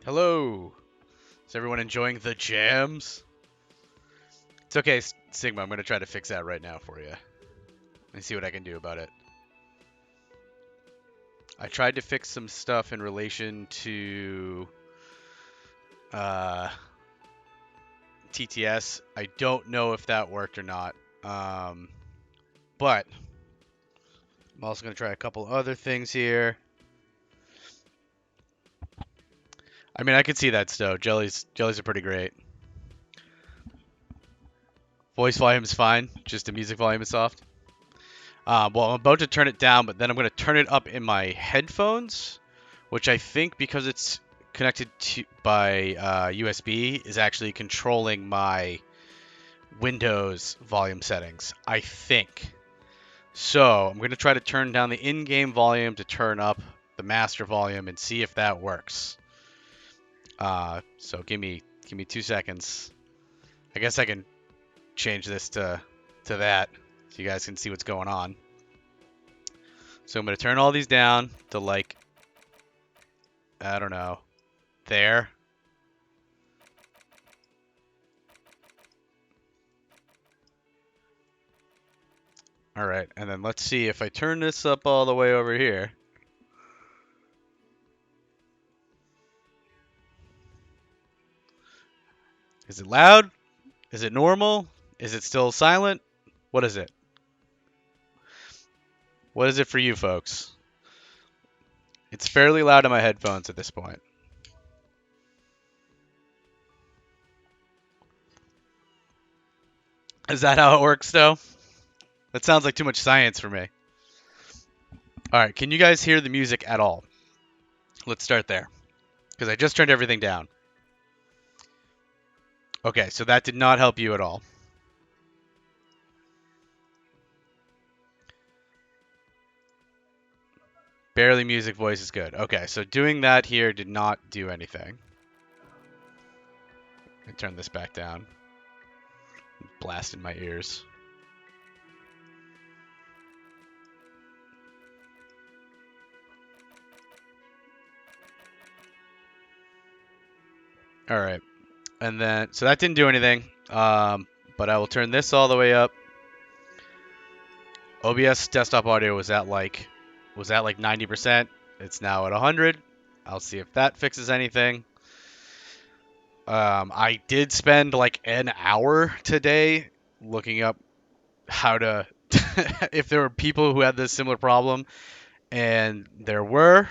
Hello. Is everyone enjoying the jams? It's okay, Sigma. I'm going to try to fix that right now for you. And see what I can do about it. I tried to fix some stuff in relation to uh, TTS. I don't know if that worked or not. But I'm also going to try a couple other things here. I mean, I can see that, Stowe. Jellies are pretty great. Voice volume is fine. Just the music volume is soft. Well, I'm about to turn it down, but then I'm going to turn it up in my headphones, which I think because it's connected to by USB is actually controlling my Windows volume settings. I think. So I'm going to try to turn down the in-game volume to turn up the master volume and see if that works. So give me 2 seconds. I guess I can change this to that so you guys can see what's going on. So I'm going to turn all these down to like, I don't know, there. All right, and then let's see if I turn this up all the way over here. Is it loud? Is it normal? Is it still silent? What is it? What is it for you folks? It's fairly loud in my headphones at this point. Is that how it works, though? That sounds like too much science for me. All right, can you guys hear the music at all? Let's start there, because I just turned everything down. Okay, so that did not help you at all. Barely music, voice is good. Okay, so doing that here did not do anything. I turn this back down. Blast in my ears. All right, and then so that didn't do anything. But I will turn this all the way up. OBS desktop audio was at like 90%. It's now at 100. I'll see if that fixes anything. I did spend like an hour today looking up how to if there were people who had this similar problem, and there were,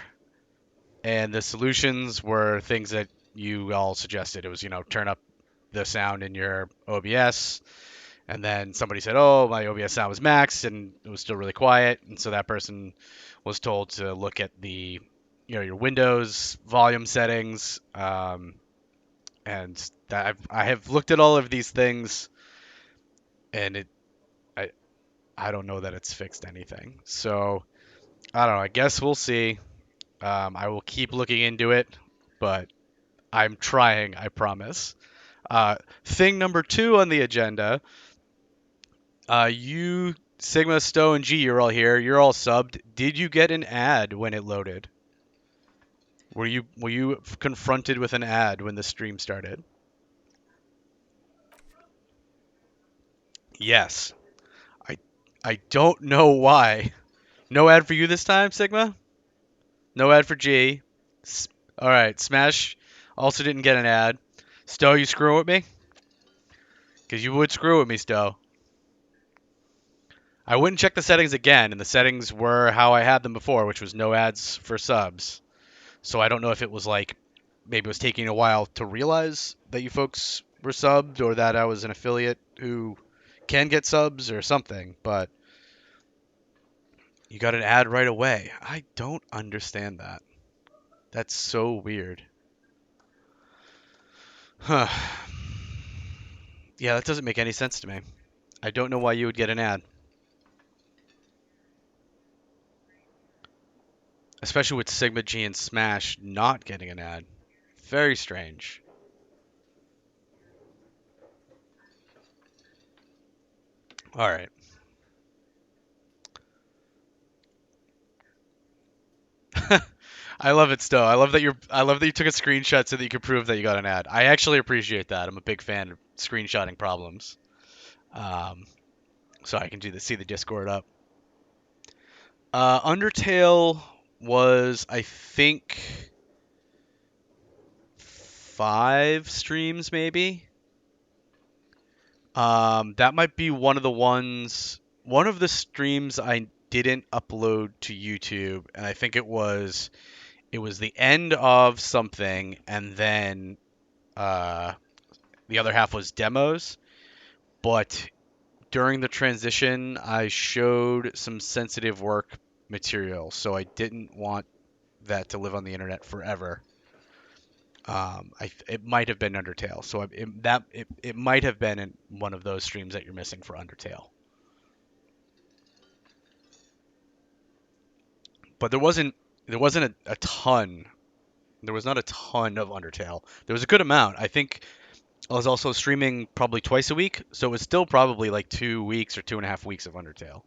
and the solutions were things that you all suggested. It was, turn up the sound in your OBS, and then somebody said, "Oh, my OBS sound was maxed, and it was still really quiet." And so that person was told to look at the, your Windows volume settings. And that I have looked at all of these things, and I don't know that it's fixed anything. So I don't know. I guess we'll see. I will keep looking into it, but I'm trying. I promise. Thing number 2 on the agenda. You, Sigma, Stowe, and G, you're all here. You're all subbed. Did you get an ad when it loaded? Were you confronted with an ad when the stream started? Yes. I I don't know why. No ad for you this time, Sigma? No ad for G. All right, Smash also didn't get an ad. Stowe, you screwing with me? Because you would screw with me, Stowe. I wouldn't check the settings again, and the settings were how I had them before, which was no ads for subs. So I don't know if it was like maybe it was taking a while to realize that you folks were subbed, or that I was an affiliate who can get subs or something, but you got an ad right away. I don't understand that. That's so weird. Huh. Yeah, that doesn't make any sense to me. I don't know why you would get an ad. Especially with Sigma G and Smash not getting an ad. Very strange. All right. I love it, Stowe. I love that you took a screenshot so that you could prove that you got an ad. I actually appreciate that. I'm a big fan of screenshotting problems. Um, so I can see the Discord up. Undertale was, I think, 5 streams maybe. That might be one of the streams I didn't upload to YouTube, and I think it was the end of something, and then uh, the other half was demos. But during the transition, I showed some sensitive work material, so I didn't want that to live on the internet forever. It might have been Undertale, so it might have been in one of those streams that you're missing for Undertale. But there wasn't a ton. There was not a ton of Undertale. There was a good amount. I think I was also streaming probably twice a week, so it was still probably like 2 weeks or 2.5 weeks of Undertale.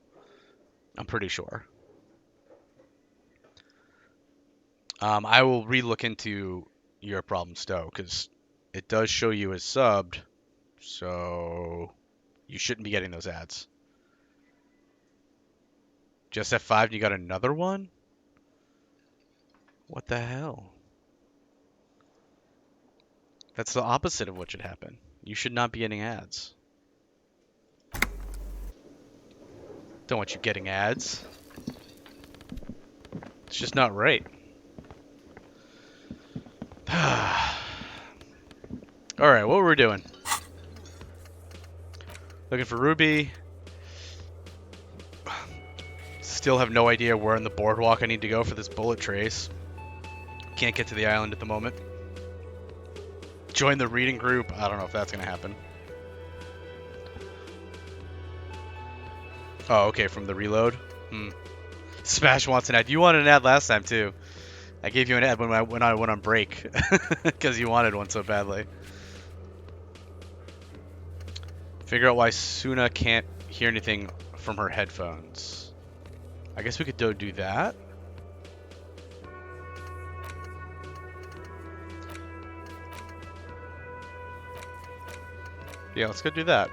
I'm pretty sure. I will re-look into your problem, Stowe, because it does show you as subbed, so you shouldn't be getting those ads. Just F5 and you got another one? What the hell? That's the opposite of what should happen. You should not be getting ads. Don't want you getting ads. It's just not right. Alright, what were we doing? Looking for Ruby. Still have no idea where in the boardwalk I need to go for this bullet trace. Can't get to the island at the moment. Join the reading group. I don't know if that's going to happen. Oh, okay, from the reload. Smash wants an ad. You wanted an ad last time, too. I gave you an ad when I went on break. Because you wanted one so badly. Figure out why Suna can't hear anything from her headphones. I guess we could go do that. Yeah, let's go do that.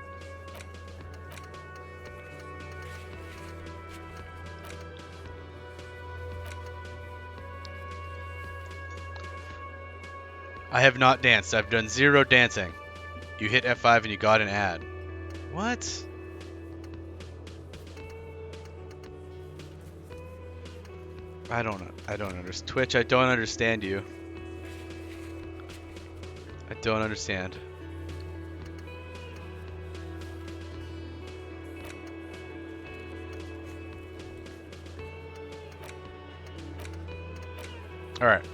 I have not danced. I've done 0 dancing. You hit F5 and you got an ad. What? I don't understand. Twitch, I don't understand you. I don't understand. Alright.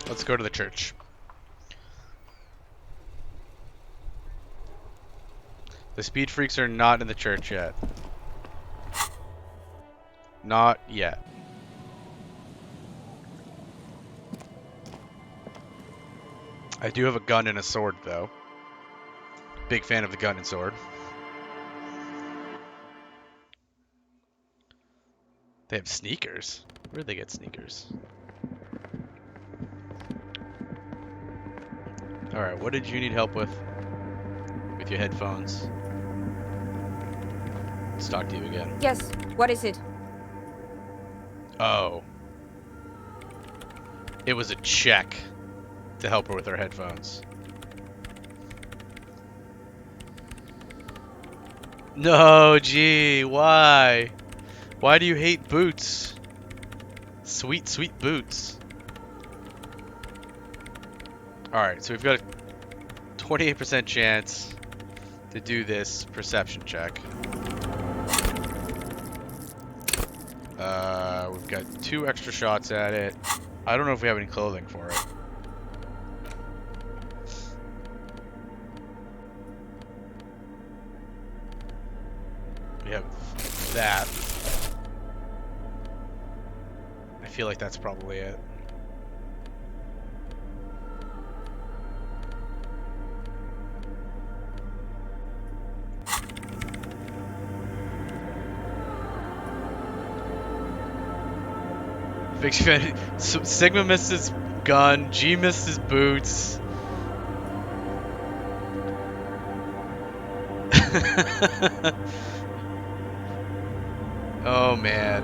Let's go to the church. The speed freaks are not in the church yet. Not yet. I do have a gun and a sword, though. Big fan of the gun and sword. They have sneakers? Where'd they get sneakers? Alright, what did you need help with? With your headphones. Let's talk to you again. Yes, what is it? Oh. It was a check to help her with her headphones. No, gee, why? Why do you hate boots? Sweet, sweet boots. Alright, so we've got a 28% chance to do this perception check. We've got 2 extra shots at it. I don't know if we have any clothing for it. We have that. I feel like that's probably it. Sigma missed his gun, G missed his boots. Oh man.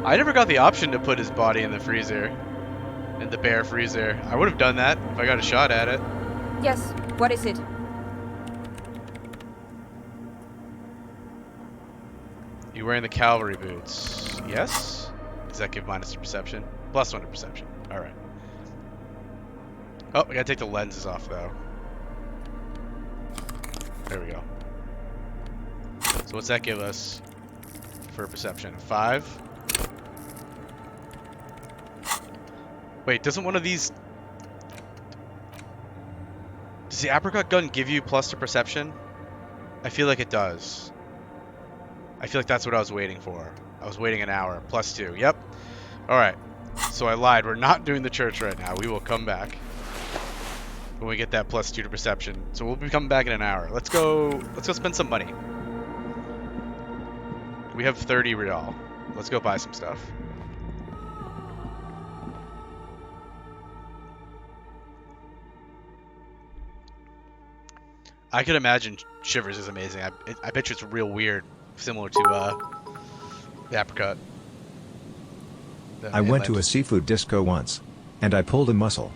I never got the option to put his body in the freezer. In the bear freezer. I would have done that if I got a shot at it. Yes, what is it? You wearing the cavalry boots? Yes? Does that give minus to perception? +1 to perception. Alright. Oh, I gotta take the lenses off though. There we go. So what's that give us for perception? 5? Wait, doesn't one of these... Does the apricot gun give you + to perception? I feel like it does. I feel like that's what I was waiting for. I was waiting an hour. +2. Yep. Alright. So I lied. We're not doing the church right now. We will come back when we get that +2 to perception. So we'll be coming back in an hour. Let's go spend some money. We have 30 real. Let's go buy some stuff. I could imagine Shivers is amazing. I bet you it's real weird, similar to the apricot. I went to a seafood disco once, and I pulled a muscle.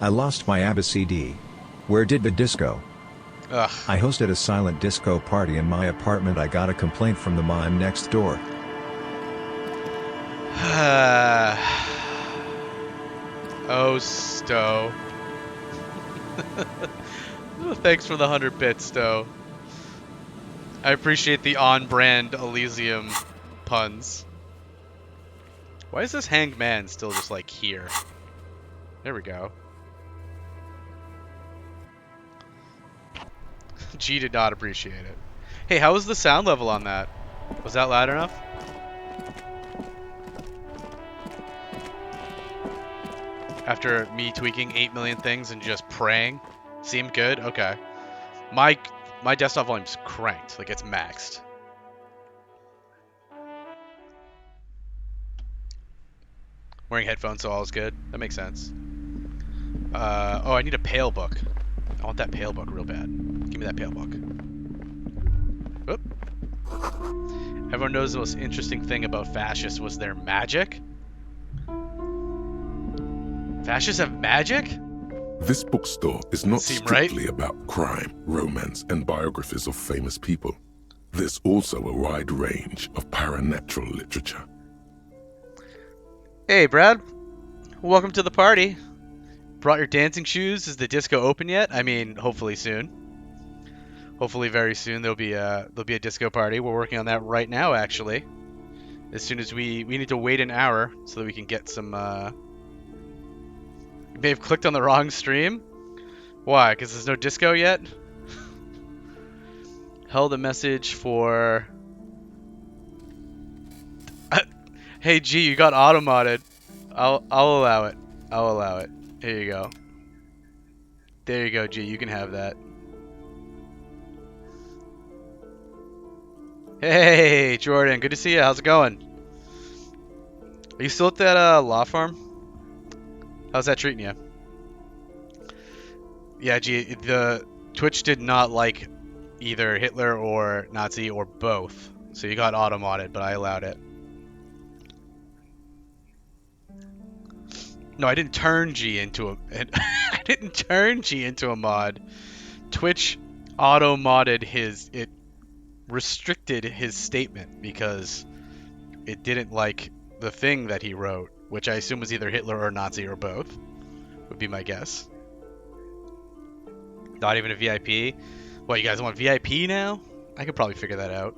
I lost my ABCD. Where did the disco? Ugh. I hosted a silent disco party in my apartment. I got a complaint from the mime next door. Oh, Stowe. Thanks for the 100 bits, Stowe. I appreciate the on-brand Elysium puns. Why is this hanged man still just like here? There we go. G did not appreciate it. Hey, how was the sound level on that? Was that loud enough? After me tweaking 8 million things and just praying? Seemed good? Okay. My desktop volume's cranked. Like, it's maxed. Wearing headphones, so all is good. That makes sense. Oh, I need a pale book. I want that pale book real bad. Give me that pale book. Oop. Everyone knows the most interesting thing about fascists was their magic. Fascists have magic? This bookstore is not strictly right? about crime, romance, and biographies of famous people. There's also a wide range of paranatural literature. Hey, Brad. Welcome to the party. Brought your dancing shoes? Is the disco open yet? I mean, hopefully soon. Hopefully very soon there'll be a disco party. We're working on that right now, actually. As soon as we need to wait an hour so that we can get some... You may have clicked on the wrong stream. Why? Because there's no disco yet? Held a message for... Hey, G, you got auto-modded. I'll allow it. I'll allow it. Here you go. There you go, G. You can have that. Hey, Jordan. Good to see you. How's it going? Are you still at that law firm? How's that treating you? Yeah, G. The Twitch did not like either Hitler or Nazi or both. So you got auto-modded, but I allowed it. No, I didn't turn G into a... I didn't turn G into a mod. Twitch auto-modded his... It restricted his statement because it didn't like the thing that he wrote, which I assume was either Hitler or Nazi or both, would be my guess. Not even a VIP? What, you guys want VIP now? I could probably figure that out.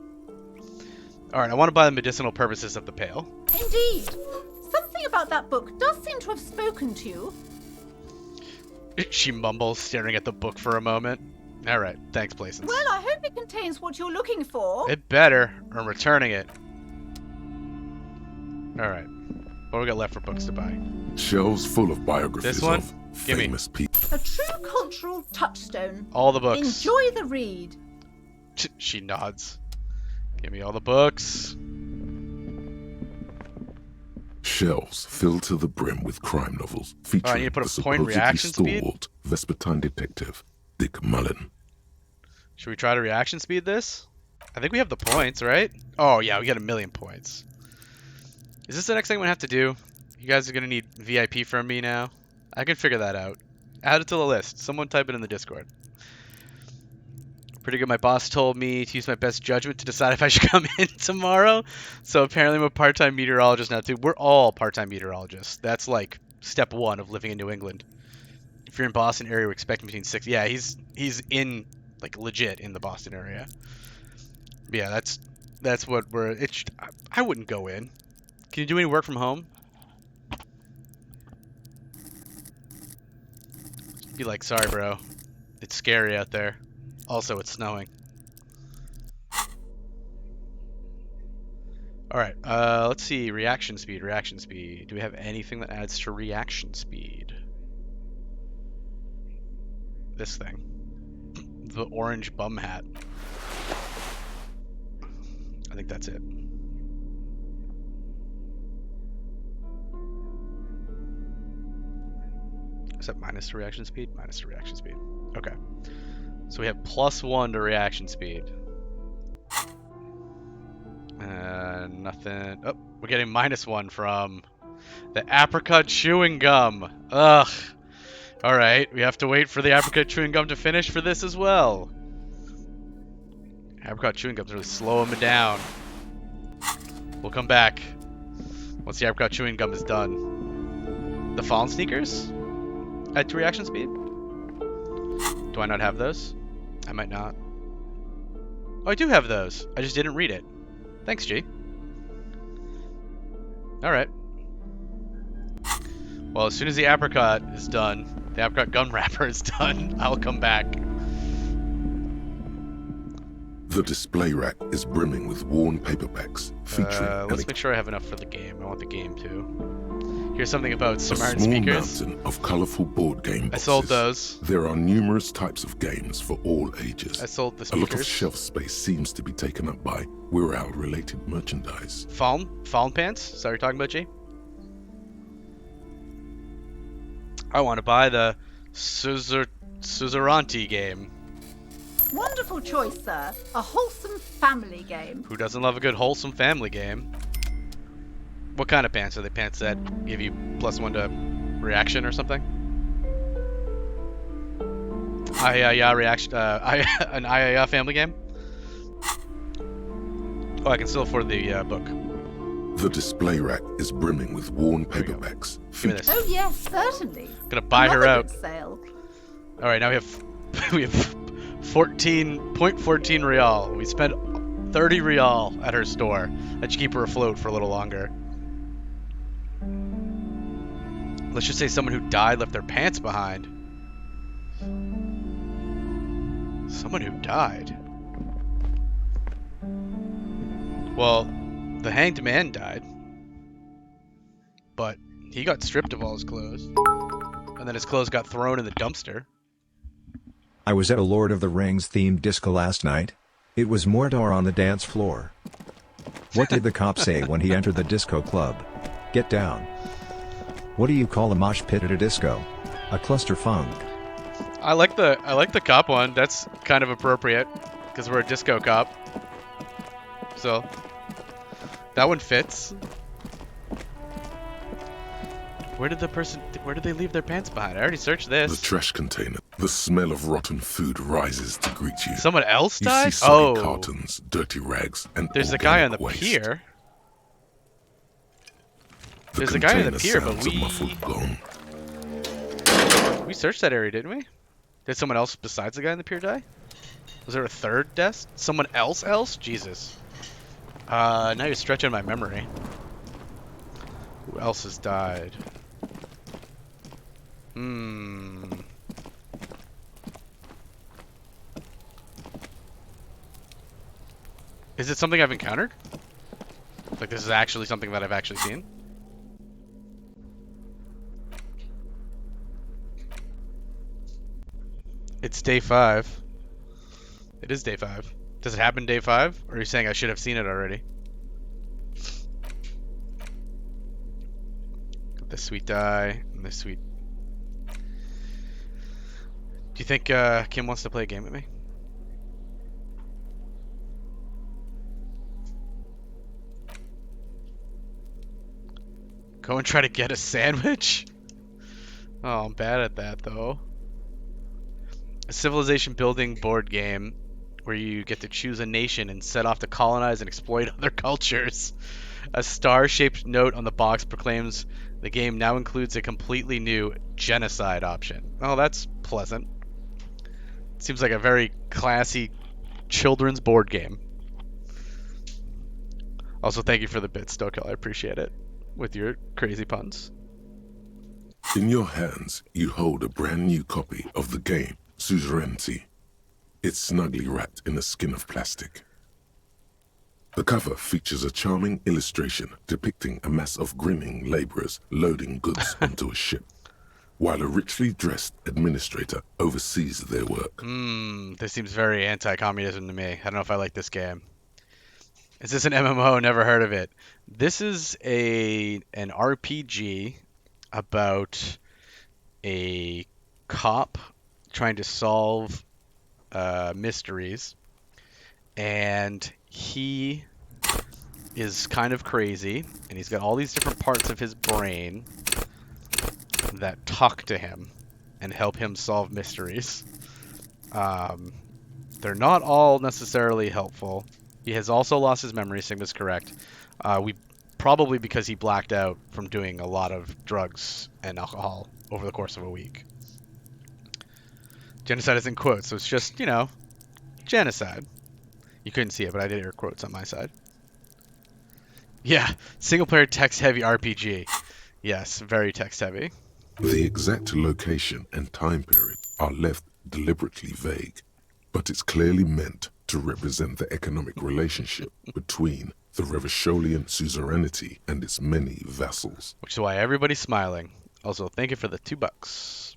Alright, I want to buy the medicinal purposes of the pail. Indeed. Something about that book does seem to have spoken to you. She mumbles, staring at the book for a moment. Alright, thanks, Placence. Well, I hope it contains what you're looking for. It better, or I'm returning it. Alright. What do we got left for books to buy? Shelves full of biographies This one? of Gimme. famous people. A true cultural touchstone. All the books. Enjoy the read. She nods. Give me all the books. Shelves filled to the brim with crime novels featuring I need to put a the point supposedly reaction speed? stalwart Vespertine detective Dick Mullen. Should we try to reaction speed this? I think we have the points, right? Oh yeah, we got 1,000,000 points. Is this the next thing I'm gonna have to do? You guys are gonna need VIP from me now. I can figure that out. Add it to the list. Someone type it in the Discord. Pretty good. My boss told me to use my best judgment to decide if I should come in tomorrow. So apparently I'm a part-time meteorologist now too. We're all part-time meteorologists. That's like step 1 of living in New England. If you're in Boston area, we're expecting between 6. Yeah, he's in like legit in the Boston area. But yeah, that's what we're. I wouldn't go in. Can you do any work from home? Be like, sorry, bro. It's scary out there. Also, it's snowing. Alright, let's see. Reaction speed, reaction speed. Do we have anything that adds to reaction speed? This thing. The orange bum hat. I think that's it. Is that minus to reaction speed? Minus to reaction speed. Okay. So we have +1 to reaction speed. Nothing. Oh, we're getting -1 from the apricot chewing gum. Ugh. Alright, we have to wait for the apricot chewing gum to finish for this as well. Apricot chewing gum's really slowing me down. We'll come back once the apricot chewing gum is done. The fallen sneakers? Add to reaction speed? Do I not have those? I might not. Oh, I do have those. I just didn't read it. Thanks, G. Alright. Well, as soon as the apricot is done, the apricot gum wrapper is done, I'll come back. The display rack is brimming with worn paperbacks featuring Let's make sure I have enough for the game. I want the game too. Here's something about a smart small speakers. mountain of colorful board game I boxes. sold those. There are numerous types of games for all ages. I sold the A lot of speakers. shelf space seems to be taken up by Wirral-related merchandise. Fallen pants? Sorry, you're talking about, G? I want to buy the Suzerainty game. Wonderful choice, sir. A wholesome family game. Who doesn't love a good wholesome family game? What kind of pants are they? Pants that give you +1 to reaction or something? Yeah, reaction. An family game. Oh, I can still afford the book. The display rack is brimming with worn There we go. paperbacks. Give me this. Oh yes, certainly. Gonna buy her Another out. good sale. All right, now we have 14.14 real. We spent 30 real at her store. That should keep her afloat for a little longer. Let's just say someone who died left their pants behind. Someone who died. Well, the hanged man died. But he got stripped of all his clothes. And then his clothes got thrown in the dumpster. I was at a Lord of the Rings themed disco last night. It was Mordor on the dance floor. What did the cop say when he entered the disco club? Get down. What do you call a mosh pit at a disco? A cluster funk. I like the cop one. That's kind of appropriate because we're a disco cop. So that one fits. Where did they leave their pants behind? I already searched The this. trash container. The smell of rotten food rises to greet you. Someone else You died? see soggy Oh, cartons, dirty rags, and there's a guy on the organic waste. pier. The There's a guy on the container pier, but sounds a muffled gong. we searched that area, didn't we? Did someone else besides the guy on the pier die? Was there a third death? Someone else? Jesus. Now you're stretching my memory. Who else has died? Is it something I've encountered? Like this is actually something that I've actually seen. It's day 5. It is day 5. Does it happen day 5? Or are you saying I should have seen it already? Got this sweet die and this sweet. Do you think Kim wants to play a game with me? Go and try to get a sandwich? Oh, I'm bad at that though. A civilization building board game where you get to choose a nation and set off to colonize and exploit other cultures. A star-shaped note on the box proclaims the game now includes a completely new genocide option. Oh, that's pleasant. Seems like a very classy children's board game. Also, thank you for the bits, Stokill. I appreciate it. With your crazy puns. In your hands, you hold a brand new copy of the game, Suzerainty. It's snugly wrapped in a skin of plastic. The cover features a charming illustration depicting a mass of grinning laborers loading goods onto a ship, while a richly dressed administrator oversees their work. This seems very anti-communism to me. I don't know if I like this game. Is this an MMO? Never heard of it. This is an RPG about a cop trying to solve mysteries, and he is kind of crazy, and he's got all these different parts of his brain that talk to him and help him solve mysteries. They're not all necessarily helpful. He has also lost his memory, Sigma's correct. Probably because he blacked out from doing a lot of drugs and alcohol over the course of a week. Genocide is in quotes, so it's just, genocide. You couldn't see it, but I did air quotes on my side. Yeah, single-player text-heavy RPG. Yes, very text-heavy. The exact location and time period are left deliberately vague, but it's clearly meant to represent the economic relationship between the Revacholian suzerainty and its many vassals. Which is why everybody's smiling. Also, thank you for the $2.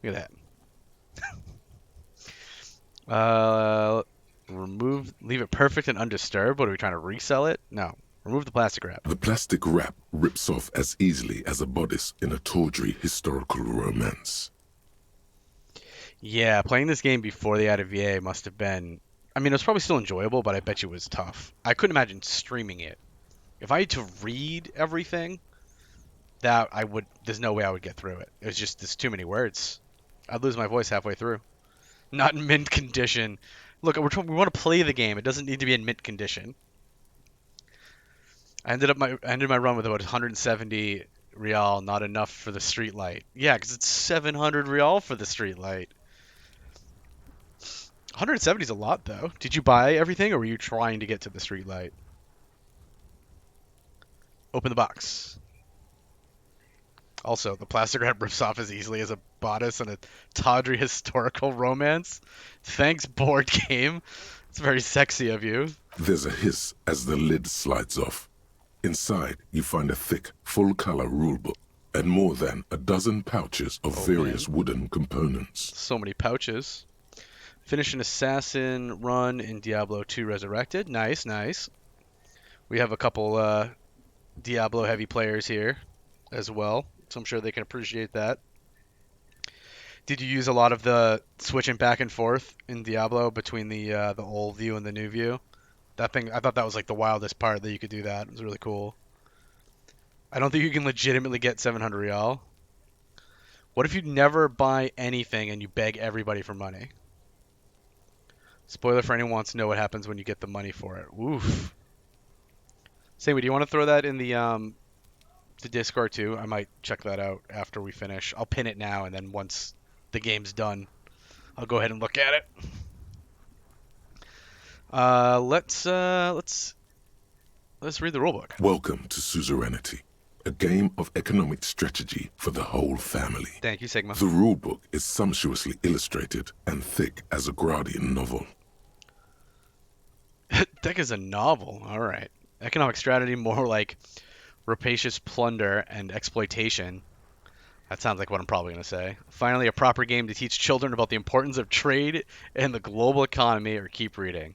Look at that. Leave it perfect and undisturbed. What are we trying to resell it? No. Remove the plastic wrap. The plastic wrap rips off as easily as a bodice in a tawdry historical romance. Yeah, playing this game before they added VA must have been... I mean, it was probably still enjoyable, but I bet you it was tough. I couldn't imagine streaming it. If I had to read everything, there's no way I would get through it. It was just, there's too many words. I'd lose my voice halfway through. Not in mint condition. Look, we want to play the game. It doesn't need to be in mint condition. I ended my run with about 170 real, not enough for the street light. Yeah, because it's 700 real for the street light. 170 is a lot, though. Did you buy everything, or were you trying to get to the street light? Open the box. Also, the plastic wrap rips off as easily as a bodice in a tawdry historical romance. Thanks, board game. It's very sexy of you. There's a hiss as the lid slides off. Inside, you find a thick, full-color rulebook and more than a dozen pouches of various wooden components. So many pouches. Finish an assassin run in Diablo 2 Resurrected. Nice, nice. We have a couple Diablo heavy players here as well, so I'm sure they can appreciate that. Did you use a lot of the switching back and forth in Diablo between the old view and the new view? That thing, I thought that was like the wildest part that you could do that. It was really cool. I don't think you can legitimately get 700 real. What if you never buy anything and you beg everybody for money? Spoiler for anyone who wants to know what happens when you get the money for it. Oof. Sammy, do you want to throw that in the Discord too? I might check that out after we finish. I'll pin it now, and then once the game's done, I'll go ahead and look at it. Let's read the rulebook. Welcome to Suzerainty, a game of economic strategy for the whole family. Thank you, Sigma. The rulebook is sumptuously illustrated and thick as a Gradian novel. Thick as a novel. All right. Economic strategy, more like rapacious plunder and exploitation. That sounds like what I'm probably going to say. Finally, a proper game to teach children about the importance of trade and the global economy, or keep reading.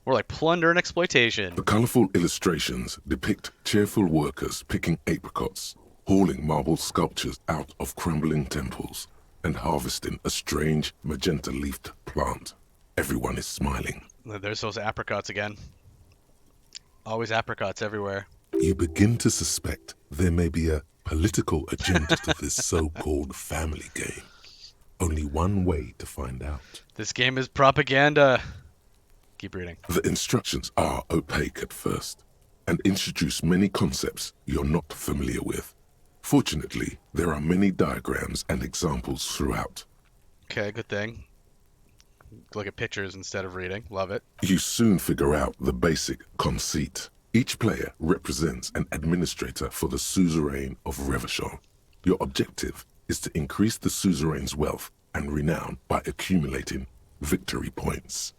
More like plunder and exploitation. The colorful illustrations depict cheerful workers picking apricots, hauling marble sculptures out of crumbling temples, and harvesting a strange magenta-leafed plant. Everyone is smiling. There's those apricots again. Always apricots everywhere. You begin to suspect there may be a political agenda to this so-called family game. Only one way to find out. This game is propaganda. Keep reading. The instructions are opaque at first and introduce many concepts you're not familiar with. Fortunately, there are many diagrams and examples throughout. Okay, good thing. Look at pictures instead of reading. Love it. You soon figure out the basic conceit. Each player represents an administrator for the suzerain of Revachol. Your objective is to increase the suzerain's wealth and renown by accumulating victory points.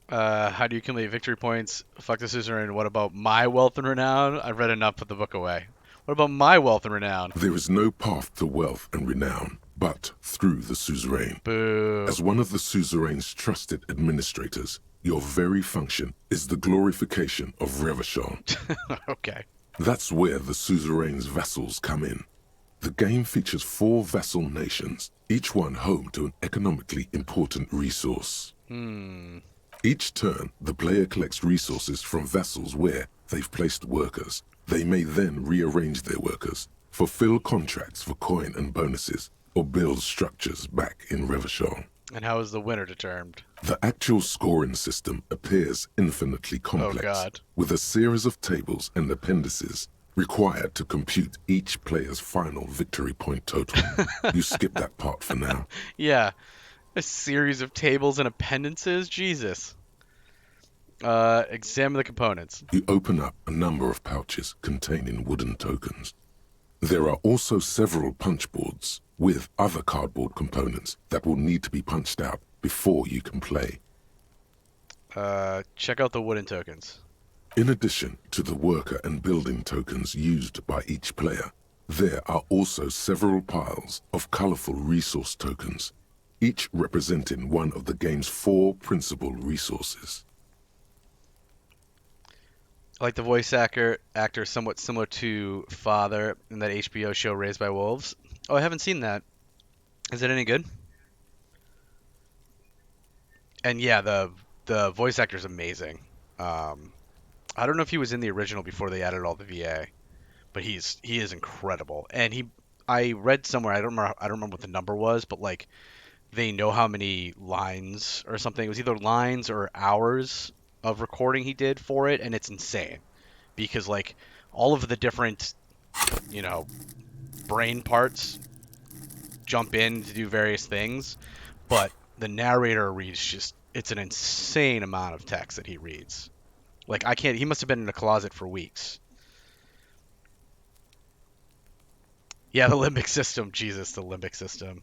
How do you accumulate victory points? Fuck the suzerain. What about my wealth and renown? I've read enough, put the book away. What about my wealth and renown? There is no path to wealth and renown but through the suzerain. Boo. As one of the suzerain's trusted administrators, your very function is the glorification of Revachol. Okay. That's where the suzerain's vassals come in. The game features 4 vassal nations, each one home to an economically important resource. Each turn, the player collects resources from vassals where they've placed workers. They may then rearrange their workers, fulfill contracts for coin and bonuses, or build structures back in Revachol. And how is the winner determined? The actual scoring system appears infinitely complex, God. with a series of tables and appendices required to compute each player's final victory point total. You skip that part for now. Yeah. A series of tables and appendices? Jesus. Examine the components. You open up a number of pouches containing wooden tokens. There are also several punch boards with other cardboard components that will need to be punched out before you can play. Check out the wooden tokens. In addition to the worker and building tokens used by each player, there are also several piles of colorful resource tokens, each representing one of the game's 4 principal resources. I like the voice actor somewhat similar to Father in that HBO show Raised by Wolves. Oh, I haven't seen that. Is it any good? And yeah, the voice actor is amazing. I don't know if he was in the original before they added all the VA, but he is incredible. And I read somewhere, I don't remember what the number was, but like they know how many lines or something. It was either lines or hours of recording he did for it, and it's insane because like all of the different, brain parts jump in to do various things, but the narrator reads it's an insane amount of text that he reads. Like he must have been in a closet for weeks. Yeah, the limbic system. Jesus, the limbic system.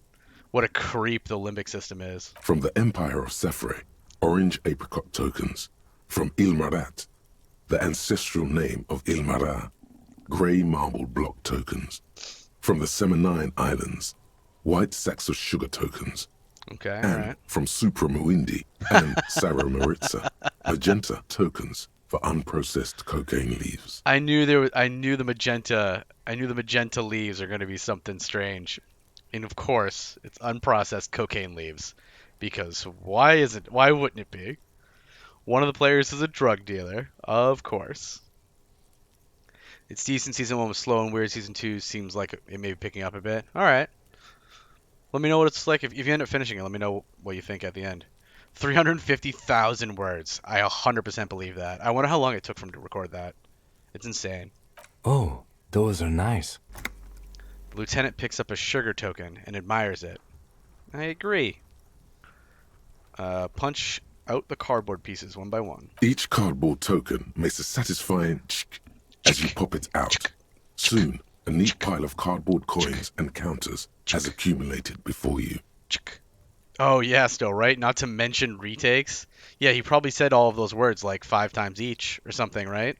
What a creep the limbic system is. From the Empire of Sefre, orange apricot tokens. From Ilmarat, the ancestral name of Ilmara, grey marble block tokens. From the Seminine Islands, white sacks of sugar tokens. Okay, And alright. from Supramuindi and Sarah Maritza, magenta tokens for unprocessed cocaine leaves. I knew the magenta leaves are going to be something strange. And of course, it's unprocessed cocaine leaves. Because why wouldn't it be? One of the players is a drug dealer, of course. It's decent. Season 1 was slow and weird. Season 2 seems like it may be picking up a bit. Alright. Let me know what it's like. If you end up finishing it, let me know what you think at the end. 350,000 words. I 100% believe that. I wonder how long it took for him to record that. It's insane. Oh, those are nice. The lieutenant picks up a sugar token and admires it. I agree. Punch out the cardboard pieces one by one. Each cardboard token makes a satisfying ch as you pop it out. Soon, a neat pile of cardboard coins and counters has accumulated before you. Oh yeah, still, right? Not to mention retakes. Yeah, he probably said all of those words like 5 times each or something, right?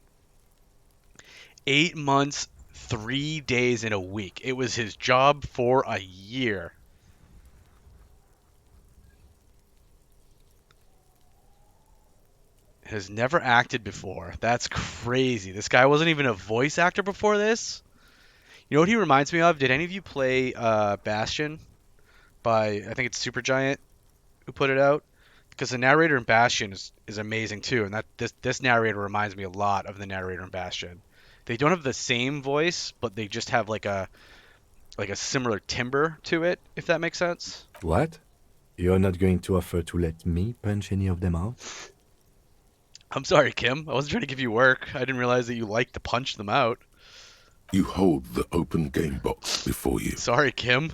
8 months, 3 days in a week. It was his job for a year. Has never acted before. That's crazy. This guy wasn't even a voice actor before this. You know what he reminds me of? Did any of you play Bastion by, I think it's Supergiant who put it out? Because the narrator in Bastion is amazing too, and that this narrator reminds me a lot of the narrator in Bastion. They don't have the same voice, but they just have like a similar timbre to it, if that makes sense. What? You're not going to offer to let me punch any of them out? I'm sorry, Kim. I wasn't trying to give you work. I didn't realize that you like to punch them out. You hold the open game box before you. Sorry, Kim.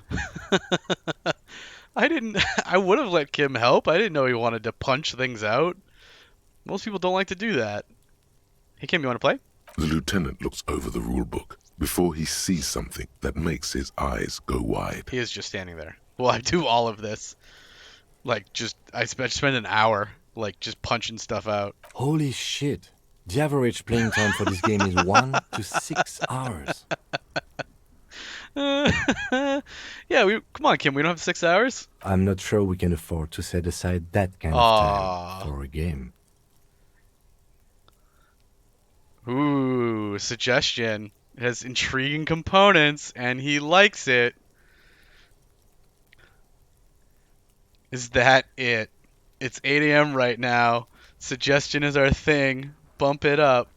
I didn't. I would have let Kim help. I didn't know he wanted to punch things out. Most people don't like to do that. Hey, Kim, you want to play? The lieutenant looks over the rulebook before he sees something that makes his eyes go wide. He is just standing there. Well, I do all of this. Like, I spend an hour, like, just punching stuff out. Holy shit. The average playing time for this game is 1 to 6 hours. Yeah, come on, Kim. We don't have 6 hours. I'm not sure we can afford to set aside that kind of Aw. time for a game. Ooh, suggestion. It has intriguing components, and he likes it. Is that it? It's 8 a.m. right now. Suggestion is our thing. Bump it up.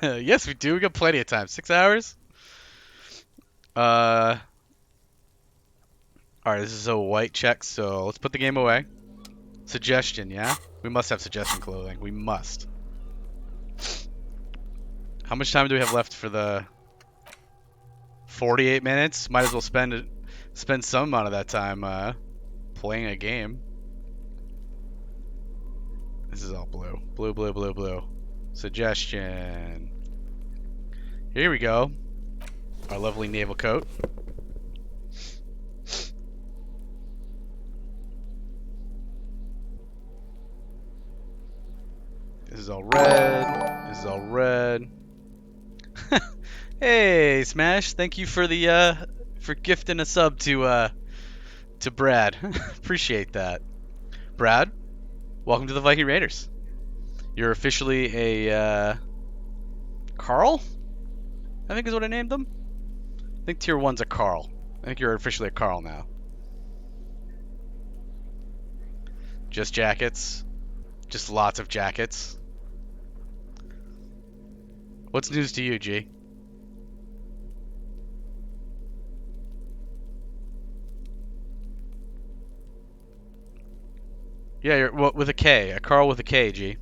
Yes, we do. We got plenty of time. 6 hours? Alright, this is a white check, so let's put the game away. Suggestion, yeah? We must have suggestion clothing. We must. How much time do we have left for the 48 minutes? Might as well spend some amount of that time playing a game. This is all blue. Blue, blue, blue, blue. Suggestion. Here we go. Our lovely naval coat. This is all red. This is all red. Hey, Smash! Thank you for the for gifting a sub to Brad. Appreciate that, Brad. Welcome to the Viking Raiders. You're officially a Carl. I think is what I named them. I think tier 1's a Carl. I think you're officially a Carl now. Just jackets. Just lots of jackets. What's news to you, G? Yeah, you're with a K. A Carl with a K, G.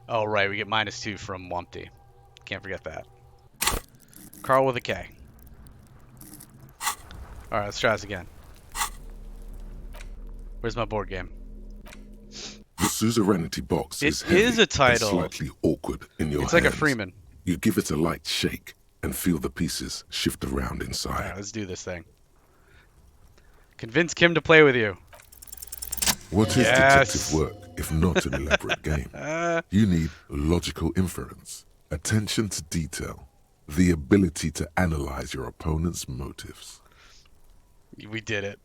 Oh, right. We get -2 from Wumpty. Can't forget that. Carl with a K. Alright, let's try this again. Where's my board game? The suzerainty box It is heavy is a title. and slightly awkward in your It's hands. like a Freeman. You give it a light shake and feel the pieces shift around inside. Alright, let's do this thing. Convince Kim to play with you. What is Yes. detective work if not an elaborate game? You need logical inference, attention to detail, the ability to analyze your opponent's motives. We did it.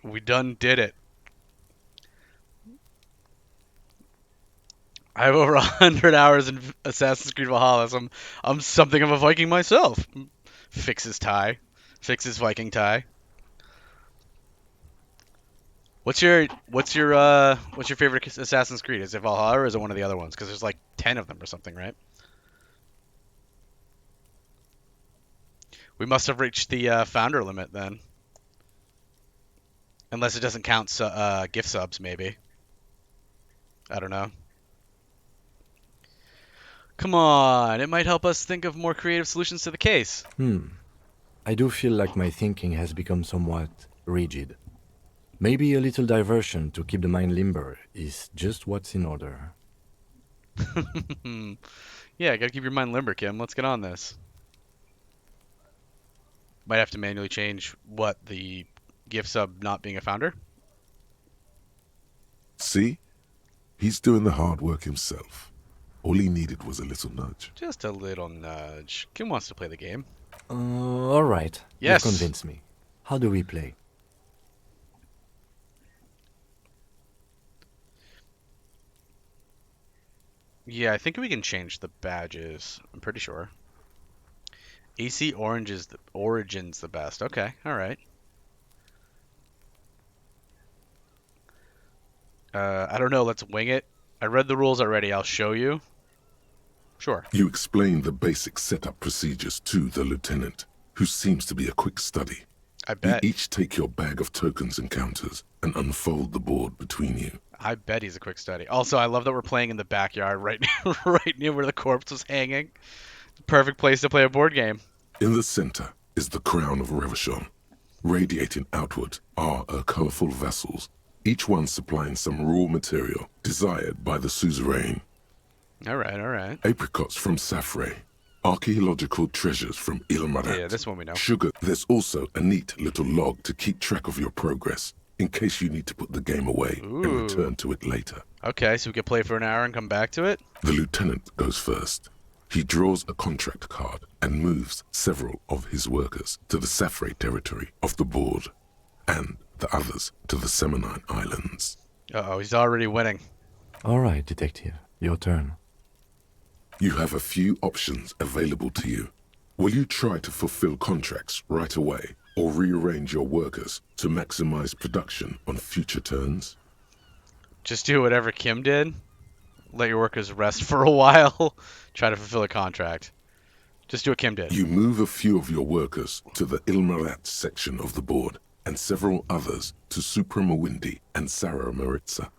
We done did it. I have over 100 hours in Assassin's Creed Valhalla, so I'm something of a Viking myself. Fix his tie. Fix his Viking tie. What's your favorite Assassin's Creed? Is it Valhalla or is it one of the other ones? Because there's like 10 of them or something, right? We must have reached the founder limit then. Unless it doesn't count gift subs, maybe. I don't know. Come on, it might help us think of more creative solutions to the case. I do feel like my thinking has become somewhat rigid. Maybe a little diversion to keep the mind limber is just what's in order. Yeah, gotta keep your mind limber, Kim. Let's get on this. Might have to manually change what the gift sub not being a founder. See? He's doing the hard work himself. All he needed was a little nudge. Just a little nudge. Kim wants to play the game. All right. Yes. You've convinced me. How do we play? Yeah, I think we can change the badges. I'm pretty sure. AC Origin's the best. Okay, all right. I don't know. Let's wing it. I read the rules already. I'll show you. Sure. You explain the basic setup procedures to the lieutenant, who seems to be a quick study. I You bet. each take your bag of tokens and counters and unfold the board between you. I bet he's a quick study. Also, I love that we're playing in the backyard right right near where the corpse was hanging. Perfect place to play a board game. In the center is the crown of Revachon. Radiating outward are her colorful vessels, each one supplying some raw material desired by the suzerain. All right, all right. Apricots from Safre, archaeological treasures from Ilmarat. Yeah, this one we know. Sugar. There's also a neat little log to keep track of your progress, in case you need to put the game away and Ooh. return to it later. Okay, so we can play for an hour and come back to it? The lieutenant goes first. He draws a contract card and moves several of his workers to the Safre territory of the board, and the others to the Seminine Islands. Uh-oh, he's already winning. All right, detective. Your turn. You have a few options available to you. Will you try to fulfill contracts right away, or rearrange your workers to maximize production on future turns? Just do whatever Kim did. Let your workers rest for a while. Try to fulfill a contract. Just do what Kim did. You move a few of your workers to the Ilmarat section of the board, and several others to Supramawindi and Sarah Maritza.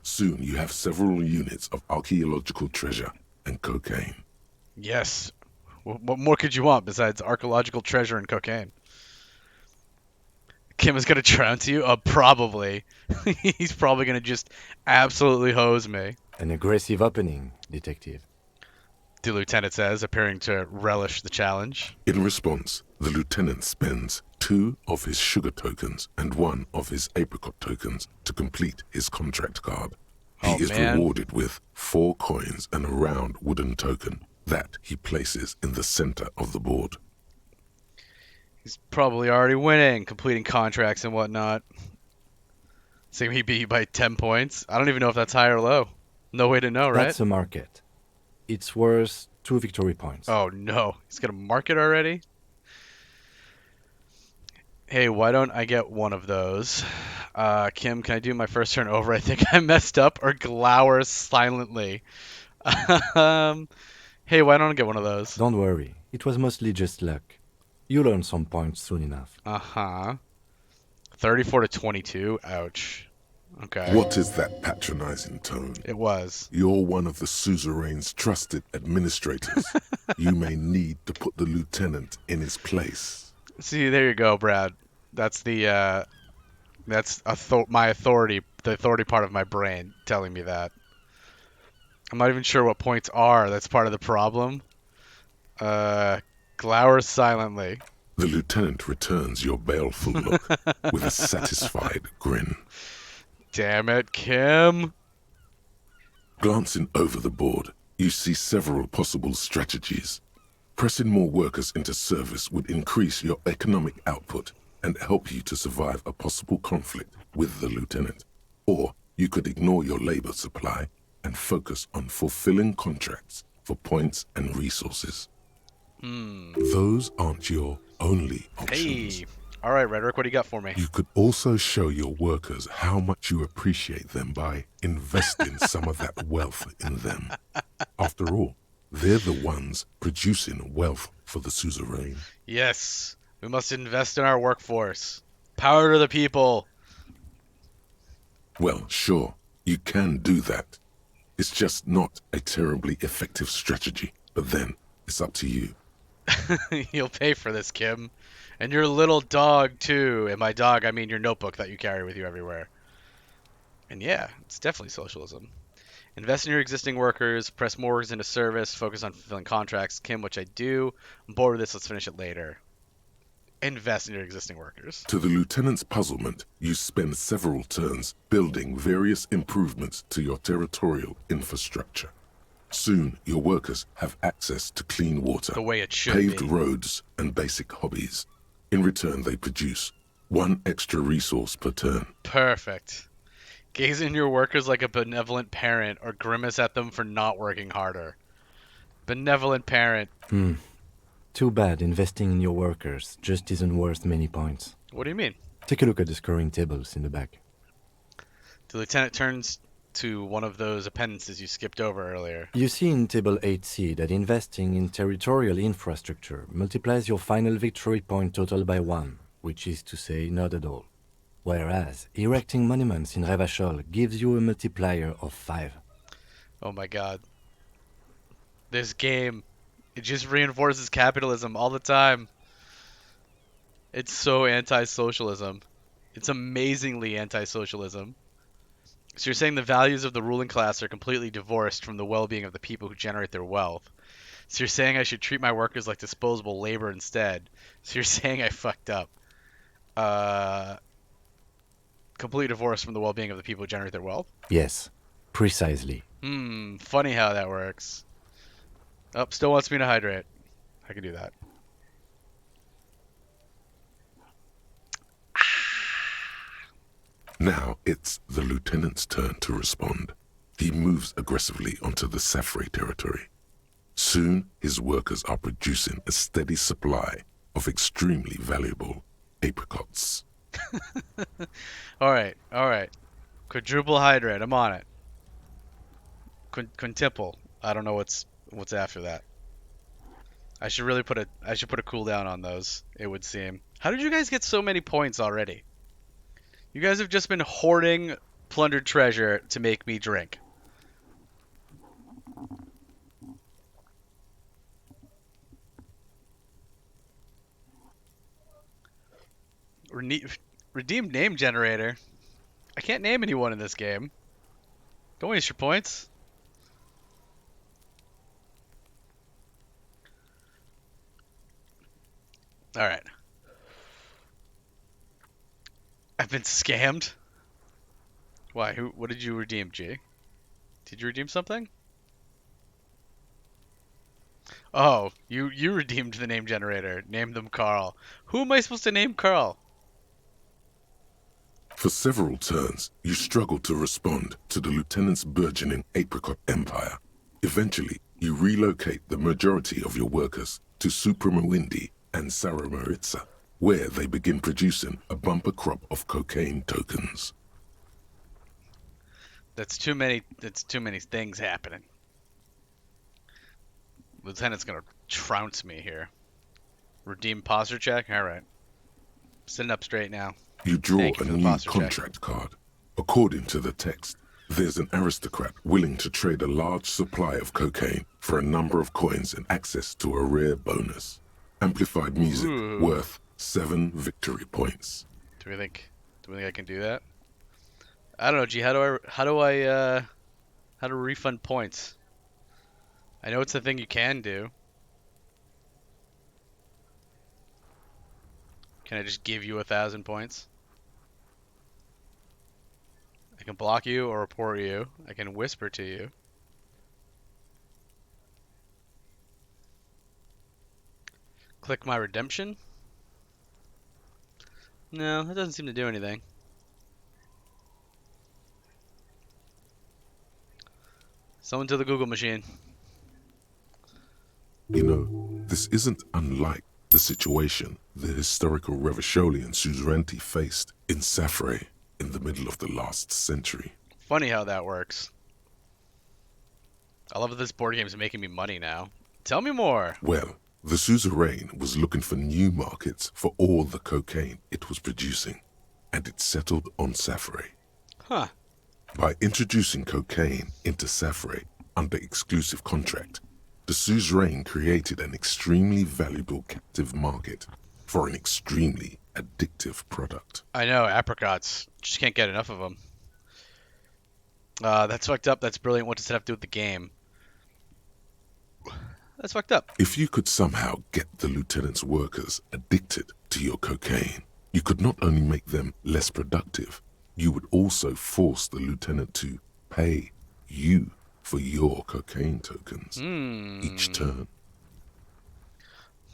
Soon you have several units of archaeological treasure and cocaine. Yes. What more could you want besides archaeological treasure and cocaine? Kim is going to trounce you? Probably. He's probably going to just absolutely hose me. An aggressive opening, detective. The lieutenant says, appearing to relish the challenge. In response, the lieutenant spends 2 of his sugar tokens and 1 of his apricot tokens to complete his contract card. Oh, He is man. rewarded with 4 coins and a round wooden token that he places in the center of the board. He's probably already winning, completing contracts and whatnot. So he beat you by 10 points. I don't even know if that's high or low. No way to know, right? That's a market. It's worth 2 victory points. Oh no, he's gonna mark it already? Hey, why don't I get one of those? Kim, can I do my first turn over? I think I messed up, or glower silently. Hey, why don't I get one of those? Don't worry. It was mostly just luck. You'll earn some points soon enough. Uh-huh. 34 to 22. Ouch. Okay. What is that patronizing tone? It was. You're one of the suzerain's trusted administrators. You may need to put the lieutenant in his place. See, there you go, Brad. That's the, my authority, the authority part of my brain telling me that. I'm not even sure what points are. That's part of the problem. Glower silently. The lieutenant returns your baleful look with a satisfied grin. Damn it, Kim. Glancing over the board, you see several possible strategies. Pressing more workers into service would increase your economic output and help you to survive a possible conflict with the lieutenant. Or you could ignore your labor supply and focus on fulfilling contracts for points and resources. Those aren't your only options. Hey. All right, Rhetoric, what do you got for me? You could also show your workers how much you appreciate them by investing some of that wealth in them. After all, they're the ones producing wealth for the suzerain. Yes. We must invest in our workforce. Power to the people. Well, sure, you can do that. It's just not a terribly effective strategy, but then it's up to you. You'll pay for this, Kim. And your little dog, too. And by dog, I mean your notebook that you carry with you everywhere. And yeah, it's definitely socialism. Invest in your existing workers, press more workers into service, focus on fulfilling contracts. Kim, which I do. I'm bored with this, let's finish it later. Invest in your existing workers. To the lieutenant's puzzlement, you spend several turns building various improvements to your territorial infrastructure. Soon, your workers have access to clean water, The way it should paved be. roads, and basic hobbies. In return, they produce 1 extra resource per turn. Perfect. Gaze in your workers like a benevolent parent or grimace at them for not working harder. Benevolent parent. Too bad investing in your workers just isn't worth many points. What do you mean? Take a look at the scoring tables in the back. The lieutenant turns to one of those appendices you skipped over earlier. You see in Table 8C that investing in territorial infrastructure multiplies your final victory point total by 1, which is to say not at all. Whereas erecting monuments in Revachol gives you a multiplier of 5. Oh my god. This game, it just reinforces capitalism all the time. It's so anti-socialism. It's amazingly anti-socialism. So you're saying the values of the ruling class are completely divorced from the well-being of the people who generate their wealth. So you're saying I should treat my workers like disposable labor instead. So you're saying I fucked up. Complete divorce from the well-being of the people who generate their wealth? Yes, precisely. Funny how that works. Oh, still wants me to hydrate. I can do that. Now it's the lieutenant's turn to respond. He moves aggressively onto the Safre territory. Soon, his workers are producing a steady supply of extremely valuable apricots. Alright. Quadruple hydrate, I'm on it. Quintuple. I don't know what's after that. I should put a cooldown on those, it would seem. How did you guys get so many points already? You guys have just been hoarding plundered treasure to make me drink. Redeemed name generator. I can't name anyone in this game. Don't waste your points. Alright. I've been scammed. Why? What did you redeem, G? Did you redeem something? Oh, you redeemed the name generator. Named them Carl. Who am I supposed to name Carl? For several turns, you struggle to respond to the lieutenant's burgeoning apricot empire. Eventually, you relocate the majority of your workers to Supremawindi and Saramaritsa, where they begin producing a bumper crop of cocaine tokens. That's too many things happening. Lieutenant's gonna trounce me here. Redeem posture check? Alright. Sitting up straight now. You draw Thank you a for the new posture check. contract card. According to the text, there's an aristocrat willing to trade a large supply of cocaine for a number of coins and access to a rare bonus. Amplified music Ooh. worth 7 victory points. Do we think I can do that? I don't know, G. How do refund points? I know it's a thing you can do. Can I just give you 1,000 points? I can block you or report you. I can whisper to you. Click my redemption. No, that doesn't seem to do anything. Someone to the Google machine. You know, this isn't unlike the situation the historical Revacholian suzerainty faced in Safre in the middle of the last century. Funny how that works. I love that this board game is making me money now. Tell me more. Well, the suzerain was looking for new markets for all the cocaine it was producing, and it settled on Safre. Huh. By introducing cocaine into Safre under exclusive contract, the suzerain created an extremely valuable captive market for an extremely addictive product. I know, apricots. Just can't get enough of them. That's fucked up. That's brilliant. What does it have to do with the game? That's fucked up. If you could somehow get the lieutenant's workers addicted to your cocaine, you could not only make them less productive, you would also force the lieutenant to pay you for your cocaine tokens each turn.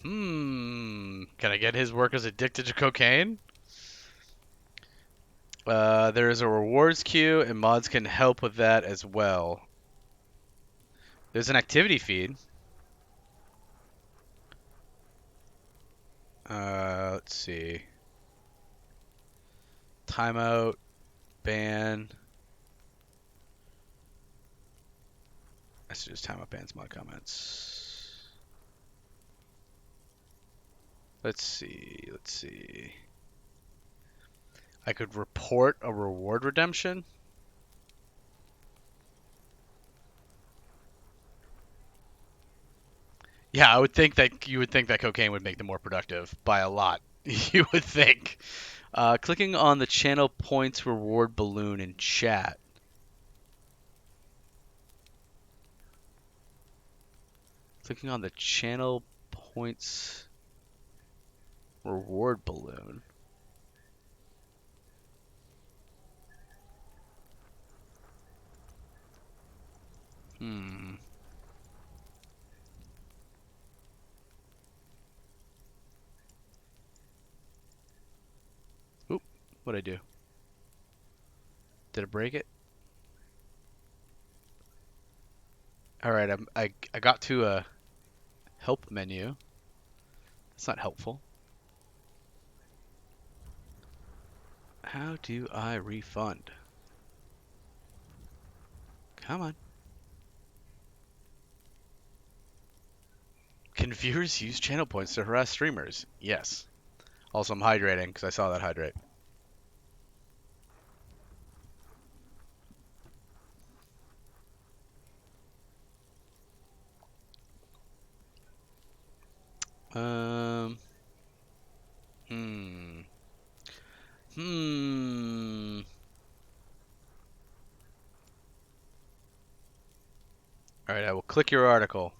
Can I get his workers addicted to cocaine? There is a rewards queue, and mods can help with that as well. There's an activity feed. Let's see. Timeout, ban. Messages, timeout, bans, mod comments. Let's see. I could report a reward redemption. Yeah, I would think that you would think that cocaine would make them more productive by a lot. You would think. Clicking on the channel points reward balloon in chat. Clicking on the channel points reward balloon. Oop, what'd I do? Did I break it? Alright, I got to a help menu. That's not helpful. How do I refund? Come on. Can viewers use channel points to harass streamers? Yes. Also, I'm hydrating because I saw that hydrate. Um. Hmm. Hmm. All right, I will click your article.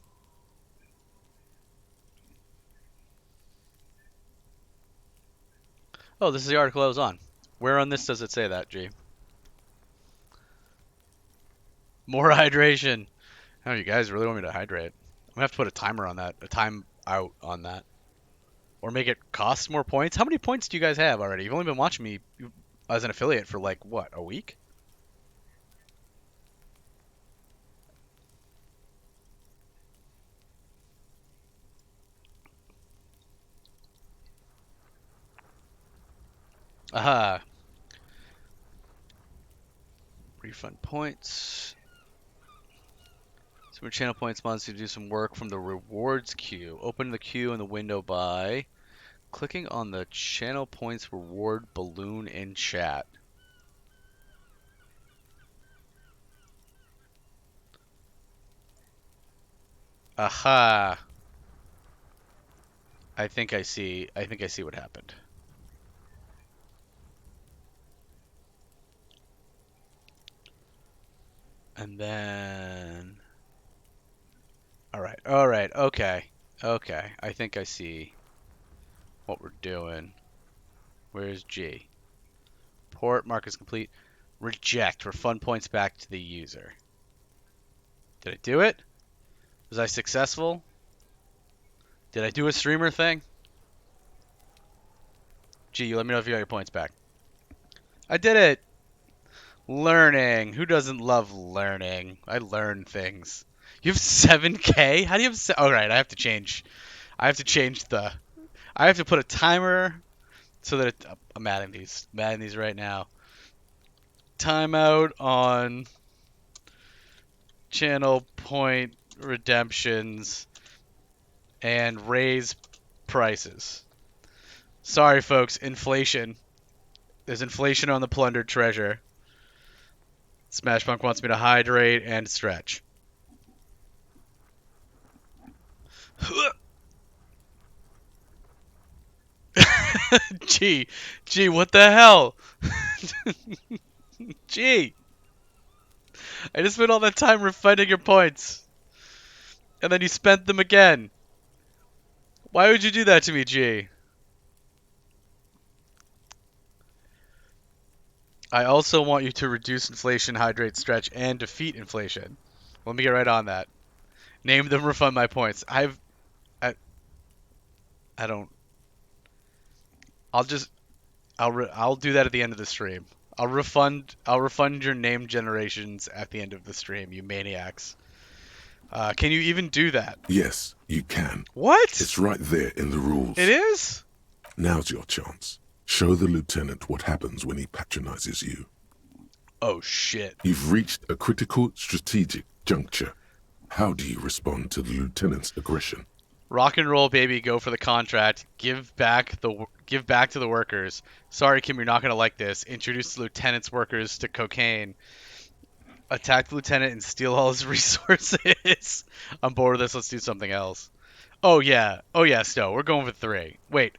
Oh, this is the article I was on. Where on this does it say that, G? More hydration. Oh, you guys really want me to hydrate? I'm gonna have to put a timer on that, a time out on that, or make it cost more points. How many points do you guys have already? You've only been watching me as an affiliate for like what, a week? Aha. Refund points. Some channel points mods to do some work from the rewards queue. Open the queue in the window by clicking on the channel points reward balloon in chat. Aha. I think I see what happened. And then all right, okay. Okay, I think I see what we're doing. Where's G? Port mark is complete. Reject. Refund points back to the user. Did I do it? Was I successful? Did I do a streamer thing? G, let me know if you got your points back. I did it! Learning. Who doesn't love learning? I learn things. You have 7K? How do you have alright, I have to change. I have to change the... I have to put a timer so that it... I'm adding these. I'm adding these right now. Timeout on channel point redemptions and raise prices. Sorry, folks. Inflation. There's inflation on the plundered treasure. Smashpunk wants me to hydrate and stretch. Gee, what the hell? Gee, I just spent all that time refining your points. And then you spent them again. Why would you do that to me, G? I also want you to reduce inflation, hydrate, stretch, and defeat inflation. Let me get right on that. Name them, refund my points. I don't. I'll do that at the end of the stream. I'll refund your name generations at the end of the stream, you maniacs. Can you even do that? Yes, you can. What? It's right there in the rules. It is? Now's your chance. Show the lieutenant what happens when he patronizes you. Oh shit. You've reached a critical strategic juncture. How do you respond to the lieutenant's aggression? Rock and roll, baby. Go for the contract. Give back to the workers. Sorry, Kim, you're not gonna like this. Introduce the lieutenant's workers to cocaine. Attack the lieutenant and steal all his resources. I'm bored of this. Let's do something else. Oh yeah. Stowe. We're going for 3. Wait.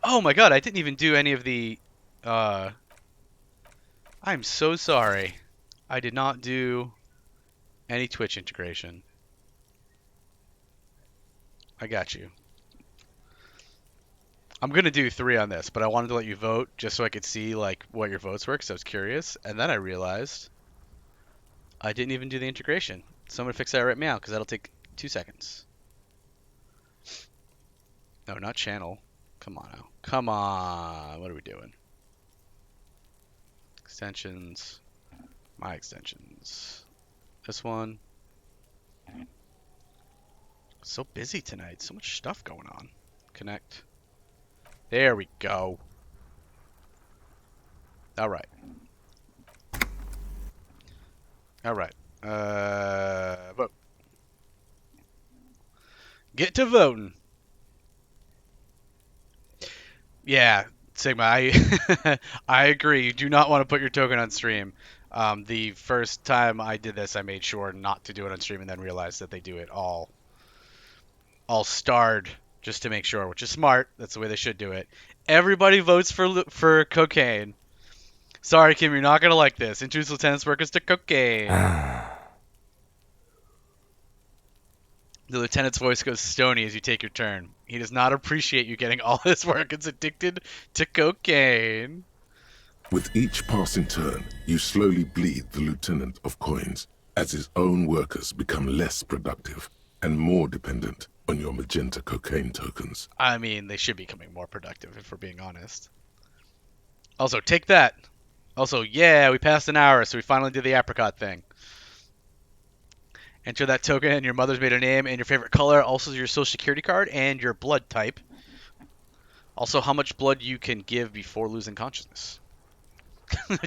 Oh my god, I didn't even do any of the. I'm so sorry. I did not do any Twitch integration. I got you. I'm gonna do 3 on this, but I wanted to let you vote just so I could see like what your votes were, because I was curious, and then I realized I didn't even do the integration. So I'm gonna fix that right now, because that'll take 2 seconds. No, not channel. Come on now. Come on. What are we doing? Extensions. My extensions. This one. So busy tonight. So much stuff going on. Connect. There we go. All right. All right. Vote. Get to voting. Yeah, Sigma, I agree. You do not want to put your token on stream. The first time I did this, I made sure not to do it on stream, and then realized that they do it all starred just to make sure, which is smart. That's the way they should do it. Everybody votes for cocaine. Sorry, Kim, you're not gonna like this. Introduce lieutenant's workers to cocaine. The lieutenant's voice goes stony as you take your turn. He does not appreciate you getting all his workers addicted to cocaine. With each passing turn, you slowly bleed the lieutenant of coins as his own workers become less productive and more dependent on your magenta cocaine tokens. I mean, they should be becoming more productive, if we're being honest. Also, take that. Also, yeah, we passed an hour, so we finally did the apricot thing. Enter that token and your mother's maiden name and your favorite color, also your social security card and your blood type. Also, how much blood you can give before losing consciousness.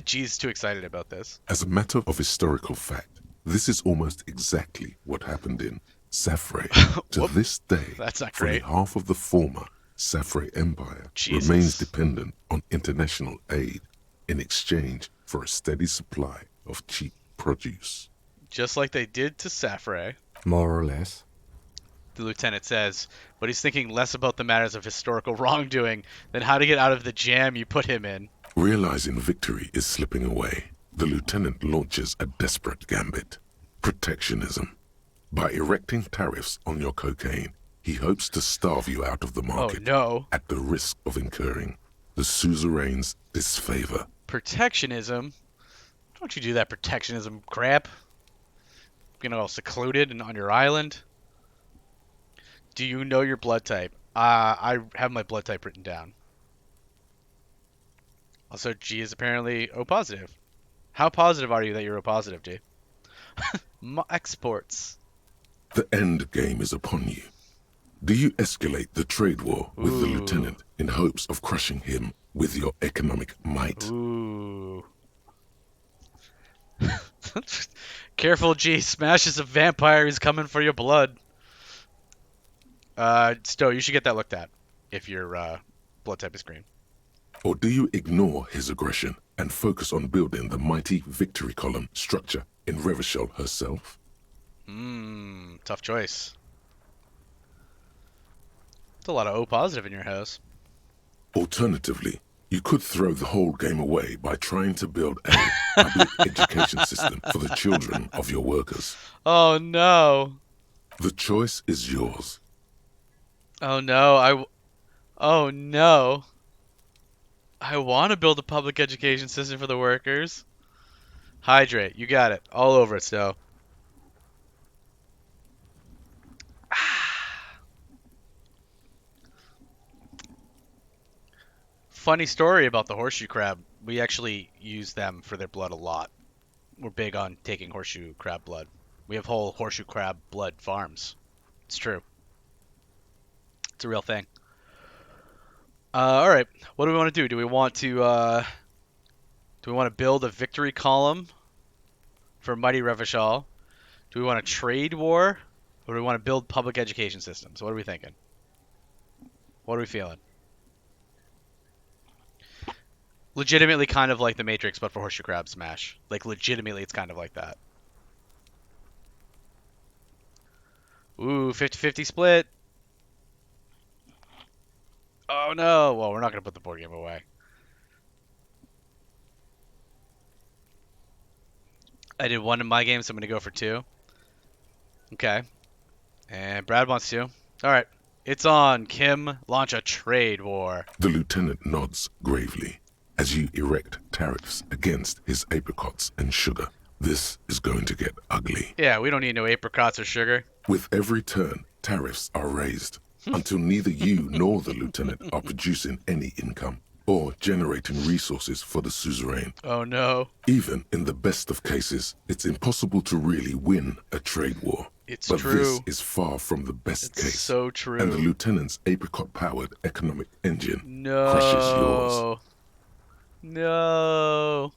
G's too excited about this. As a matter of historical fact, this is almost exactly what happened in Safre. To this day, that's not fully great. half of the former Safre Empire Jesus. remains dependent on international aid in exchange for a steady supply of cheap produce. Just like they did to Safre. More or less. The lieutenant says, but he's thinking less about the matters of historical wrongdoing than how to get out of the jam you put him in. Realizing victory is slipping away, the lieutenant launches a desperate gambit. Protectionism. By erecting tariffs on your cocaine, he hopes to starve you out of the market at the risk of incurring the suzerain's disfavor. Protectionism? Don't you do that protectionism crap. Being all secluded and on your island. Do you know your blood type? I have my blood type written down. Also, G is apparently O positive. How positive are you that you're O positive, G? Exports. The end game is upon you. Do you escalate the trade war with the lieutenant in hopes of crushing him with your economic might? Ooh. Careful, G. Smash is a vampire. He's coming for your blood. Stowe, you should get that looked at if your blood type is green. Or do you ignore his aggression and focus on building the mighty victory column structure in Revachol herself? Tough choice. There's a lot of O positive in your house. Alternatively, you could throw the whole game away by trying to build a public education system for the children of your workers. Oh no. The choice is yours. Oh no, oh no. I want to build a public education system for the workers. Hydrate, you got it. All over it, Stowe. Funny story about the horseshoe crab. We actually use them for their blood a lot. We're big on taking horseshoe crab blood. We have whole horseshoe crab blood farms. It's true. It's a real thing. All right. What do we want to do? Do we want to build a victory column for Mighty Revachol? Do we want a trade war, or do we want to build public education systems? What are we thinking? What are we feeling? Legitimately kind of like the Matrix, but for horseshoe crab smash. Like, legitimately, it's kind of like that. Ooh, 50-50 split. Oh, no. Well, we're not going to put the board game away. I did one in my game, so I'm going to go for two. Okay. And Brad wants to. All right. It's on, Kim. Launch a trade war. The lieutenant nods gravely as you erect tariffs against his apricots and sugar. This is going to get ugly. Yeah, we don't need no apricots or sugar. With every turn, tariffs are raised until neither you nor the lieutenant are producing any income or generating resources for the suzerain. Oh, no. Even in the best of cases, it's impossible to really win a trade war. It's but true. This is far from the best It's case. so true. And the lieutenant's apricot-powered economic engine No. crushes yours. No.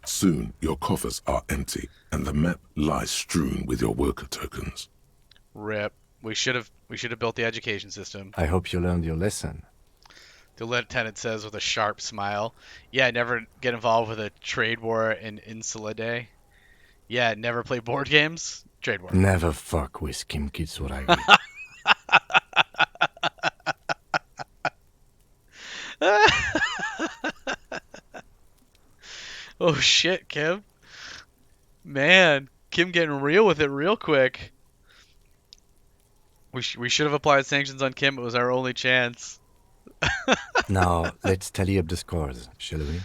Soon, your coffers are empty, and the map lies strewn with your worker tokens. Rip. We should have built the education system. I hope you learned your lesson. The lieutenant says with a sharp smile. Yeah, never get involved with a trade war in Insula Day. Yeah, never play board games. Trade war. Never fuck with Kim Kitsuragi. Oh shit, Kim. Man, Kim getting real with it real quick. We should have applied sanctions on Kim. It was our only chance. Now, let's tally up the scores, shall we?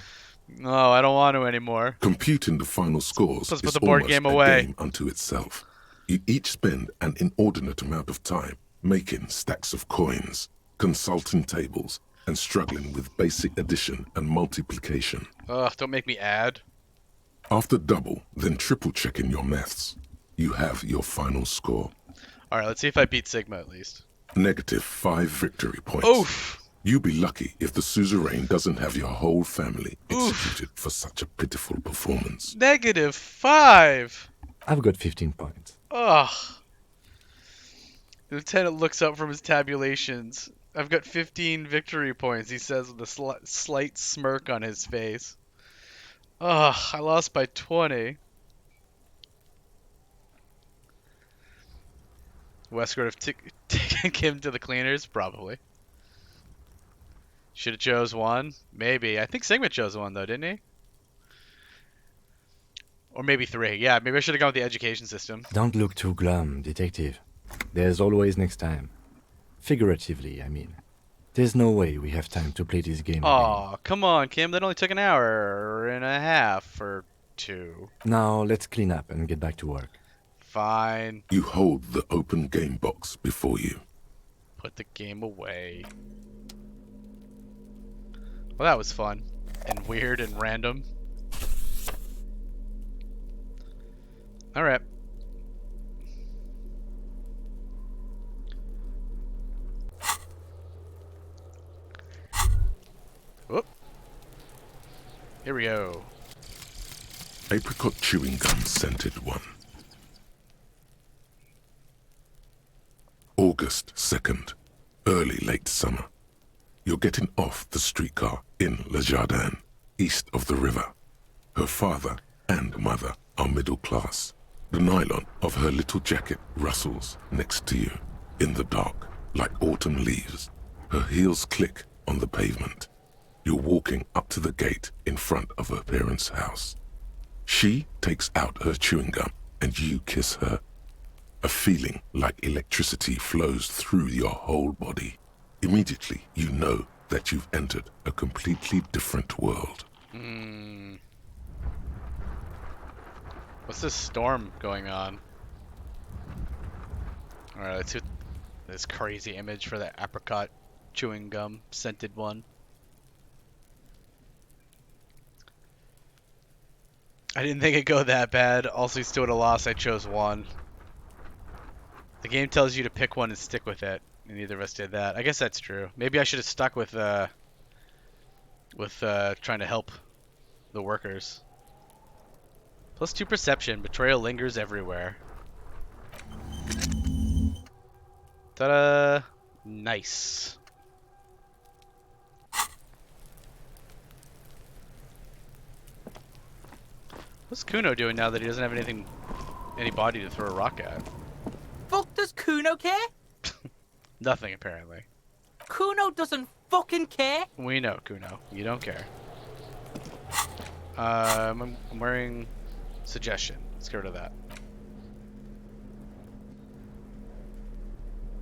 No, I don't want to anymore. Computing the final scores Let's put is the board almost game a away. game unto itself. You each spend an inordinate amount of time making stacks of coins, consulting tables, and struggling with basic addition and multiplication. Ugh, don't make me add. After double, then triple checking your maths, you have your final score. Alright, let's see if I beat Sigma at least. -5 victory points. Oof! You'll be lucky if the suzerain doesn't have your whole family executed for such a pitiful performance. -5! I've got 15 points. Ugh. The lieutenant looks up from his tabulations. I've got 15 victory points, he says with a slight smirk on his face. Ugh, I lost by 20. Westward have taken Kim to the cleaners? Probably. Should have chose one? Maybe. I think Sigma chose one, though, didn't he? Or maybe 3. Yeah, maybe I should have gone with the education system. Don't look too glum, detective. There's always next time. Figuratively, I mean. There's no way we have time to play this game again. Aw, come on, Kim. That only took an hour and a half or 2. Now, let's clean up and get back to work. Fine. You hold the open game box before you. Put the game away. Well, that was fun. And weird and random. Alright. Whoop. Here we go. Apricot chewing gum scented one. August 2nd, early late summer. You're getting off the streetcar in Le Jardin, east of the river. Her father and mother are middle class. The nylon of her little jacket rustles next to you in the dark like autumn leaves. Her heels click on the pavement. You're walking up to the gate in front of her parents' house. She takes out her chewing gum and you kiss her. A feeling like electricity flows through your whole body. Immediately, you know that you've entered a completely different world. What's this storm going on? Alright, let's hit this crazy image for the apricot chewing gum scented one. I didn't think it'd go that bad. Also, still at a loss, I chose one. The game tells you to pick one and stick with it, and neither of us did that. I guess that's true. Maybe I should have stuck with trying to help the workers. +2 perception. Betrayal lingers everywhere. Ta-da! Nice. What's Kuno doing now that he doesn't have any body to throw a rock at? Fuck does Kuno care? Nothing, apparently. Kuno doesn't fucking care. We know, Kuno. You don't care. I'm wearing suggestion. Let's get rid of that.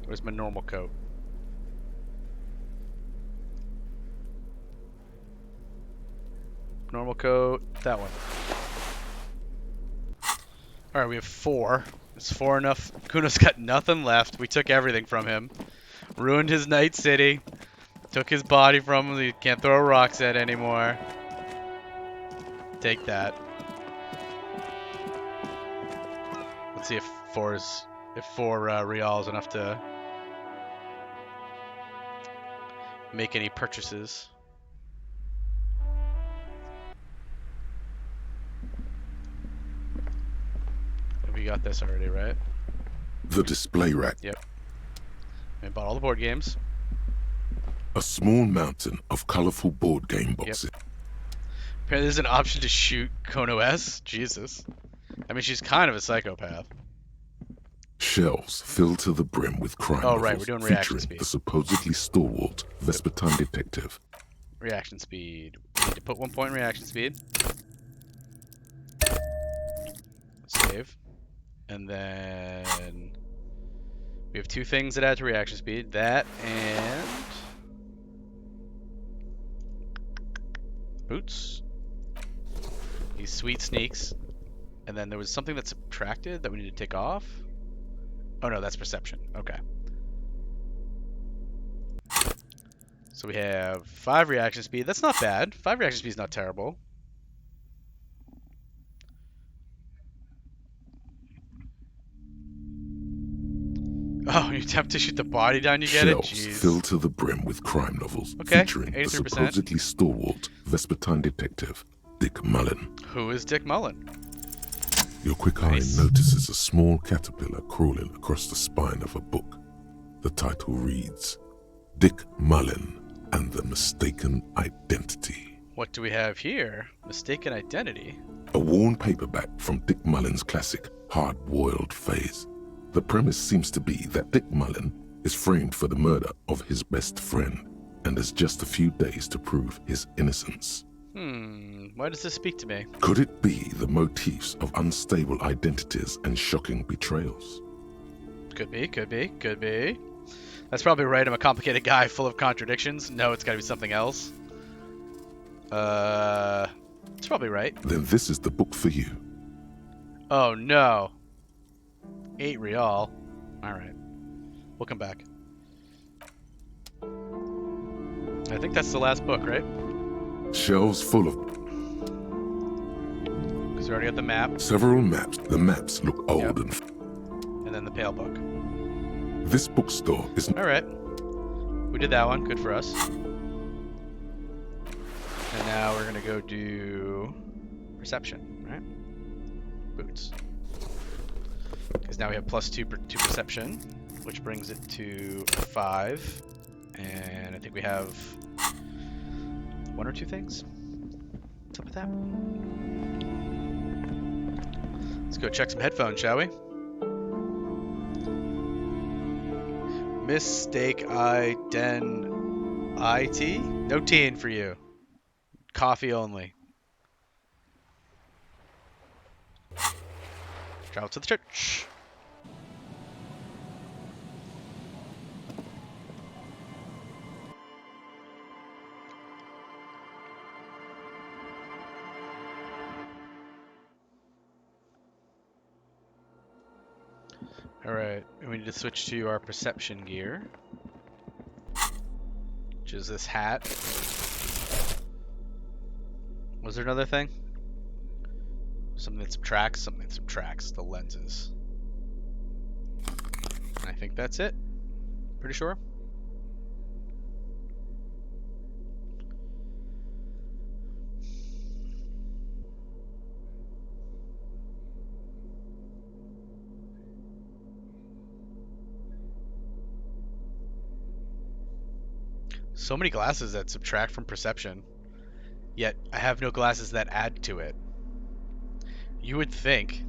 Where's my normal coat? Normal coat. That one. Alright, we have 4. Is 4 enough? Kuno's got nothing left. We took everything from him. Ruined his night city. Took his body from him. He can't throw rocks at anymore. Take that. Let's see if 4 real is enough to make any purchases. We got this already, right? The display rack. Yep. We bought all the board games. A small mountain of colorful board game boxes. Apparently there's an option to shoot Kono S. Jesus. I mean, she's kind of a psychopath. Shelves filled to the brim with crime Oh, right, novels we're doing reaction featuring speed. the supposedly stalwart Vespertine detective. Reaction speed. We need to put 1 point in reaction speed. Save. And then we have 2 things that add to reaction speed. That and boots. These sweet sneaks. And then there was something that subtracted that we need to take off. Oh no, that's perception. Okay. So we have 5 reaction speed. That's not bad. 5 reaction speed is not terrible. Oh, you attempt to shoot the body down, you get Shelves it? Jeez. filled to the brim with crime novels Okay, featuring the 83%. supposedly stalwart Vespertine detective Dick Mullen. Who is Dick Mullen? Your quick Nice. eye notices a small caterpillar crawling across the spine of a book. The title reads, Dick Mullen and the Mistaken Identity. What do we have here? Mistaken identity. A worn paperback from Dick Mullen's classic Hard-Boiled Phase. The premise seems to be that Dick Mullen is framed for the murder of his best friend and has just a few days to prove his innocence. Why does this speak to me? Could it be the motifs of unstable identities and shocking betrayals? Could be, could be, could be. That's probably right. I'm a complicated guy full of contradictions. No, it's gotta be something else. It's probably right. Then this is the book for you. Oh no. 8 real. Alright. We'll come back. I think that's the last book, right? Shelves full of Because we already got the map, several maps. The maps look old Yep. and and then the pale book. this bookstore is Alright. We did that one. Good for us. And now we're gonna go do perception, right? Boots. Because now we have +2 to perception, which brings it to 5. And I think we have 1 or 2 things. What's up with that? Let's go check some headphones, shall we? Mistake identity? No T in for you. Coffee only. Travel to the church. Alright, and we need to switch to our perception gear. Which is this hat. Was there another thing? Something that subtracts, something that subtracts the lenses. I think that's it. Pretty sure. So many glasses that subtract from perception, yet I have no glasses that add to it. You would think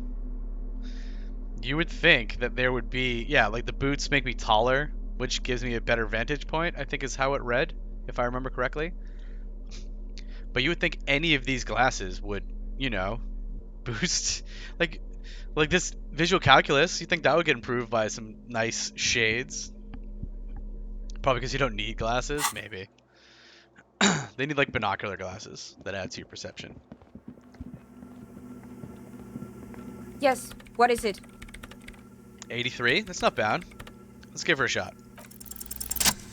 that there would be, yeah, like the boots make me taller, which gives me a better vantage point, I think is how it read, if I remember correctly. But you would think any of these glasses would, you know, boost, like this visual calculus, you think that would get improved by some nice shades. Probably because you don't need glasses, maybe. They need like binocular glasses that add to your perception. Yes, what is it? 83? That's not bad. Let's give her a shot.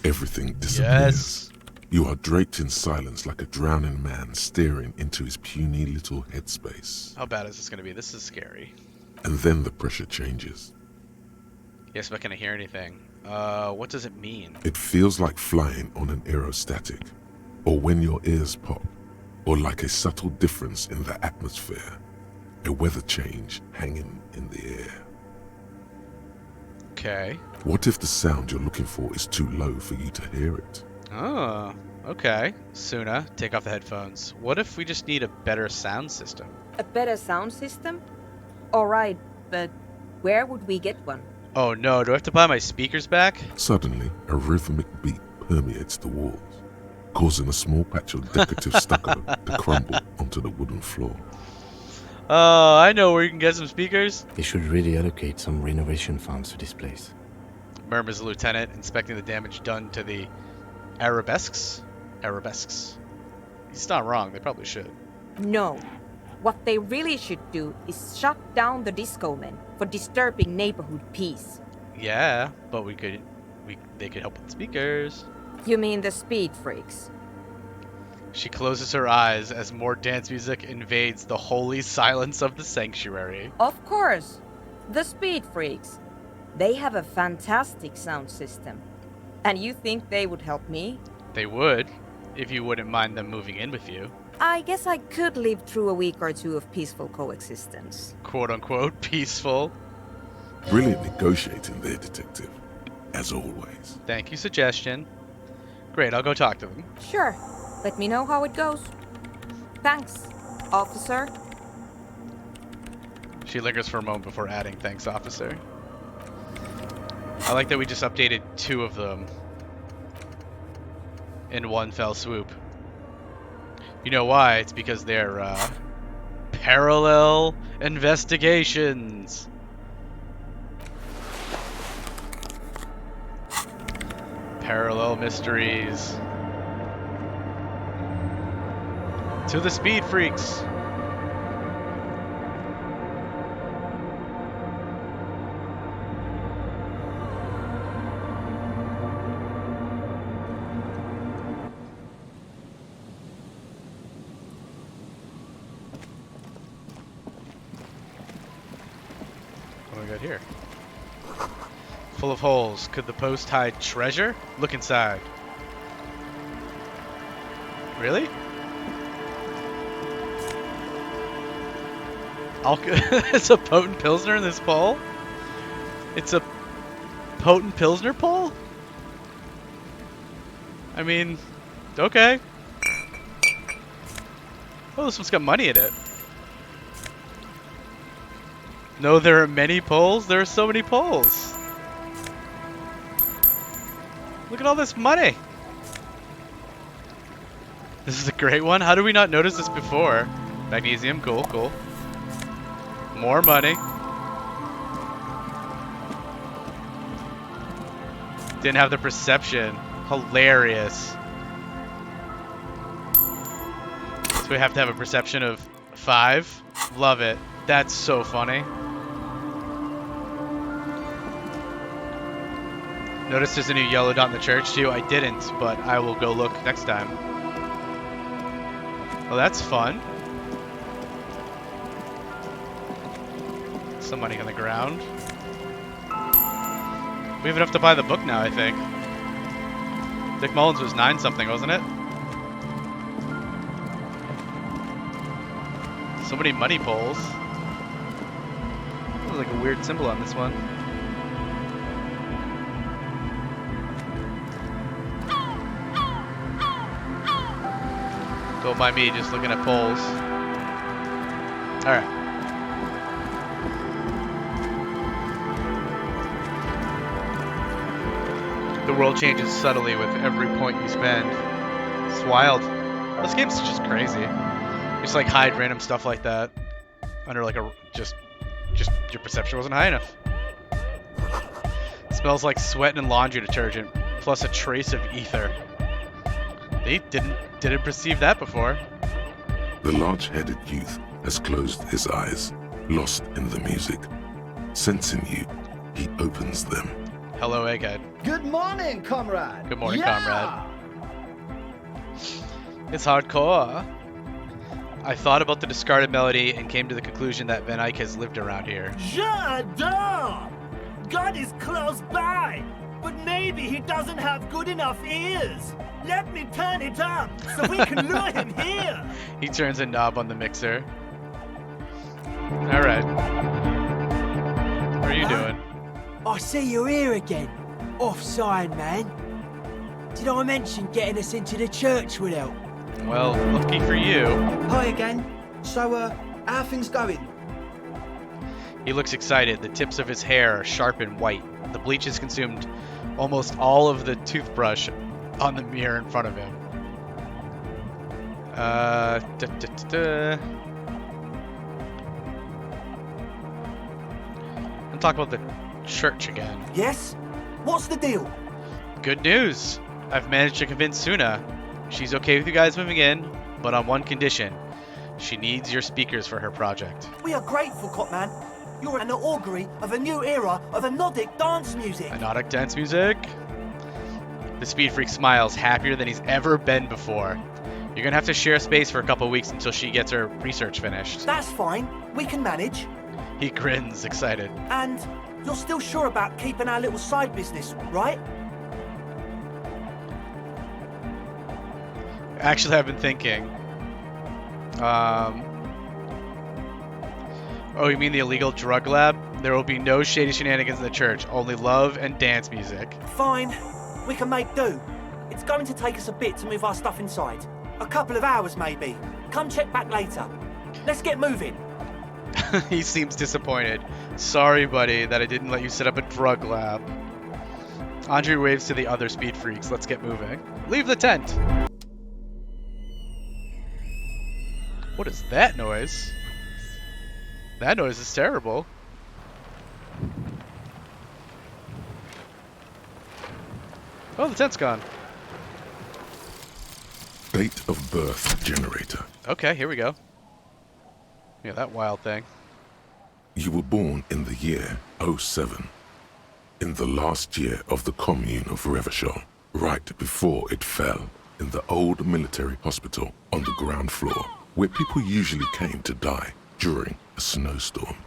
Everything disappears. Yes. You are draped in silence like a drowning man staring into his puny little headspace. How bad is this going to be? This is scary. And then the pressure changes. Yes, but can I hear anything? What does it mean? It feels like flying on an aerostatic, or when your ears pop, or like a subtle difference in the atmosphere, a weather change hanging in the air. Okay. What if the sound you're looking for is too low for you to hear it? Oh, okay. Suna, take off the headphones. What if we just need a better sound system? A better sound system? Alright, but where would we get one? Oh no, do I have to buy my speakers back? Suddenly, a rhythmic beat permeates the walls, causing a small patch of decorative stucco to crumble onto the wooden floor. Oh, I know where you can get some speakers. They should really allocate some renovation funds to this place. Murmurs the lieutenant, inspecting the damage done to the arabesques. Arabesques. He's not wrong, they probably should. No. What they really should do is shut down the disco men for disturbing neighborhood peace. Yeah, but they could help with speakers. You mean the speed freaks? She closes her eyes as more dance music invades the holy silence of the sanctuary. Of course. The speed freaks. They have a fantastic sound system. And you think they would help me? They would, if you wouldn't mind them moving in with you. I guess I could live through a week or two of peaceful coexistence. Quote unquote peaceful. Brilliant negotiating there, detective, as always. Thank you, suggestion. Great, I'll go talk to them. Sure. Let me know how it goes. Thanks, officer. She lingers for a moment before adding, thanks, officer. I like that we just updated 2 of them in one fell swoop. You know why? It's because they're parallel investigations. Parallel mysteries. To the speed freaks. What do we got here? Full of holes. Could the post hide treasure? Look inside. Really? It's a potent pilsner in this pole? It's a potent pilsner pole? I mean, okay. Oh, this one's got money in it. No, there are many poles? There are so many poles. Look at all this money. This is a great one. How did we not notice this before? Magnesium, cool, cool. More money. Didn't have the perception. Hilarious. So we have to have a perception of 5. Love it. That's so funny. Notice there's a new yellow dot in the church too. I didn't, but I will go look next time. Well, that's fun. Some money on the ground. We have enough to buy the book now, I think. Dick Mullins was 9 something, wasn't it? So many money poles. There's like a weird symbol on this one. Don't mind me just looking at poles. Alright. The world changes subtly with every point you spend. It's wild. This game's just crazy. You just like hide random stuff like that under like a just your perception wasn't high enough. It smells like sweat and laundry detergent, plus a trace of ether. They didn't perceive that before. The large-headed youth has closed his eyes, lost in the music. Sensing you, he opens them. Hello, Egghead. Good morning, comrade. Good morning, comrade. It's hardcore. I thought about the discarded melody and came to the conclusion that Van Eyck has lived around here. J'adore! God is close by, but maybe he doesn't have good enough ears. Let me turn it up so we can lure him here. He turns a knob on the mixer. Alright. What are you doing? I see you're here again. Offside, man. Did I mention getting us into the church would help? Well, lucky for you. Hi again. So, how are things going? He looks excited. The tips of his hair are sharp and white. The bleach has consumed almost all of the toothbrush on the mirror in front of him. I'm talking about the church again. Yes? What's the deal? Good news. I've managed to convince Suna. She's okay with you guys moving in, but on one condition. She needs your speakers for her project. We are grateful, Copman. You're an augury of a new era of anodic dance music. Anodic dance music? The Speed Freak smiles, happier than he's ever been before. You're gonna have to share space for a couple weeks until she gets her research finished. That's fine. We can manage. He grins, excited. And you're still sure about keeping our little side business, right? Actually, I've been thinking. Oh, you mean the illegal drug lab? There will be no shady shenanigans in the church, only love and dance music. Fine. We can make do. It's going to take us a bit to move our stuff inside. A couple of hours, maybe. Come check back later. Let's get moving. He seems disappointed. Sorry, buddy, that I didn't let you set up a drug lab. Andre waves to the other Speed Freaks. Let's get moving. Leave the tent. What is that noise? That noise is terrible. Oh, the tent's gone. Date of birth generator. Okay, here we go. Yeah, that wild thing. You were born in the year 07. In the last year of the commune of Revachol, right before it fell, in the old military hospital on the ground floor, where people usually came to die during a snowstorm.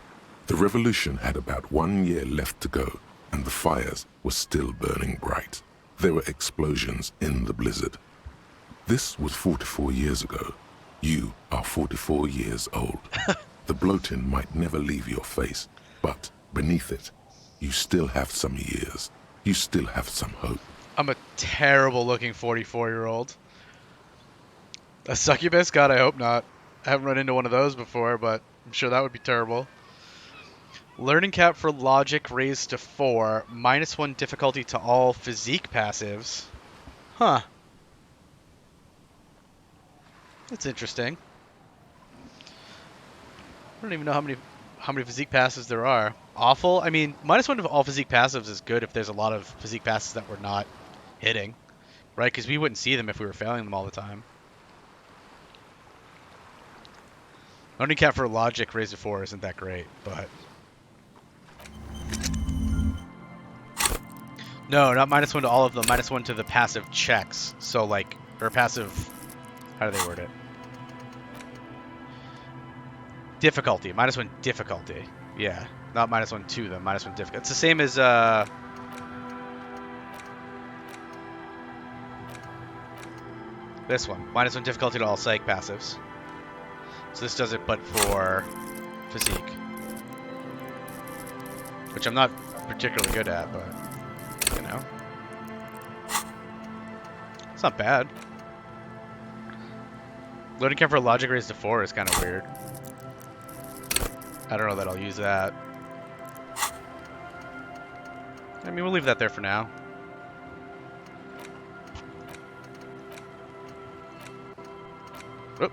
The revolution had about 1 year left to go, and the fires were still burning bright. There were explosions in the blizzard. This was 44 years ago. You are 44 years old. The bloating might never leave your face, but beneath it, you still have some years. You still have some hope. I'm a terrible looking 44-year-old. A succubus? God, I hope not. I haven't run into one of those before, but I'm sure that would be terrible. Learning cap for logic raised to 4. -1 difficulty to all physique passives. Huh. That's interesting. I don't even know how many physique passives there are. Awful? I mean, -1 of all physique passives is good if there's a lot of physique passes that we're not hitting. Right? Because we wouldn't see them if we were failing them all the time. Learning cap for logic raised to 4 isn't that great, but... No, not -1 to all of them. -1 to the passive checks. So like, or passive. How do they word it? Difficulty. -1 difficulty. Yeah, not -1 to them. -1 difficulty. It's the same as this one. -1 difficulty to all psych passives. So this does it, but for physique, which I'm not particularly good at, but you know, it's not bad. Loading count for logic raised to 4 is kind of weird. I don't know that I'll use that. I mean, we'll leave that there for now. Oop.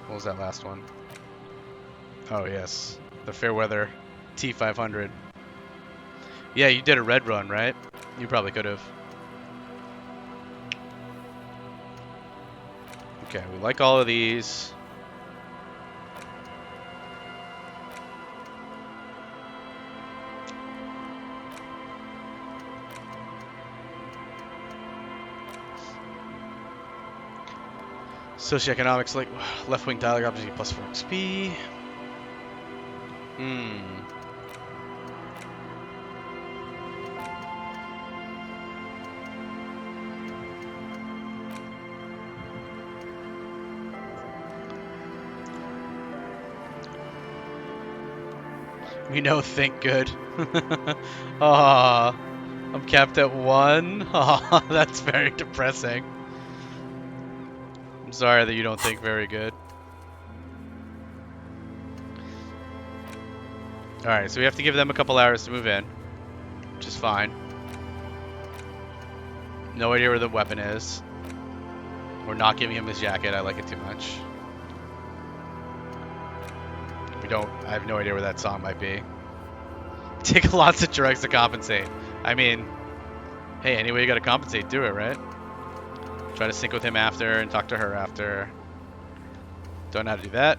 What was that last one? Oh, yes. The Fairweather T500. Yeah, you did a red run, right? You probably could have. Okay, we like all of these. Socioeconomics, like left-wing dialogue opportunity +4 XP. We know, think good. Aw, I'm capped at 1. Aw, that's very depressing. I'm sorry that you don't think very good. Alright, so we have to give them a couple hours to move in, which is fine. No idea where the weapon is. We're not giving him his jacket, I like it too much. I have no idea where that song might be. Take lots of drugs to compensate. I mean, hey, any way you gotta compensate, do it, right? Try to sync with him after and talk to her after. Don't know how to do that.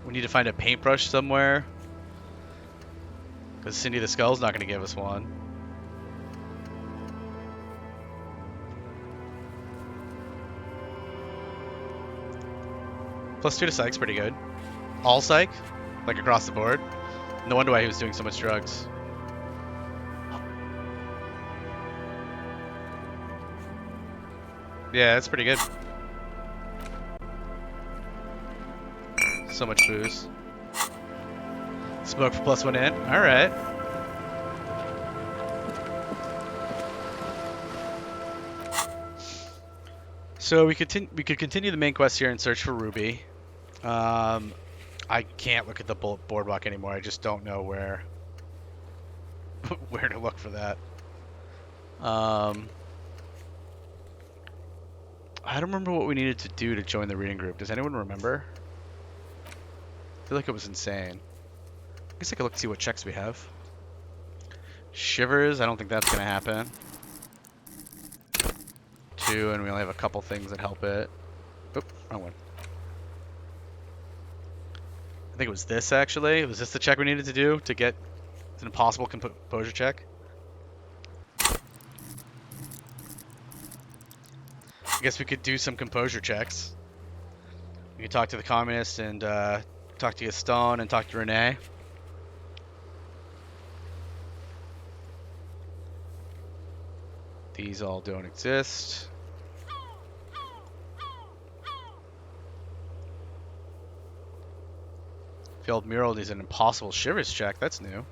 We need to find a paintbrush somewhere. Because Cindy the Skull's not gonna give us one. +2 to psych's pretty good. All psych? Like across the board? No wonder why he was doing so much drugs. Yeah, that's pretty good. So much booze. Smoke for +1 in. Alright. So we could continue the main quest here and search for Ruby. I can't look at the boardwalk anymore. I just don't know where where to look for that. I don't remember what we needed to do to join the reading group. Does anyone remember? I feel like it was insane. I guess I could look and see what checks we have. Shivers, I don't think that's going to happen. 2, and we only have a couple things that help it. Oop, wrong one. I think it was this, actually. Was this the check we needed to do to get... It's an impossible composure check? I guess we could do some composure checks. We could talk to the communist and talk to Gaston and talk to Renee. These all don't exist. Failed mural is an impossible shivers check. That's new.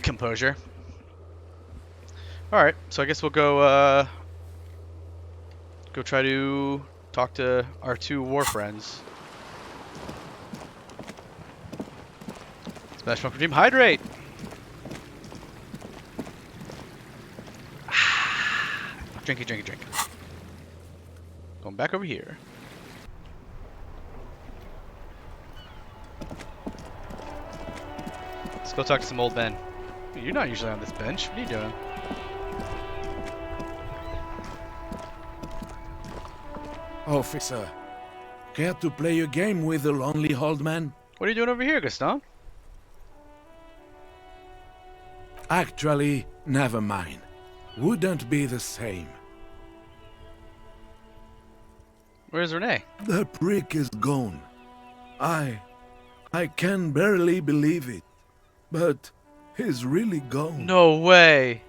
Composure. Alright, so I guess we'll go go try to talk to our 2 war friends. Smash Pumpkin Dream Hydrate! Drinky, drinky, drink. Going back over here. Let's go talk to some old men. You're not usually on this bench. What are you doing? Officer, Care to play a game with the lonely old man? What are you doing over here, Gaston? Actually, never mind. Wouldn't be the same. Where's Renee? The prick is gone. I can barely believe it. But he's really gone. No way.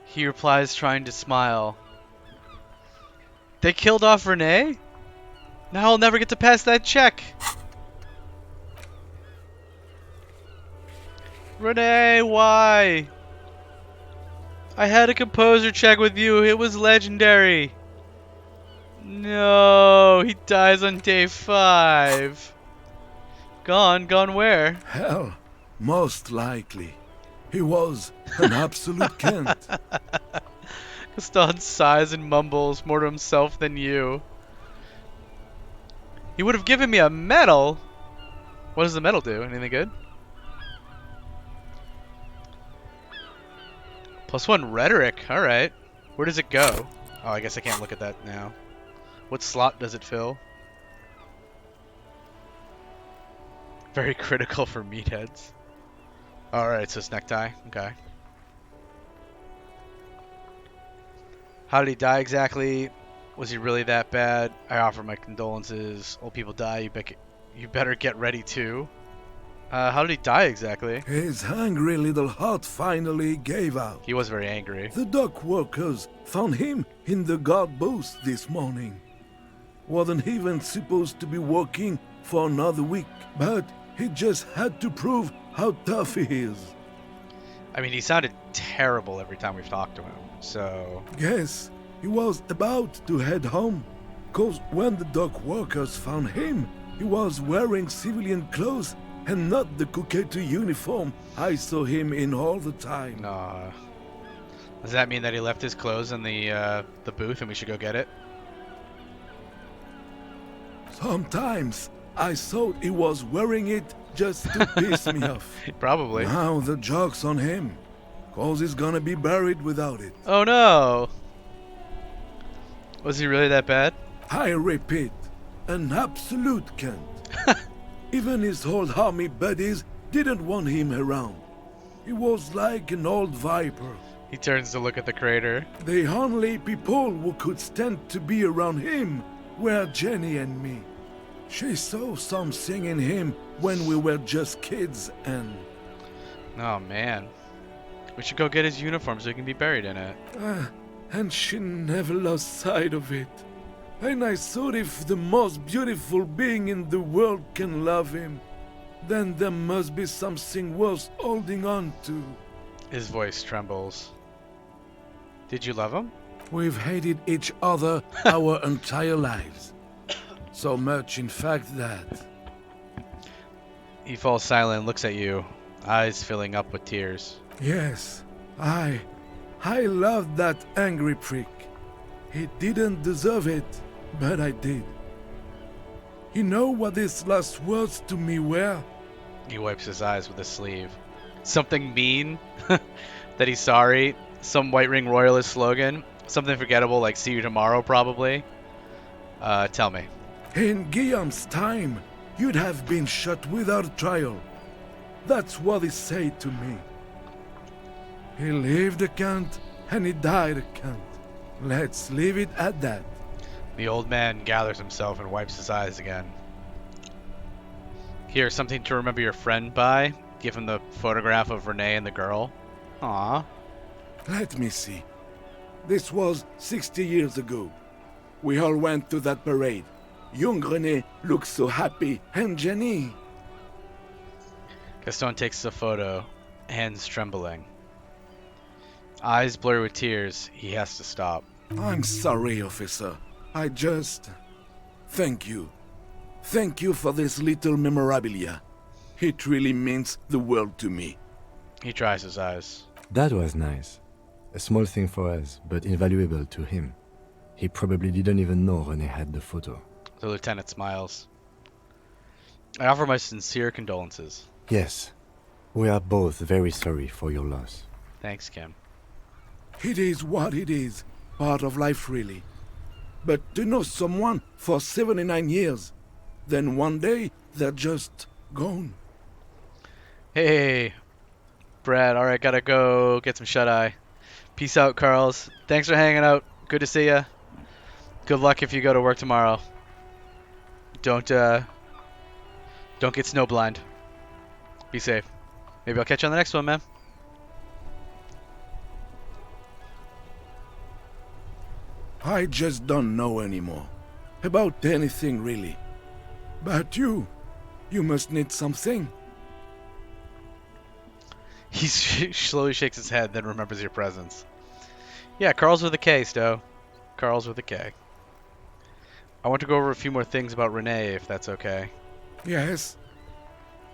He replies, trying to smile. They killed off Renee? Now I'll never get to pass that check. Renee, why? I had a composer check with you. It was legendary. No, he dies on day 5. Gone where? Hell, most likely. He was an absolute Kent. Gaston sighs and mumbles more to himself than you. He would have given me a medal. What does the medal do? Anything good? +1 rhetoric. Alright. Where does it go? Oh, I guess I can't look at that now. What slot does it fill? Very critical for meatheads. Alright, so it's necktie. Okay. How did he die exactly? Was he really that bad? I offer my condolences. Old people die. You better get ready too. How did he die exactly? His hungry little heart finally gave out. He was very angry. The dock workers found him in the guard booth this morning. Wasn't even supposed to be working for another week, but he just had to prove how tough he is. I mean, he sounded terrible every time we've talked to him, so... Yes, he was about to head home, cause when the dock workers found him, he was wearing civilian clothes and not the Kuketu uniform I saw him in all the time. Nah. Does that mean that he left his clothes in the booth and we should go get it? Sometimes I thought he was wearing it just to piss me off. Probably. Now the joke's on him, cause he's gonna be buried without it. Oh no! Was he really that bad? I repeat, an absolute cunt. Even his old army buddies didn't want him around. He was like an old viper. He turns to look at the crater. The only people who could stand to be around him were Jenny and me. She saw something in him when we were just kids and... Oh man. We should go get his uniform so he can be buried in it. And she never lost sight of it. And I thought if the most beautiful being in the world can love him, then there must be something worth holding on to. His voice trembles. Did you love him? We've hated each other our entire lives. So much, in fact, that... He falls silent and looks at you, eyes filling up with tears. Yes, I loved that angry prick. He didn't deserve it, but I did. You know what his last words to me were? He wipes his eyes with his sleeve. Something mean? That he's sorry? Some White Ring Royalist slogan? Something forgettable like see you tomorrow, probably? Tell me. In Guillaume's time, you'd have been shot without trial. That's what he said to me. He lived a cunt, and he died a cunt. Let's leave it at that. The old man gathers himself and wipes his eyes again. Here, something to remember your friend by. Give him the photograph of Renee and the girl. Aww. Let me see. This was 60 years ago. We all went to that parade. Young Renee looked so happy, and Jenny... Gaston takes the photo, hands trembling. Eyes blurry with tears, he has to stop. I'm sorry, officer. I just... Thank you. Thank you for this little memorabilia. It really means the world to me. He dries his eyes. That was nice. A small thing for us, but invaluable to him. He probably didn't even know René had the photo. The lieutenant smiles. I offer my sincere condolences. Yes. We are both very sorry for your loss. Thanks, Kim. It is what it is. Part of life, really. But to know someone for 79 years, then one day they're just gone. Hey, Brad. All right, gotta go get some shut-eye. Peace out, Carls. Thanks for hanging out. Good to see ya. Good luck if you go to work tomorrow. Don't get snowblind. Be safe. Maybe I'll catch you on the next one, man. I just don't know anymore. About anything, really. But you must need something. He slowly shakes his head, then remembers your presence. Yeah, Carl's with a K, Stowe. Carl's with a K. I want to go over a few more things about Renee, if that's okay. Yes?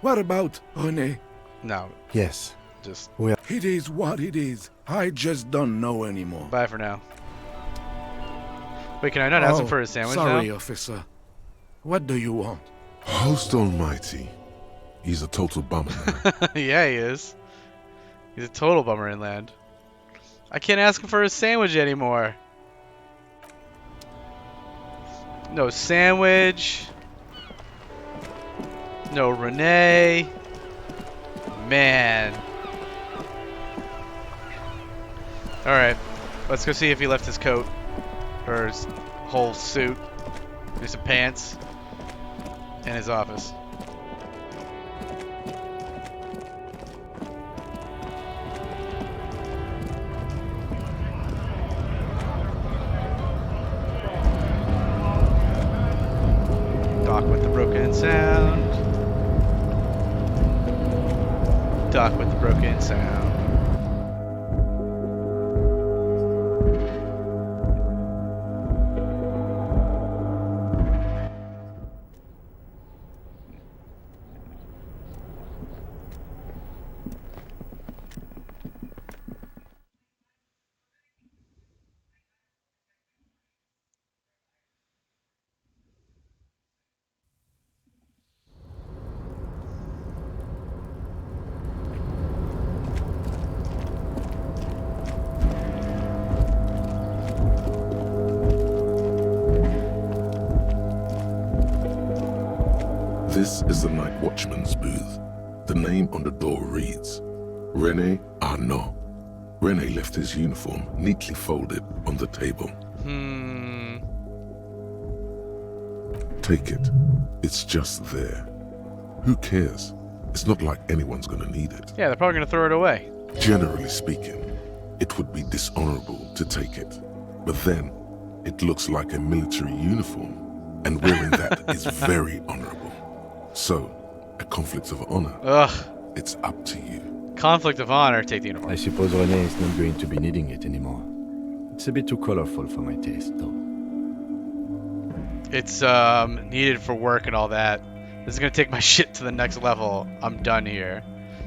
What about René? No, Yes. just It is what it is. I just don't know anymore. bye for now. Wait, can I not ask him for his sandwich sorry, now? officer. What do you want? Host Almighty. He's a total bummer now. Yeah, he is. He's a total bummer inland. I can't ask him for his sandwich anymore. No sandwich. No Renee. Man. Alright. Let's go see if he left his coat. Or his whole suit. Maybe some pants. In his office. Doc with the broken sound. Doc with the broken sound. This is the night watchman's booth. The name on the door reads, René Arnaud. René left his uniform neatly folded on the table. Take it. It's just there. Who cares? It's not like anyone's gonna need it. Yeah, they're probably gonna throw it away. Generally speaking, it would be dishonorable to take it. But then, it looks like a military uniform, and wearing that is very honorable. So, a conflict of honor. Ugh. It's up to you. Conflict of honor. Take the uniform. I suppose René is not going to be needing it anymore. It's a bit too colorful for my taste, though. It's needed for work and all that. This is gonna take my shit to the next level. I'm done here.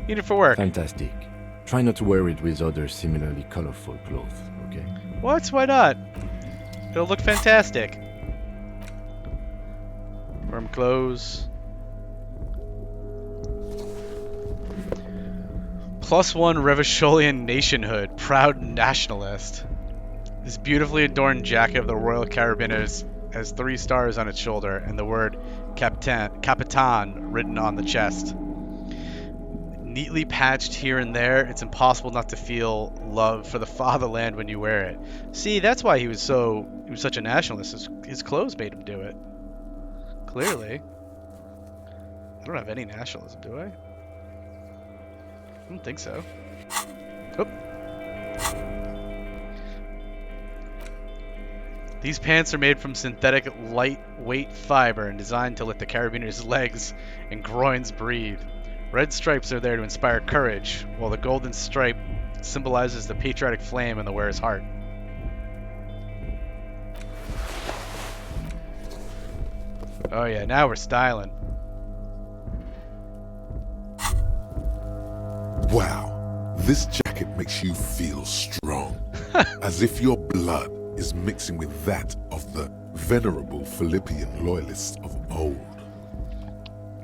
Needed for work. Fantastic. Try not to wear it with other similarly colorful clothes, okay? What? Why not? It'll look fantastic. Warm clothes. +1 Revacholian nationhood. Proud nationalist. This beautifully adorned jacket of the Royal Carabiners has 3 stars on its shoulder and the word Capitan written on the chest. Neatly patched here and there, it's impossible not to feel love for the fatherland when you wear it. See, that's why he was such a nationalist. His clothes made him do it. Clearly. I don't have any nationalism, do I? I don't think so. Oop. These pants are made from synthetic lightweight fiber and designed to let the carabiners' legs and groins breathe. Red stripes are there to inspire courage, while the golden stripe symbolizes the patriotic flame in the wearer's heart. Oh yeah, now we're styling. Wow, this jacket makes you feel strong. As if your blood is mixing with that of the venerable Philippian loyalists of old.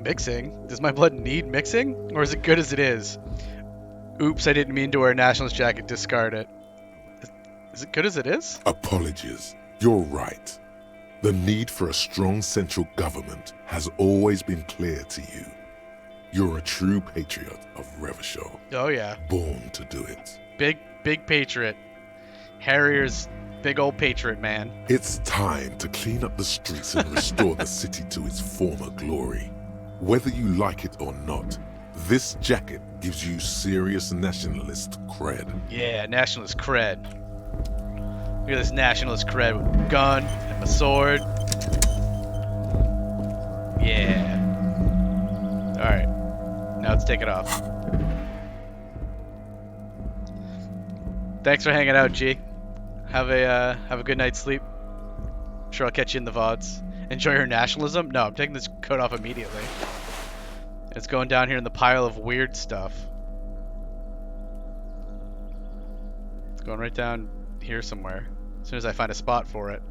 Mixing? Does my blood need mixing? Or is it good as it is? Oops, I didn't mean to wear a nationalist jacket. Discard it. Is it good as it is? Apologies. You're right. The need for a strong central government has always been clear to you. You're a true patriot of Revachol. Oh yeah. Born to do it. Big patriot. Harrier's big old patriot, man. It's time to clean up the streets and restore the city to its former glory. Whether you like it or not, this jacket gives you serious nationalist cred. Yeah, nationalist cred. Look at this nationalist cred with a gun and a sword. Yeah. Alright. Now let's take it off. Thanks for hanging out, G. Have a good night's sleep. I'm sure I'll catch you in the VODs. Enjoy your nationalism? No, I'm taking this coat off immediately. It's going down here in the pile of weird stuff. It's going right down here somewhere. As soon as I find a spot for it.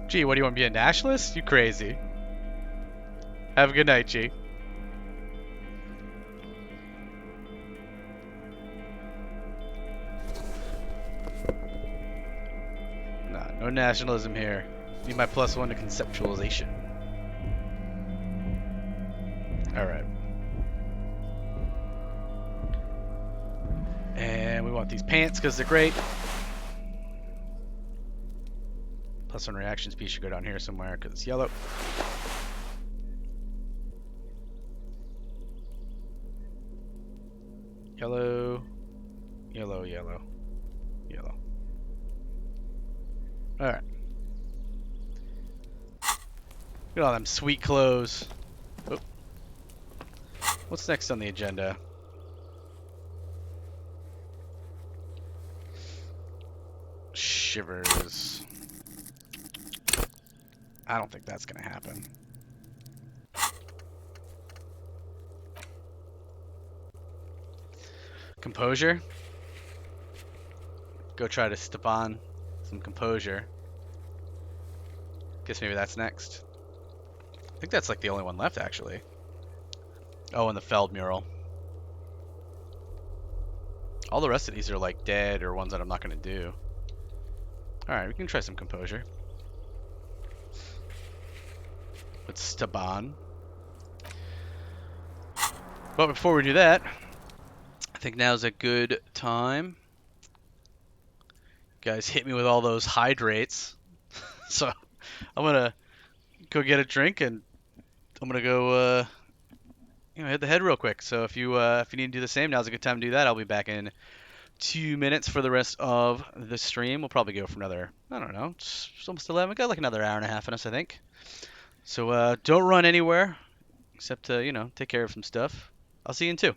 Gee, what do you want to be, a nationalist? You crazy. Have a good night, G. Nah, no nationalism here. Need my +1 to conceptualization. Alright. And we want these pants because they're great. +1 reaction speed should go down here somewhere because it's yellow. Yellow. Yellow, yellow. Yellow. Alright. Look at all them sweet clothes. Oop. What's next on the agenda? Shivers. I don't think that's gonna happen. Composure. Go try to Stepan some composure. Guess maybe that's next. I think that's like the only one left, actually. Oh, and the Feld mural. All the rest of these are like dead or ones that I'm not going to do. Alright, we can try some composure. With Stepan. But before we do that, I think now's a good time. Guys hit me with all those hydrates. So I'm gonna go get a drink and I'm gonna go hit the head real quick. So if you need to do the same, now's a good time to do that. I'll be back in 2 minutes for the rest of the stream. We'll probably go for another, I don't know, it's almost 11. We got like another hour and a half in us, I think. So don't run anywhere except to, take care of some stuff. I'll see you in 2.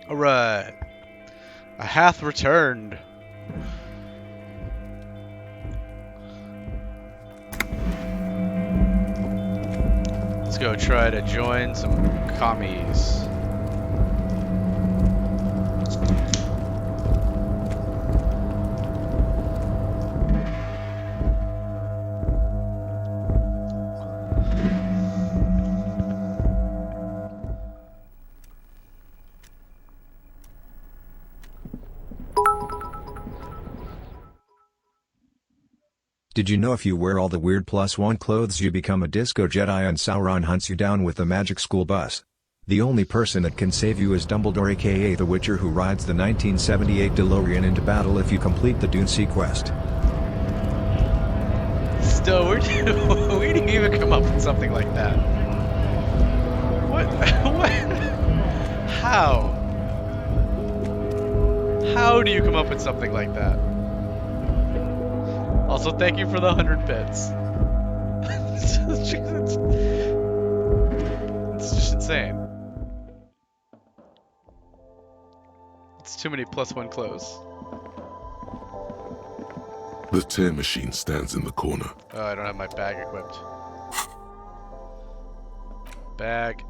Alright. I hath returned. Let's go try to join some commies. Did you know if you wear all the weird +1 clothes you become a disco Jedi and Sauron hunts you down with the magic school bus? The only person that can save you is Dumbledore, aka the Witcher, who rides the 1978 DeLorean into battle if you complete the Dune Sea quest. Still, where do you even come up with something like that? What? What? How? How do you come up with something like that? Also, thank you for the 100 bits. It's just insane. It's too many +1 clothes. The tear machine stands in the corner. Oh, I don't have my bag equipped. Bag.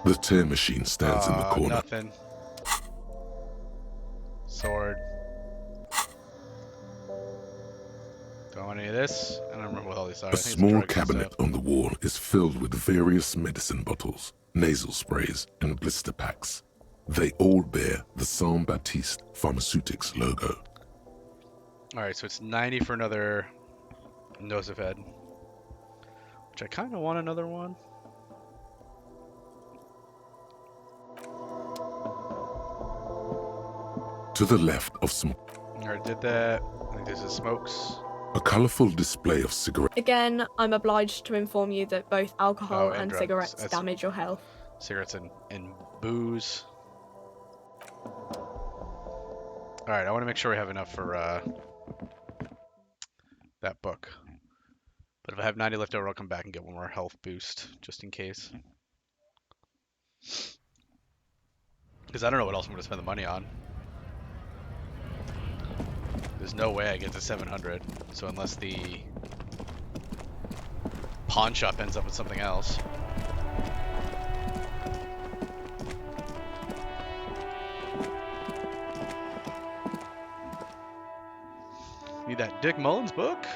The tear machine stands in the corner. Nothing. Sword. Don't want any of this. I don't remember what all these are. A small cabinet on the wall is filled with various medicine bottles, nasal sprays, and blister packs. They all bear the Saint Baptiste Pharmaceutics logo. Alright, so it's 90 for another Nosefed. Which I kind of want another one. To the left of some... Alright, did that. I think this is smokes. A colorful display of cigarettes. Again, I'm obliged to inform you that both alcohol and drugs. cigarettes That's damage your health. Cigarettes and booze. Alright, I want to make sure we have enough for that book. But if I have 90 left over, I'll come back and get one more health boost, just in case. Because I don't know what else I'm going to spend the money on. There's no way I get to 700. So unless the pawn shop ends up with something else. Need that Dick Mullins book?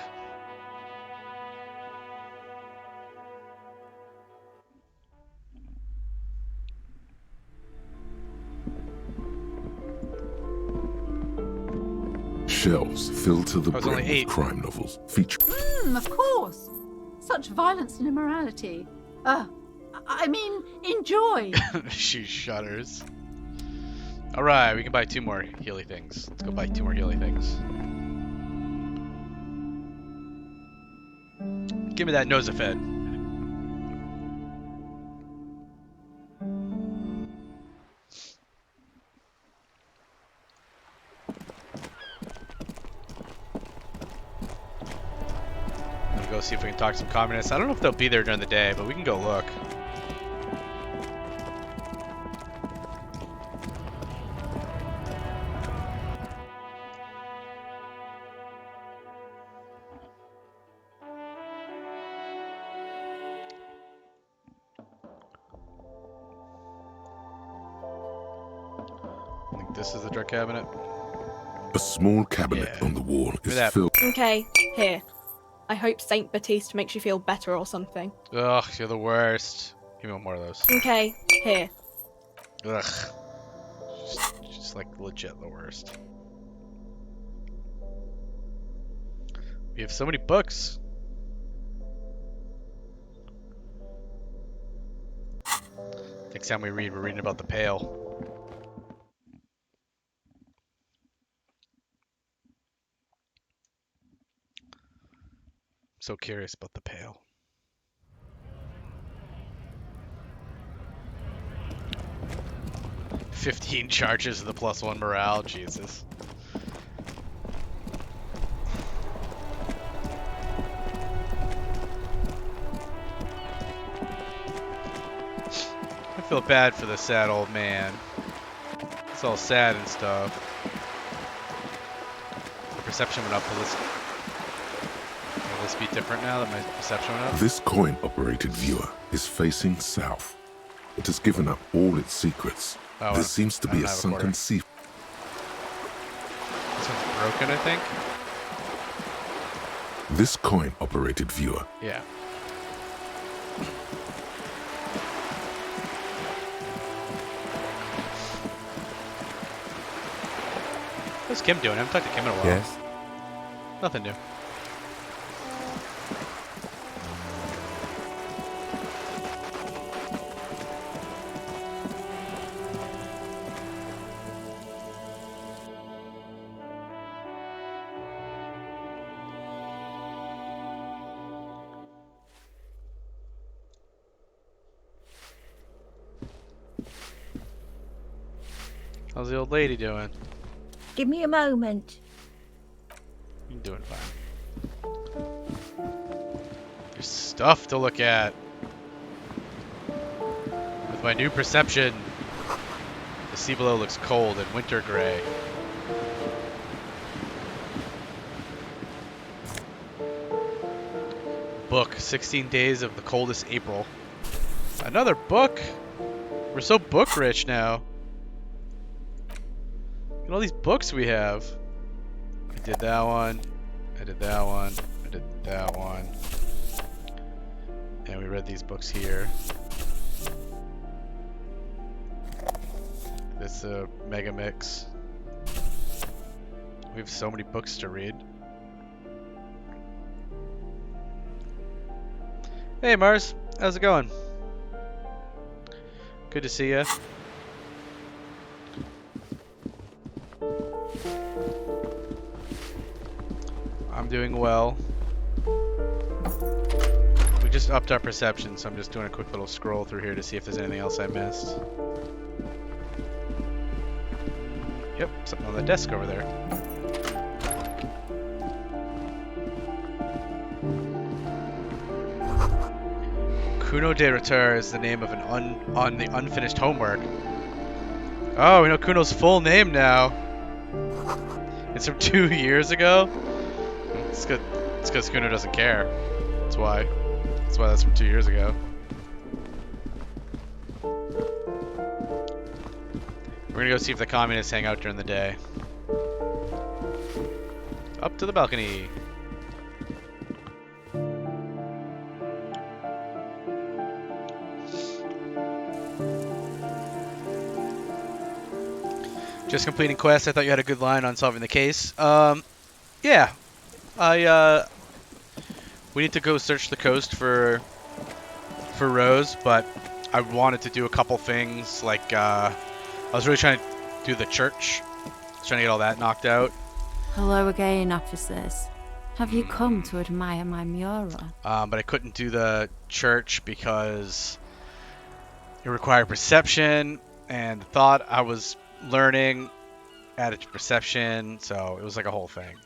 Shelves filled to the brim with 8. crime novels feature. Of course. Such violence and immorality. I mean, enjoy. She shudders. Alright, we can buy 2 more Healy things. Let's go buy 2 more Healy things. Give me that Nosefed. Go see if we can talk to some communists. I don't know if they'll be there during the day, but we can go look. I think this is the drug cabinet. A small cabinet on the wall is filled. Okay, here. I hope Saint Baptiste makes you feel better or something. Ugh, you're the worst. Give me one more of those. Okay, here. Ugh. Just like legit the worst. We have so many books. Next time we read, we're reading about the Pale. So curious about the Pale. "15 charges of the +1 morale." Jesus. feel bad for the sad old man. It's all sad and stuff. The perception went up. Will this be different now that my perception went up? This coin-operated viewer is facing south. It has given up all its secrets. Oh, There seems to be a sunken quarter. sea. This one's broken, I think. This coin-operated viewer. Yeah. What's Kim doing? I haven't talked to Kim in a while. Yes? Nothing new. How's the old lady doing? Give me a moment. You're doing fine. There's stuff to look at. With my new perception, the sea below looks cold and winter gray. Book, 16 Days of the Coldest April. Another book? We're so book rich now. Look at all these books we have. I did that one. I did that one. I did that one. And we read these books here. This mega mix. We have so many books to read. Hey Mars, how's it going? Good to see ya. I'm doing well. We just upped our perception, so I'm just doing a quick little scroll through here to see if there's anything else I missed. Yep, something on the desk over there. Kuno de Retur is the name of an on the unfinished homework. Oh, we know Kuno's full name now. It's from 2 years ago. It's good. It's because Kuno doesn't care. That's why. That's why that's from 2 years ago. We're gonna go see if the communists hang out during the day. Up to the balcony. Just completing quests. I thought you had a good line on solving the case. Yeah. We need to go search the coast for Rose, but I wanted to do a couple things. Like, I was really trying to do the church. Trying to get all that knocked out. Hello again, officers. Have you come to admire my mural? But I couldn't do the church because it required perception, and the thought I was learning added to perception, so it was like a whole thing.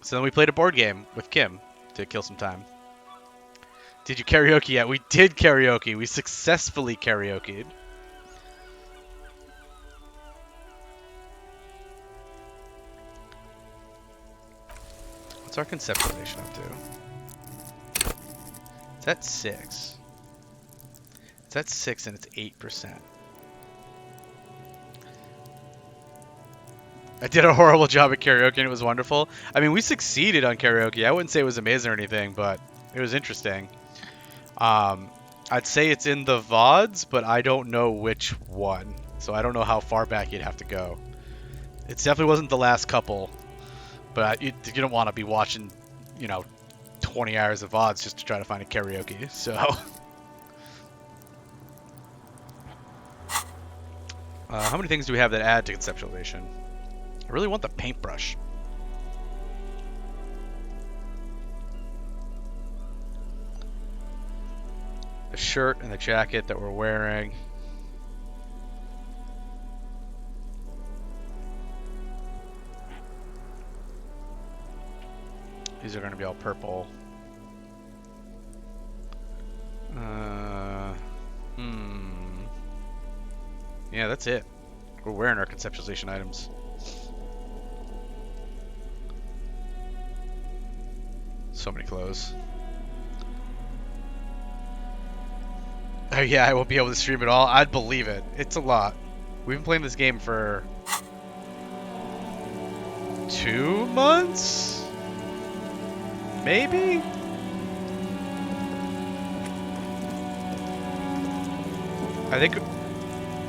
So then we played a board game with Kim to kill some time. Did you karaoke yet? We did karaoke. We successfully karaoke'd. What's our conceptualization up to? It's at 6. It's at 6 and it's 8%. I did a horrible job at karaoke and it was wonderful. I mean, we succeeded on karaoke. I wouldn't say it was amazing or anything, but it was interesting. I'd say it's in the VODs, but I don't know which one. So I don't know how far back you'd have to go. It definitely wasn't the last couple, but you don't want to be watching, 20 hours of VODs just to try to find a karaoke. So, how many things do we have that add to conceptualization? I really want the paintbrush. The shirt and the jacket that we're wearing. These are going to be all purple. Yeah, that's it. We're wearing our conceptualization items. So many clothes. Oh yeah, I won't be able to stream it all. I'd believe it. It's a lot. We've been playing this game for 2 months? Maybe?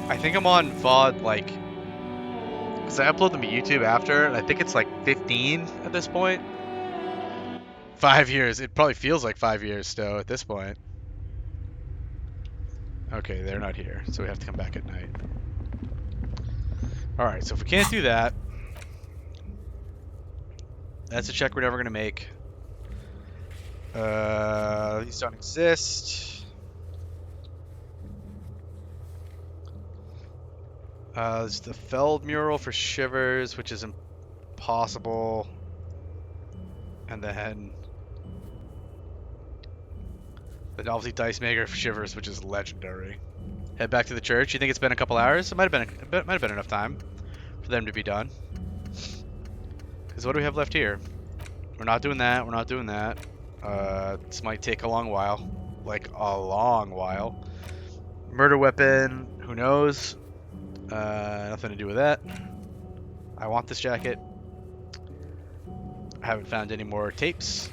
I think I'm on VOD like, because I upload them to YouTube after, and I think it's like 15 at this point. 5 years. It probably feels like 5 years still at this point. Okay, they're not here, so we have to come back at night. Alright, so if we can't do that, that's a check we're never going to make. These don't exist. There's the Feld mural for Shivers, which is impossible. And then the Novelty Dice Maker for Shivers, which is legendary. Head back to the church. You think it's been a couple hours? It might have been enough time for them to be done. Because what do we have left here? We're not doing that. We're not doing that. This might take a long while. Like, a long while. Murder weapon. Who knows? Nothing to do with that. I want this jacket. I haven't found any more tapes.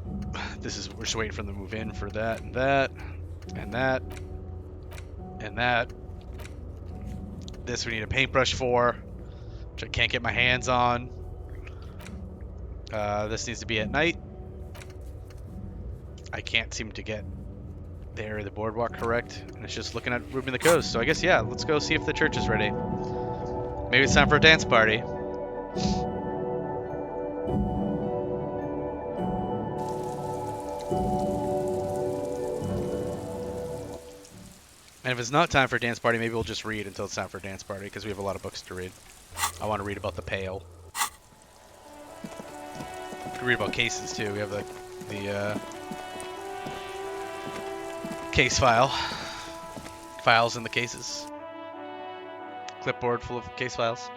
We're just waiting for them to move in for that and that. And that. And that. This we need a paintbrush for, which I can't get my hands on. This needs to be at night. I can't seem to get the area of the boardwalk correct, and it's just looking at Ruben the Coast. So I guess, yeah, let's go see if the church is ready. Maybe it's time for a dance party. And if it's not time for a dance party, maybe we'll just read until it's time for a dance party, because we have a lot of books to read. I want to read about the Pale. We can read about cases, too. We have the case file. Files in the cases. Clipboard full of case files.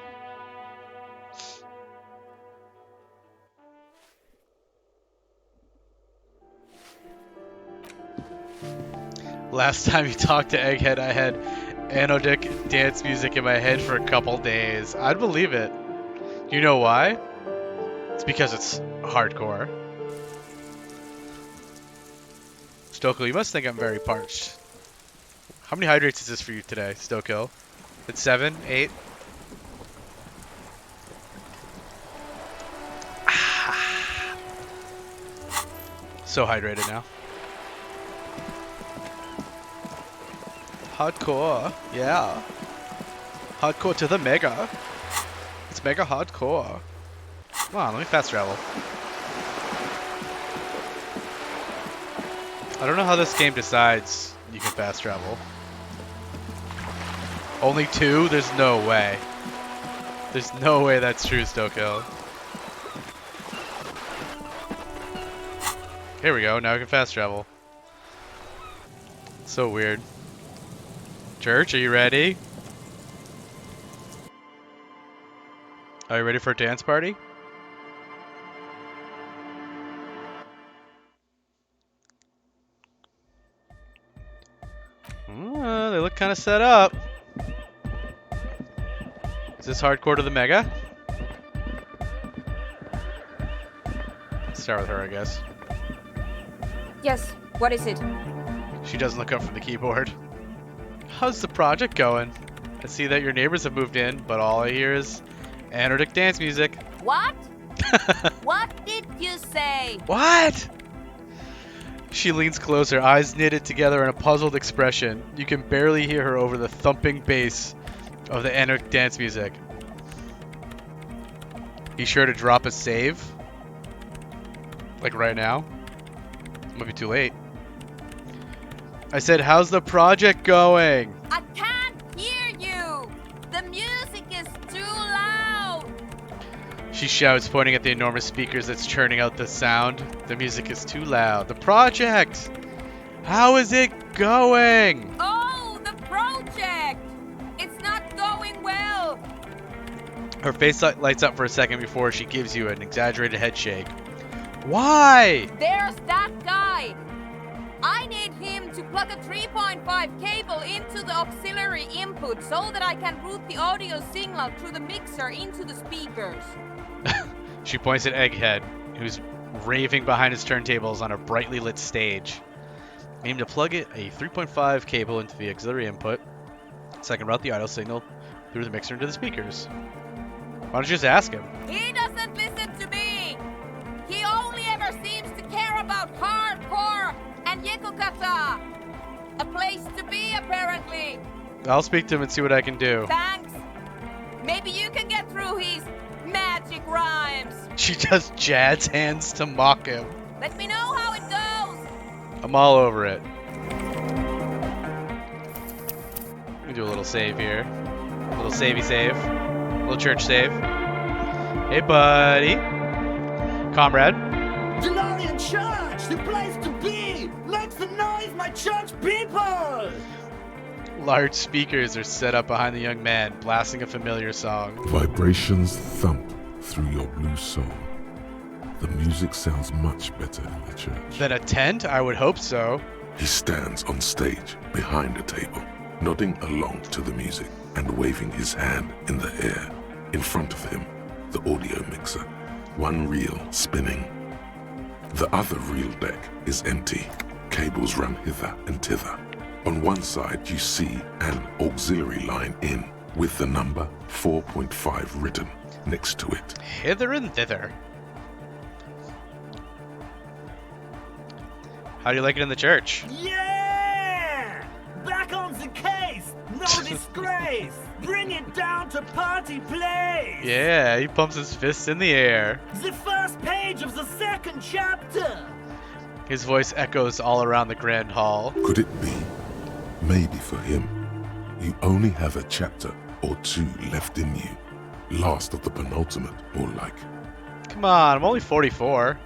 Last time you talked to Egghead, I had anodic dance music in my head for a couple days. I'd believe it. Do you know why? It's because it's hardcore. Stoko, you must think I'm very parched. How many hydrates is this for you today, Stoko? It's 7, 8? So hydrated now. Hardcore, yeah. Hardcore to the mega. It's mega hardcore. Come on, let me fast travel. I don't know how this game decides you can fast travel. Only 2? There's no way. There's no way that's true, Stoko. Here we go, now we can fast travel. So weird. Church, are you ready? Are you ready for a dance party? They look kind of set up. Is this hardcore to the mega? Let's start with her, I guess. Yes, what is it? She doesn't look up from the keyboard. How's the project going? I see that your neighbors have moved in, but all I hear is anodic dance music. What? What did you say? What? She leans closer, eyes knitted together in a puzzled expression. You can barely hear her over the thumping bass of the anodic dance music. Be sure to drop a save. Like right now. It might be too late. I said, how's the project going? I can't hear you! The music is too loud! She shouts, pointing at the enormous speakers that's churning out the sound. The music is too loud. The project! How is it going? Oh, the project! Her face lights up for a second before she gives you an exaggerated head shake. Why? There's that guy! I need him to plug a 3.5 cable into the auxiliary input so that I can route the audio signal through the mixer into the speakers. She points at Egghead, who's raving behind his turntables on a brightly lit stage. Aim to plug a 3.5 cable into the auxiliary input, so I can route the audio signal through the mixer into the speakers. Why don't you just ask him? He doesn't listen to me! He only ever seems to care about hardcore and Yekokata! A place to be, apparently! I'll speak to him and see what I can do. Thanks! Maybe you can get through his magic rhymes! She does jazz hands to mock him. Let me know how it goes! I'm all over it. Let me do a little save here. A little savey save. A little church save. Hey, buddy. Comrade. DeLorean Church, the place to be! Make some noise, my church people! Large speakers are set up behind the young man, blasting a familiar song. Vibrations thump through your blue soul. The music sounds much better in the church. Than a tent? I would hope so. He stands on stage behind a table, nodding along to the music and waving his hand in the air. In front of him, the audio mixer, one reel spinning. The other reel deck is empty. Cables run hither and thither. On one side, you see an auxiliary line in with the number 4.5 written next to it. Hither and thither. How do you like it in the church? Yeah! Back on the case! No disgrace! Bring it down to party place! Yeah, he pumps his fists in the air. The first page of the second chapter! His voice echoes all around the grand hall. Could it be? Maybe for him, you only have a chapter or two left in you. Last of the penultimate, more like. Come on, I'm only 44.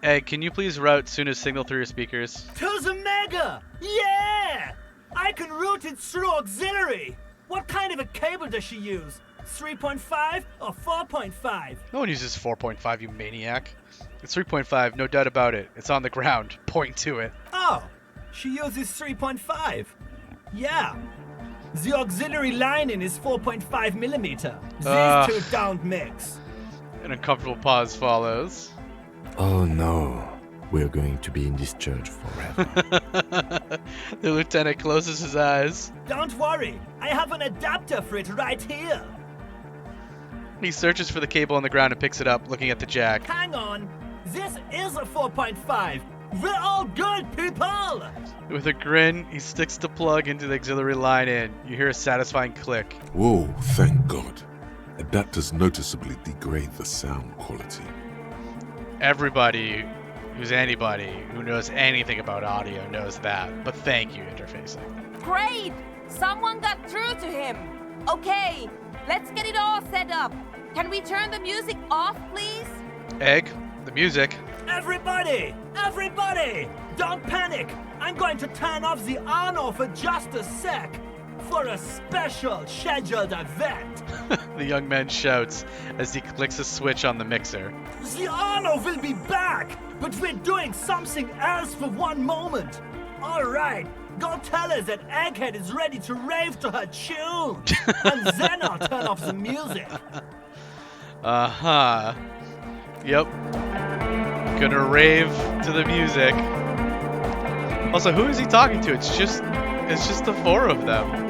Hey, can you please route Suna's signal through your speakers? To the mega! Yeah! I can route it through auxiliary! What kind of a cable does she use? 3.5 or 4.5? No one uses 4.5, you maniac. It's 3.5, no doubt about it. It's on the ground. Point to it. Oh, she uses 3.5. Yeah. The auxiliary lining is 4.5 millimeter. These two don't mix. An uncomfortable pause follows. Oh no, we're going to be in this church forever. The lieutenant closes his eyes. Don't worry, I have an adapter for it right here. He searches for the cable on the ground and picks it up, looking at the jack. Hang on, this is a 4.5. We're all good, people! With a grin, he sticks the plug into the auxiliary line in. You hear a satisfying click. Whoa, thank God. Adapters noticeably degrade the sound quality. Everybody who's anybody who knows anything about audio knows that, but thank you, interfacing. Great! Someone got through to him! Okay, let's get it all set up. Can we turn the music off, please? Egg, the music. Everybody! Everybody! Don't panic! I'm going to turn off the on-off for just a sec for a special scheduled event. The young man shouts as he clicks a switch on the mixer. The on-off will be back, but we're doing something else for one moment. All right, go tell her that Egghead is ready to rave to her tune, and then I'll turn off the music. Uh-huh. Yep. Gonna rave to the music. Also, who is he talking to? It's just the four of them.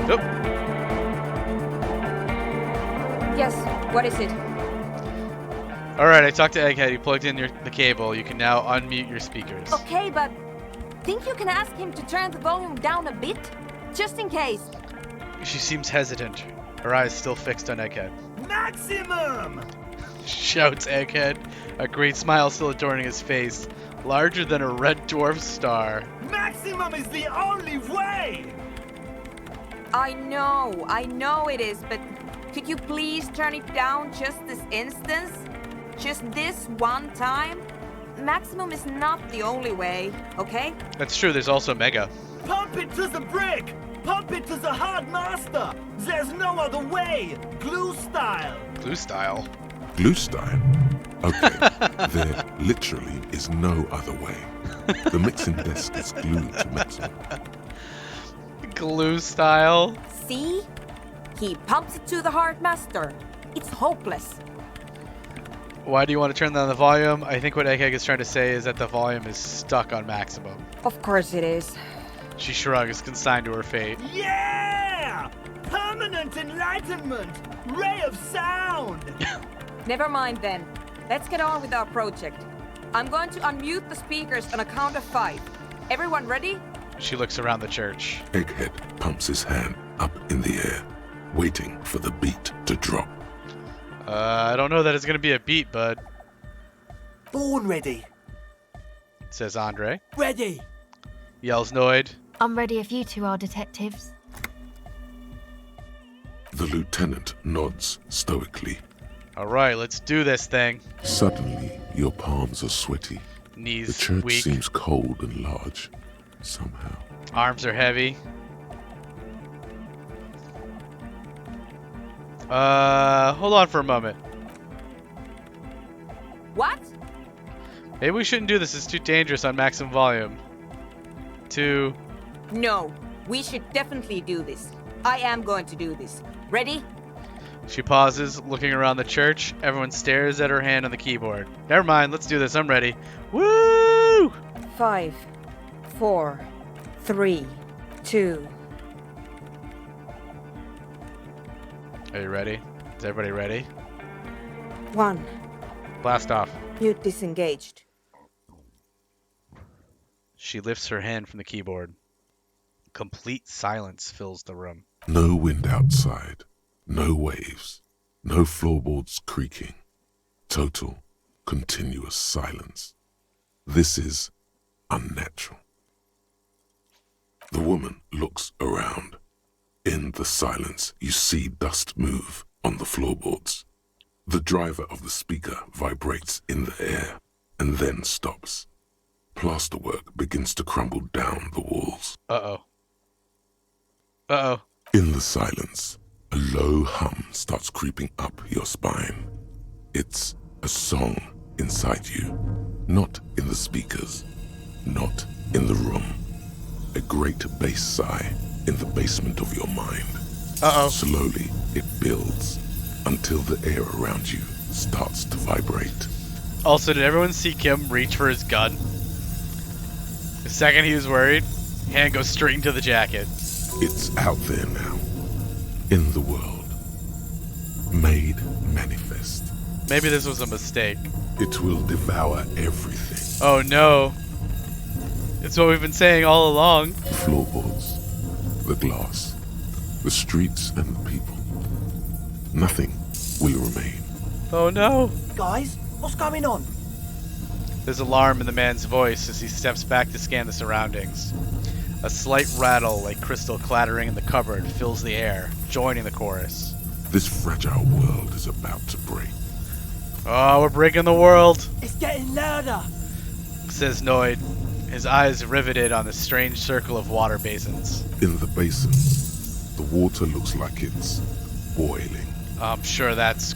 Oop. Yes, what is it? Alright, I talked to Egghead. He plugged in the cable. You can now unmute your speakers. Okay, but think you can ask him to turn the volume down a bit? Just in case. She seems hesitant. Her eyes still fixed on Egghead. Maximum! Shouts Egghead, a great smile still adorning his face, larger than a red dwarf star. Maximum is the only way! I know it is, but could you please turn it down just this instance? Just this one time? maximum is not the only way, okay? That's true, there's also Mega. Pump it to the brick! Pump it to the hard master! There's no other way! Glue style! Glue style? Glue style? Okay, there literally is no other way. The mixing desk is glued to maximum. Glue style? See? He pumps it to the hard master. It's hopeless. Why do you want to turn down the volume? I think what Egghead is trying to say is that the volume is stuck on maximum. Of course it is. She shrugs, consigned to her fate. Yeah! Permanent enlightenment! Ray of sound! Never mind then. Let's get on with our project. I'm going to unmute the speakers on a count of 5. Everyone ready? She looks around the church. Egghead pumps his hand up in the air, waiting for the beat to drop. I don't know that it's gonna be a beat, bud, Born ready. says Andre. Ready. Yells Noid. I'm ready if you two are detectives. The lieutenant nods stoically. Alright, let's do this thing. Suddenly, your palms are sweaty. Knees The church weak. seems cold and large, somehow. Arms are heavy. Hold on for a moment. What? Maybe we shouldn't do this. It's too dangerous on maximum volume. No, we should definitely do this. I am going to do this. Ready? She pauses, looking around the church. Everyone stares at her hand on the keyboard. Never mind, let's do this. I'm ready. Woo! 5, 4, 3, 2. Are you ready? Is everybody ready? 1. Blast off. Mute disengaged. She lifts her hand from the keyboard. Complete silence fills the room. No wind outside, no waves, no floorboards creaking. Total, continuous silence. This is unnatural. The woman looks around. In the silence, you see dust move on the floorboards. The driver of the speaker vibrates in the air and then stops. Plasterwork begins to crumble down the walls. Uh-oh. Uh-oh. In the silence, a low hum starts creeping up your spine. It's a song inside you, not in the speakers, not in the room. A great bass sigh in the basement of your mind. Uh-oh. Slowly, it builds until the air around you starts to vibrate. Also, did everyone see Kim reach for his gun? The second he was worried, hand goes straight into the jacket. It's out there now, in the world, made manifest. Maybe this was a mistake. It will devour everything. Oh no. It's what we've been saying all along. The floorboards, the glass, the streets and the people. Nothing will remain. Oh no. Guys, what's going on? There's alarm in the man's voice as he steps back to scan the surroundings. A slight rattle like crystal clattering in the cupboard fills the air, joining the chorus. This fragile world is about to break. Oh, we're breaking the world, It's getting louder. says Noid, his eyes riveted on the strange circle of water basins. In the basins, the water looks like it's boiling. I'm sure that's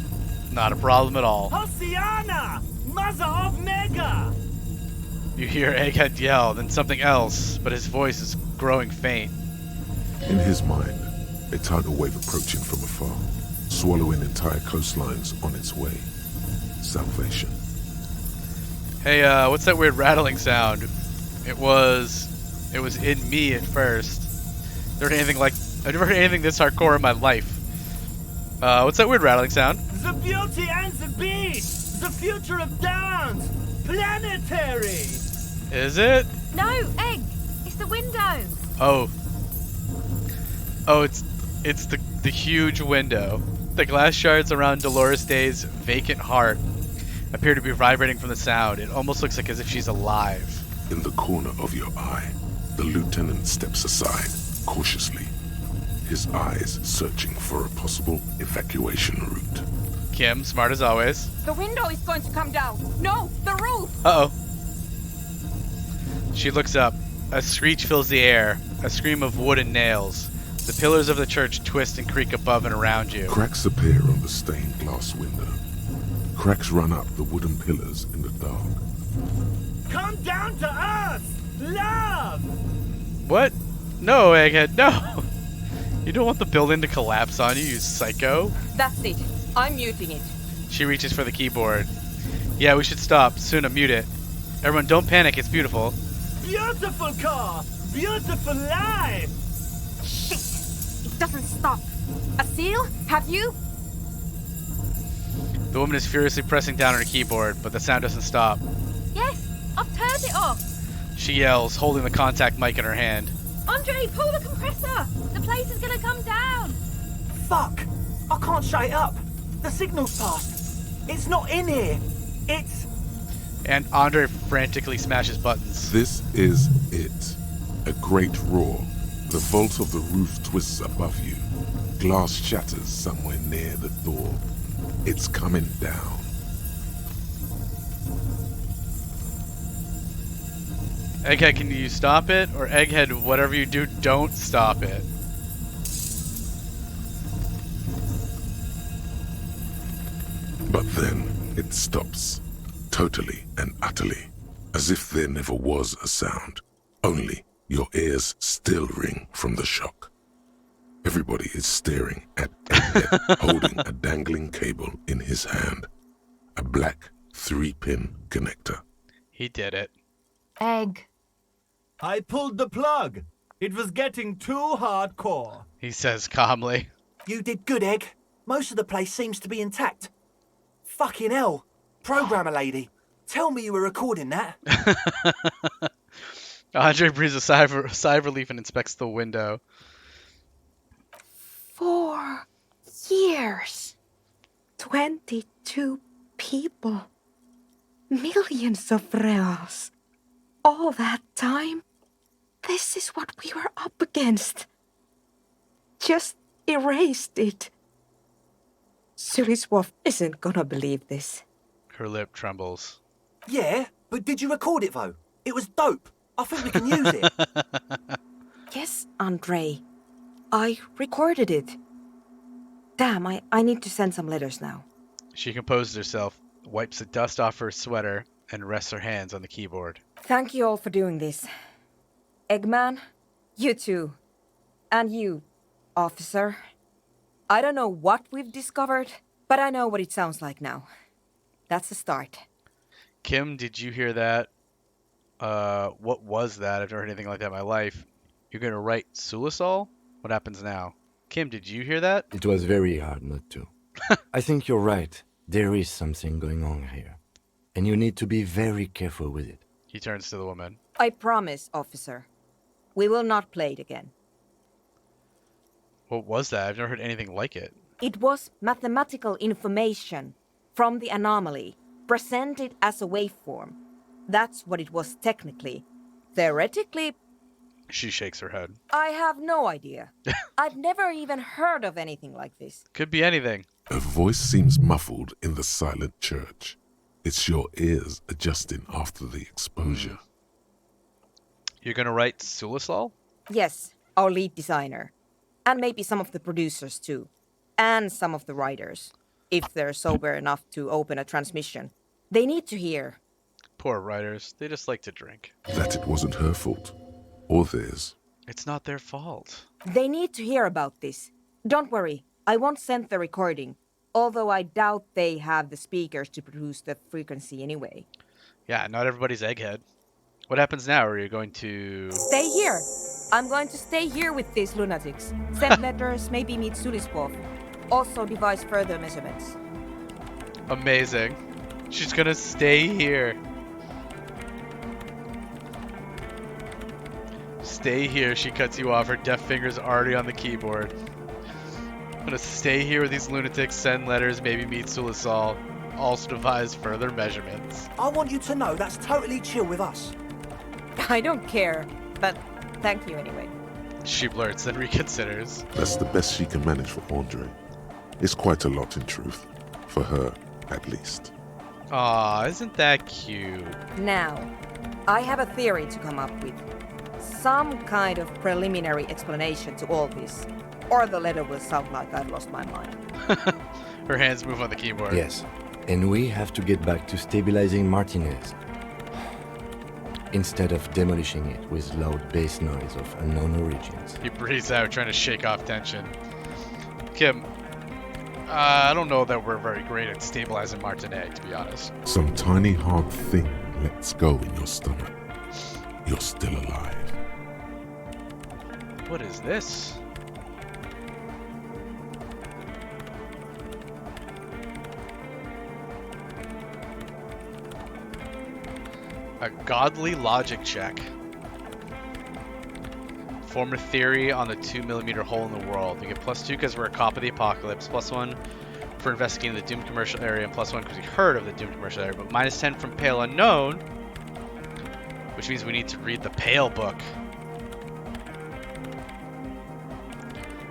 not a problem at all. Hosiana! Mother of Mega! You hear Egghead yell, then something else, but his voice is growing faint. In his mind, a tidal wave approaching from afar, swallowing entire coastlines on its way. Salvation. Hey, what's that weird rattling sound? It was in me at first. I've never heard anything this hardcore in my life. What's that weird rattling sound? The beauty and the beast! The future of dance! Planetary! Is it? No, Egg! It's the window! Oh, it's the huge window. The glass shards around Dolores Day's vacant heart appear to be vibrating from the sound. It almost looks like as if she's alive. In the corner of your eye, the lieutenant steps aside, cautiously, his eyes searching for a possible evacuation route. Kim, smart as always. The window is going to come down. No, the roof! Uh-oh. She looks up. A screech fills the air, a scream of wood and nails. The pillars of the church twist and creak above and around you. Cracks appear on the stained glass window. Cracks run up the wooden pillars in the dark. Come down to us! Love! What? No, Egghead, no! You don't want the building to collapse on you, you psycho. That's it. I'm muting it. She reaches for the keyboard. Yeah, we should stop. Suna, mute it. Everyone, don't panic. It's beautiful. Beautiful car! Beautiful life! Shit! It doesn't stop. A seal? Have you? The woman is furiously pressing down on her keyboard, but the sound doesn't stop. Yes, I've turned it off. She yells, holding the contact mic in her hand. Andre, pull the compressor. The place is gonna come down. Fuck! I can't shut it up. The signal's passed. It's not in here. It's... And Andre frantically smashes buttons. This is it. A great roar. The vault of the roof twists above you. Glass shatters somewhere near the door. It's coming down. Egghead, can you stop it? Or Egghead, whatever you do, don't stop it. But then it stops. Totally and utterly. As if there never was a sound. Only your ears still ring from the shock. Everybody is staring at Egghead holding a dangling cable in his hand. A black 3-pin connector. He did it. Egg. I pulled the plug. It was getting too hardcore. He says calmly. You did good, Egg. Most of the place seems to be intact. Fucking hell. Programmer lady, tell me you were recording that. Andre breathes a sigh of relief and inspects the window. 4 years. 22 people. Millions of reals. All that time? This is what we were up against. Just erased it. Suliswolf isn't gonna believe this. Her lip trembles. Yeah, but did you record it though? It was dope. I think we can use it. Yes, Andre. I recorded it. Damn, I need to send some letters now. She composes herself, wipes the dust off her sweater, and rests her hands on the keyboard. Thank you all for doing this. Eggman, you too. And you, officer. I don't know what we've discovered, but I know what it sounds like now. That's a start. Kim, did you hear that? What was that? I've never heard anything like that in my life. You're gonna write Sulisol? What happens now? Kim, did you hear that? It was very hard not to. I think you're right. There is something going on here. And you need to be very careful with it. He turns to the woman. I promise, officer. We will not play it again. What was that? I've never heard anything like it. It was mathematical information from the anomaly, presented as a waveform. That's what it was technically. Theoretically, She shakes her head. I have no idea. I've never even heard of anything like this. Could be anything. A voice seems muffled in the silent church. It's your ears adjusting after the exposure. You're gonna write Sulisol? Yes, our lead designer. And maybe some of the producers too. And some of the writers. If they're sober enough to open a transmission. They need to hear. Poor writers. They just like to drink. That it wasn't her fault. Or theirs. It's not their fault. They need to hear about this. Don't worry, I won't send the recording. Although I doubt they have the speakers to produce the frequency anyway. Yeah, not everybody's Egghead. What happens now? Are you going to... Stay here. I'm going to stay here with these lunatics. Send letters, maybe meet Sulispov. Also devise further measurements. Amazing. She's gonna stay here. Stay here, she cuts you off. Her deft fingers already on the keyboard. I'm gonna stay here with these lunatics, send letters, maybe meet Sulisol. Also devise further measurements. I want you to know that's totally chill with us. I don't care, but thank you anyway. She blurts, then reconsiders. That's the best she can manage for Andre. It's quite a lot in truth. For her, at least. Aw, isn't that cute? Now, I have a theory to come up with. Some kind of preliminary explanation to all this. Or the letter will sound like I've lost my mind. Her hands move on the keyboard. Yes, and we have to get back to stabilizing Martinez. Instead of demolishing it with loud bass noise of unknown origins. He breathes out, trying to shake off tension. Kim, I don't know that we're very great at stabilizing Martinet, to be honest. Some tiny hard thing lets go in your stomach. You're still alive. What is this? A godly logic check. Form a theory on the 2mm hole in the world. You get +2 because we're a cop of the apocalypse, +1 for investigating the doomed commercial area, and +1 because we heard of the doomed commercial area, but -10 from Pale Unknown, which means we need to read the Pale book.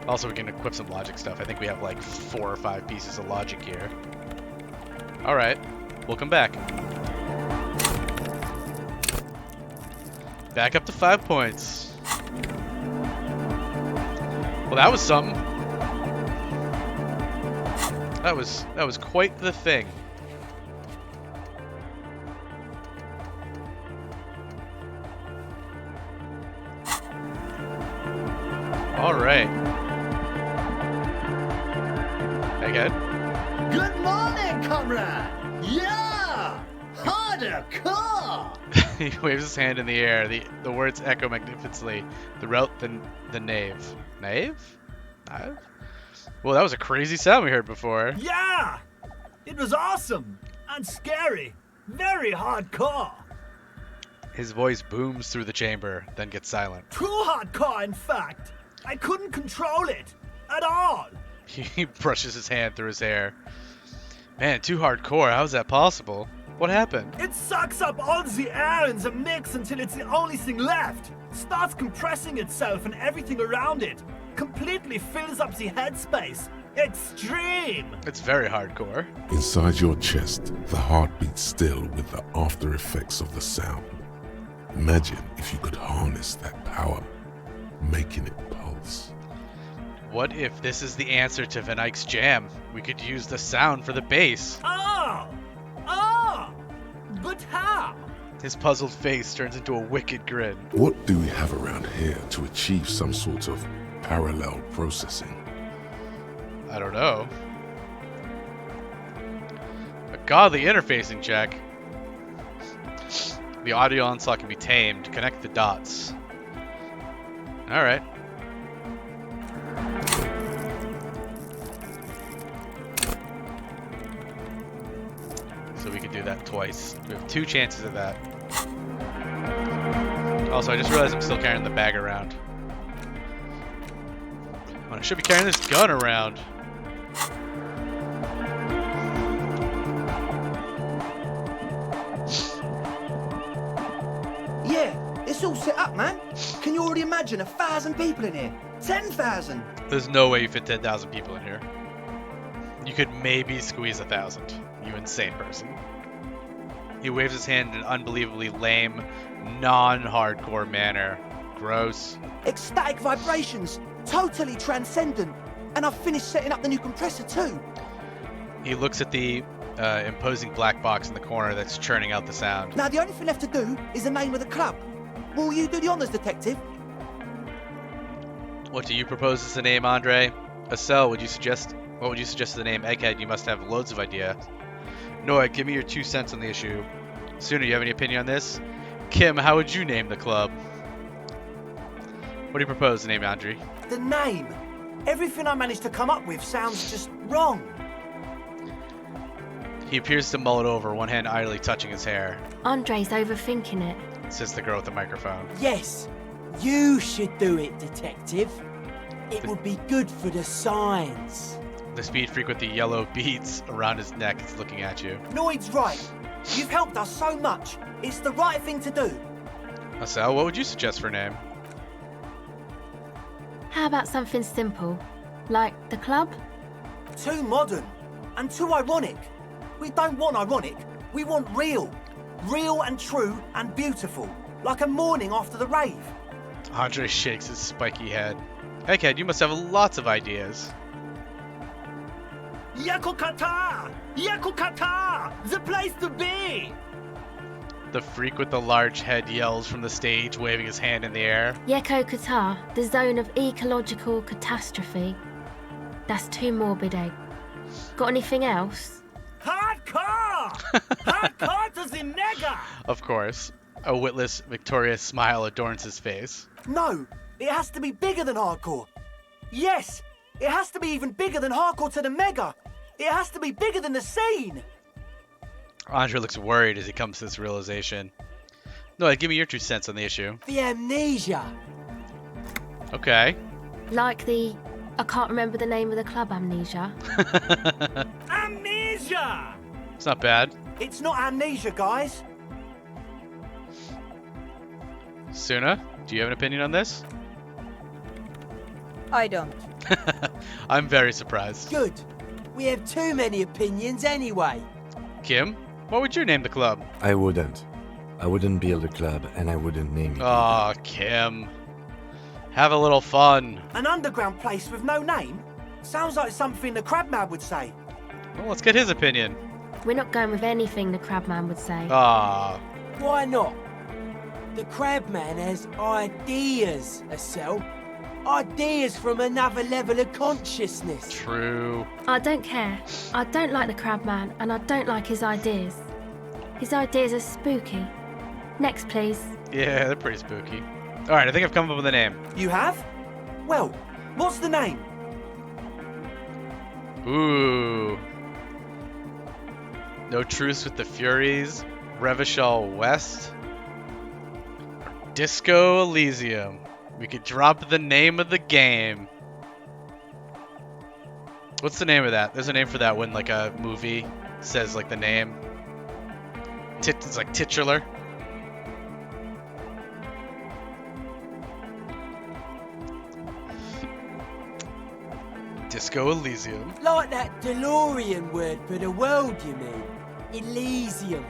Also, we can equip some logic stuff. I think we have like 4 or 5 pieces of logic here. Alright, we'll come back. Back up to 5 points. Well, that was something. That was quite the thing. All right. Hey, good. Good morning, comrade! Yeah! Harder car! He waves his hand in the air. The words echo magnificently throughout the nave. Nave? Nave? Well, that was a crazy sound we heard before. Yeah! It was awesome! And scary! Very hardcore! His voice booms through the chamber, then gets silent. Too hardcore, in fact! I couldn't control it! At all! He brushes his hand through his hair. Man, too hardcore. How's that possible? What happened? It sucks up all the air in the mix until it's the only thing left. Starts compressing itself and everything around it. Completely fills up the headspace. Extreme! It's very hardcore. Inside your chest, the heart beats still with the after effects of the sound. Imagine if you could harness that power, making it pulse. What if this is the answer to Van Eyck's jam? We could use the sound for the bass. Oh! Oh! But how? His puzzled face turns into a wicked grin. What do we have around here to achieve some sort of parallel processing? I don't know. A godly interfacing check. The audio onslaught can be tamed. Connect the dots. Alright. So we can do that twice. We have 2 chances of that. Also, I just realized I'm still carrying the bag around. Oh, I should be carrying this gun around. Yeah, it's all set up, man. Can you already imagine 1,000 people in here? 10,000? There's no way you fit 10,000 people in here. You could maybe squeeze 1,000. You insane person. He waves his hand in an unbelievably lame, non-hardcore manner. Gross. Ecstatic vibrations. Totally transcendent. And I've finished setting up the new compressor too. He looks at the imposing black box in the corner that's churning out the sound. Now the only thing left to do is the name of the club. Will you do the honors, detective? What do you propose as the name, Andre? Estelle, what would you suggest as the name? Egghead, you must have loads of ideas. Noah, give me your 2 cents on the issue. Sooner, you have any opinion on this? Kim, how would you name the club? What do you propose to name, Andre? The name. Everything I managed to come up with sounds just wrong. He appears to mull it over, one hand idly touching his hair. Andre's overthinking it, says the girl with the microphone. Yes, you should do it, detective. It would be good for the signs. The speed freak with the yellow beads around his neck is looking at you. Noid's right. You've helped us so much. It's the right thing to do. Estelle, what would you suggest for a name? How about something simple? Like the club? Too modern and too ironic. We don't want ironic. We want real. Real and true and beautiful. Like a morning after the rave. Andre shakes his spiky head. Egghead, you must have lots of ideas. Yakukata! Yakukata! The place to be! The freak with the large head yells from the stage, waving his hand in the air. Yeko Qatar, the zone of ecological catastrophe. That's too morbid, Egg. Got anything else? Hardcore! Hardcore to the mega! Of course. A witless, victorious smile adorns his face. No, it has to be bigger than hardcore. Yes, it has to be even bigger than hardcore to the mega. It has to be bigger than the scene. Andre looks worried as he comes to this realization. No, give me your 2 cents on the issue. The amnesia. Okay. Like the... I can't remember the name of the club, Amnesia. Amnesia! It's not bad. It's not amnesia, guys. Suna, do you have an opinion on this? I don't. I'm very surprised. Good. We have too many opinions anyway. Kim, what would you name the club? I wouldn't. I wouldn't build a club, and I wouldn't name it. Aw, Kim. Have a little fun. An underground place with no name? Sounds like something the Crabman would say. Well, let's get his opinion. We're not going with anything the Crabman would say. Ah. Why not? The Crabman has ideas, Estelle. Ideas from another level of consciousness. True. I don't care. I don't like the Crabman, and I don't like his ideas. His ideas are spooky. Next, please. Yeah, they're pretty spooky. Alright, I think I've come up with a name. You have? Well, what's the name? Ooh. No Truce with the Furies, Revachol West, Disco Elysium. We could drop the name of the game. What's the name of that? There's a name for that when like a movie says like the name. It's like titular. Disco Elysium. Like that DeLorean word for the world, you mean? Elysium.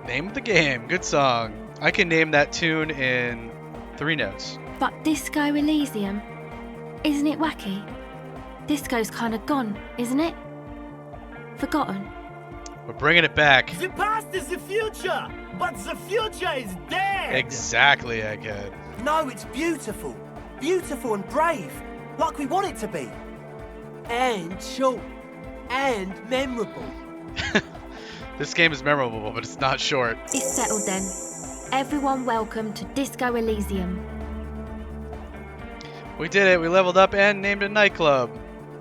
Name of the game. Good song. I can name that tune in 3 notes. But Disco Elysium? Isn't it wacky? Disco's kind of gone, isn't it? Forgotten. We're bringing it back. The past is the future, but the future is dead! Exactly, Egghead. No, it's beautiful. Beautiful and brave. Like we want it to be. And short. And memorable. This game is memorable, but it's not short. It's settled then. Everyone welcome to Disco Elysium. We did it. We leveled up and named a nightclub.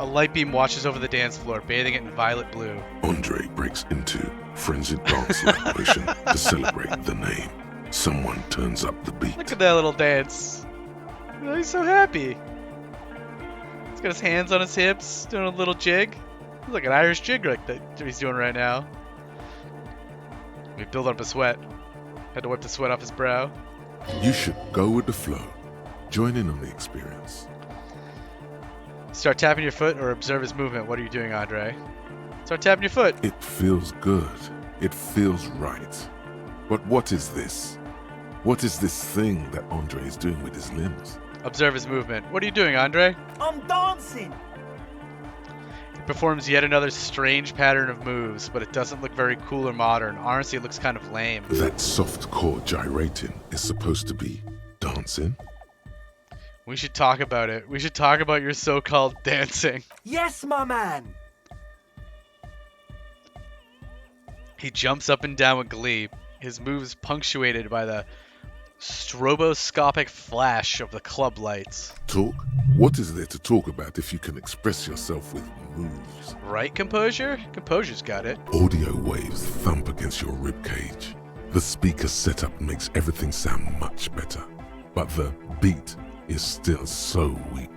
A light beam washes over the dance floor, bathing it in violet blue. Andre breaks into frenzied dance-like motion to celebrate the name. Someone turns up the beat. Look at that little dance. Oh, he's so happy. He's got his hands on his hips, doing a little jig. It's like an Irish jig like that he's doing right now. We build up a sweat. Had to wipe the sweat off his brow. You should go with the flow. Join in on the experience. Start tapping your foot or observe his movement. What are you doing, Andre? Start tapping your foot. It feels good. It feels right. But what is this? What is this thing that Andre is doing with his limbs? Observe his movement. What are you doing, Andre? I'm dancing. He performs yet another strange pattern of moves, but it doesn't look very cool or modern. Honestly, it looks kind of lame. That soft core gyrating is supposed to be dancing? We should talk about it. We should talk about your so-called dancing. Yes, my man. He jumps up and down with glee, his moves punctuated by the stroboscopic flash of the club lights. Talk? What is there to talk about if you can express yourself with moves? Right, Composure? Composure's got it. Audio waves thump against your ribcage. The speaker setup makes everything sound much better, but the beat is still so weak.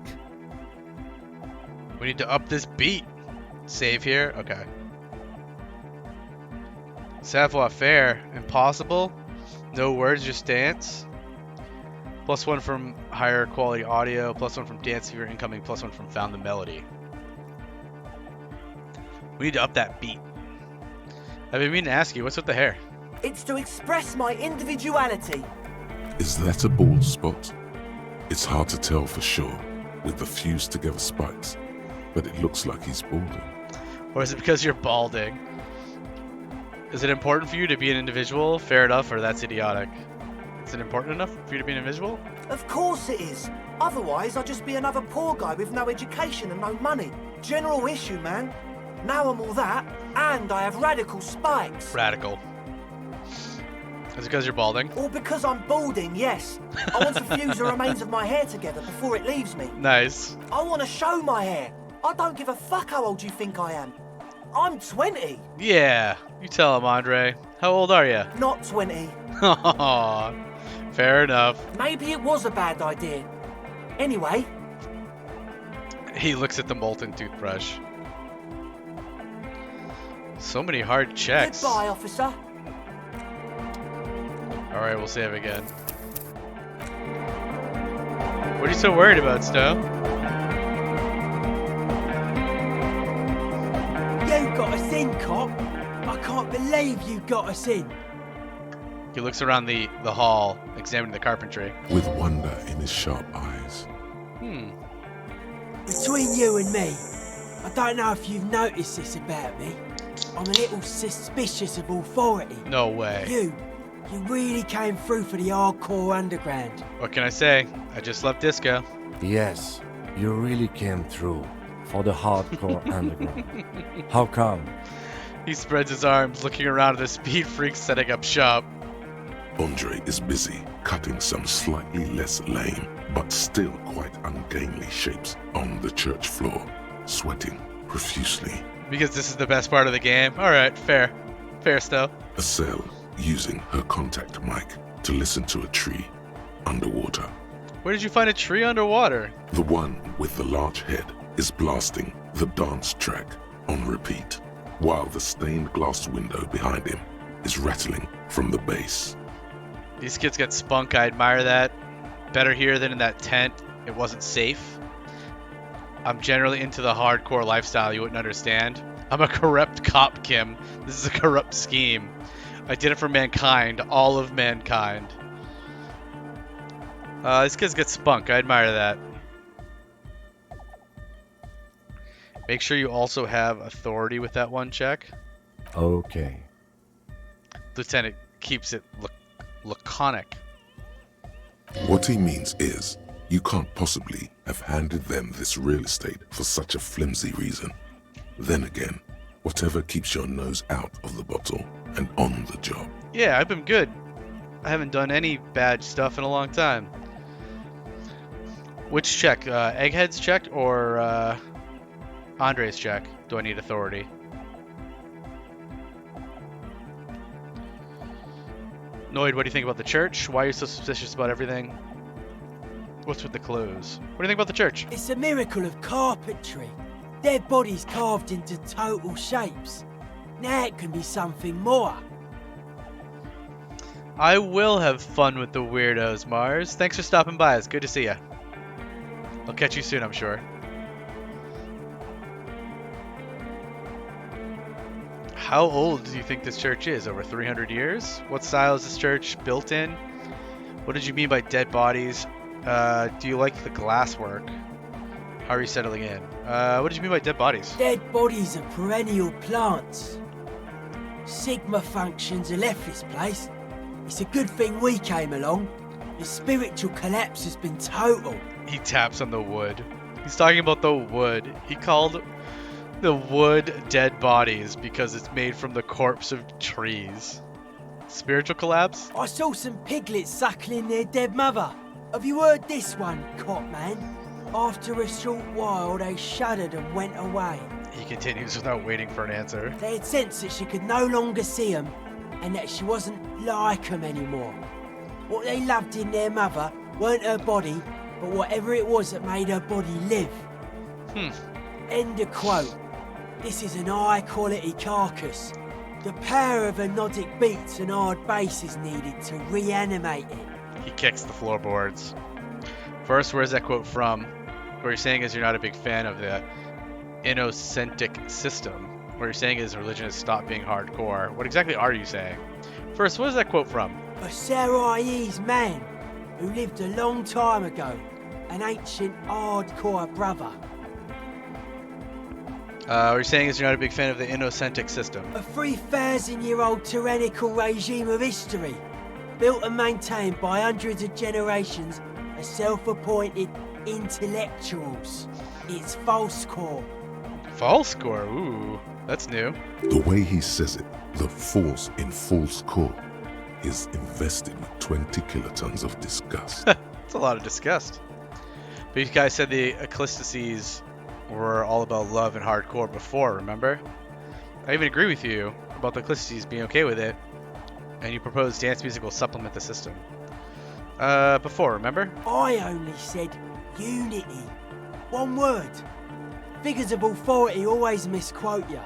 We need to up this beat. Save here? Okay. Savoir faire. Impossible. No words, just dance. +1 from higher quality audio, +1 from dance viewer incoming, +1 from found the melody. We need to up that beat. I've been meaning to ask you, what's with the hair? It's to express my individuality. Is that a bald spot? It's hard to tell for sure with the fused together spikes, but it looks like he's balding. Or is it because you're balding? Is it important for you to be an individual? Fair enough, or that's idiotic? Is it important enough for you to be an individual? Of course it is. Otherwise, I'd just be another poor guy with no education and no money. General issue, man. Now I'm all that, and I have radical spikes. Radical. Is it because you're balding? Or because I'm balding, yes. I want to fuse the remains of my hair together before it leaves me. Nice. I want to show my hair. I don't give a fuck how old you think I am. I'm 20. Yeah, you tell him, Andre. How old are you? Not 20. Aw, fair enough. Maybe it was a bad idea. Anyway. He looks at the molten toothbrush. So many hard checks. Goodbye, officer. Alright, we'll save again. What are you so worried about, Stowe? You got us in, cop. I can't believe you got us in. He looks around the hall, examining the carpentry. With wonder in his sharp eyes. Between you and me, I don't know if you've noticed this about me. I'm a little suspicious of authority. No way. You really came through for the hardcore underground. What can I say? I just left disco. Yes, you really came through for the hardcore underground. How come? He spreads his arms, looking around at the speed freaks setting up shop. Andre is busy cutting some slightly less lame, but still quite ungainly shapes on the church floor, sweating profusely. Because this is the best part of the game. Alright, fair. Fair, Stowe. Estelle using her contact mic to listen to a tree underwater. Where did you find a tree underwater? The one with the large head is blasting the dance track on repeat, while the stained glass window behind him is rattling from the bass. These kids get spunk, I admire that. Better here than in that tent. It wasn't safe. I'm generally into the hardcore lifestyle you wouldn't understand. I'm a corrupt cop, Kim. This is a corrupt scheme. I did it for mankind, all of mankind. These kids get spunk, I admire that. Make sure you also have authority with that one check. Okay. Lieutenant keeps it laconic. What he means is, you can't possibly have handed them this real estate for such a flimsy reason. Then again, whatever keeps your nose out of the bottle and on the job. Yeah, I've been good. I haven't done any bad stuff in a long time. Which check? Egghead's check or Andre's check? Do I need authority? Noid, what do you think about the church? Why are you so suspicious about everything? What's with the clothes? What do you think about the church? It's a miracle of carpentry. Their bodies carved into total shapes. Now it can be something more. I will have fun with the weirdos, Mars. Thanks for stopping by. It's good to see you. I'll catch you soon, I'm sure. How old do you think this church is? Over 300 years? What style is this church built in? What did you mean by dead bodies? Do you like the glasswork? How are you settling in? What did you mean by dead bodies? Dead bodies are perennial plants. Sigma functions have left this place. It's a good thing we came along. The spiritual collapse has been total. He taps on the wood. He's talking about the wood. He called the wood dead bodies because it's made from the corpse of trees. Spiritual collapse? I saw some piglets suckling their dead mother. Have you heard this one, cop man? After a short while, they shuddered and went away. He continues without waiting for an answer. They had sensed that she could no longer see them, and that she wasn't like them anymore. What they loved in their mother weren't her body, but whatever it was that made her body live. End of quote. This is an high-quality carcass. The power of anodic beats and hard bass is needed to reanimate it. He kicks the floorboards. First, where's that quote from? What you're saying is you're not a big fan of the innocentic system. What you're saying is religion has stopped being hardcore. What exactly are you saying? First, what is that quote from? A Sarais man who lived a long time ago. An ancient hardcore brother. What you're saying is you're not a big fan of the Innocentic system. A 3,000-year-old tyrannical regime of history. Built and maintained by hundreds of generations of self-appointed intellectuals. It's false core. False core? Ooh, that's new. The way he says it, the force in false core is invested with 20 kilotons of disgust. That's a lot of disgust. But you guys said the eclipses were all about love and hardcore before, remember? I even agree with you about the eclipses being okay with it, and you proposed dance music will supplement the system. Before, remember? I only said unity. One word. Figures of authority always misquote you.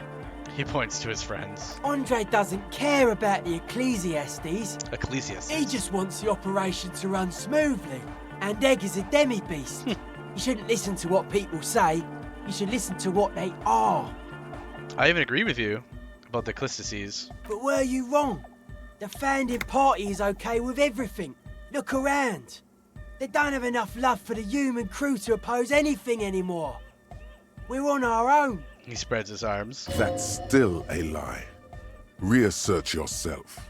He points to his friends. Andre doesn't care about the Ecclesiastes. Ecclesiastes. He just wants the operation to run smoothly. And Egg is a demi-beast. You shouldn't listen to what people say. You should listen to what they are. I even agree with you about the Ecclesiastes. But were you wrong? The founding party is okay with everything. Look around. They don't have enough love for the human crew to oppose anything anymore. We're on our own. He spreads his arms. That's still a lie. Reassert yourself.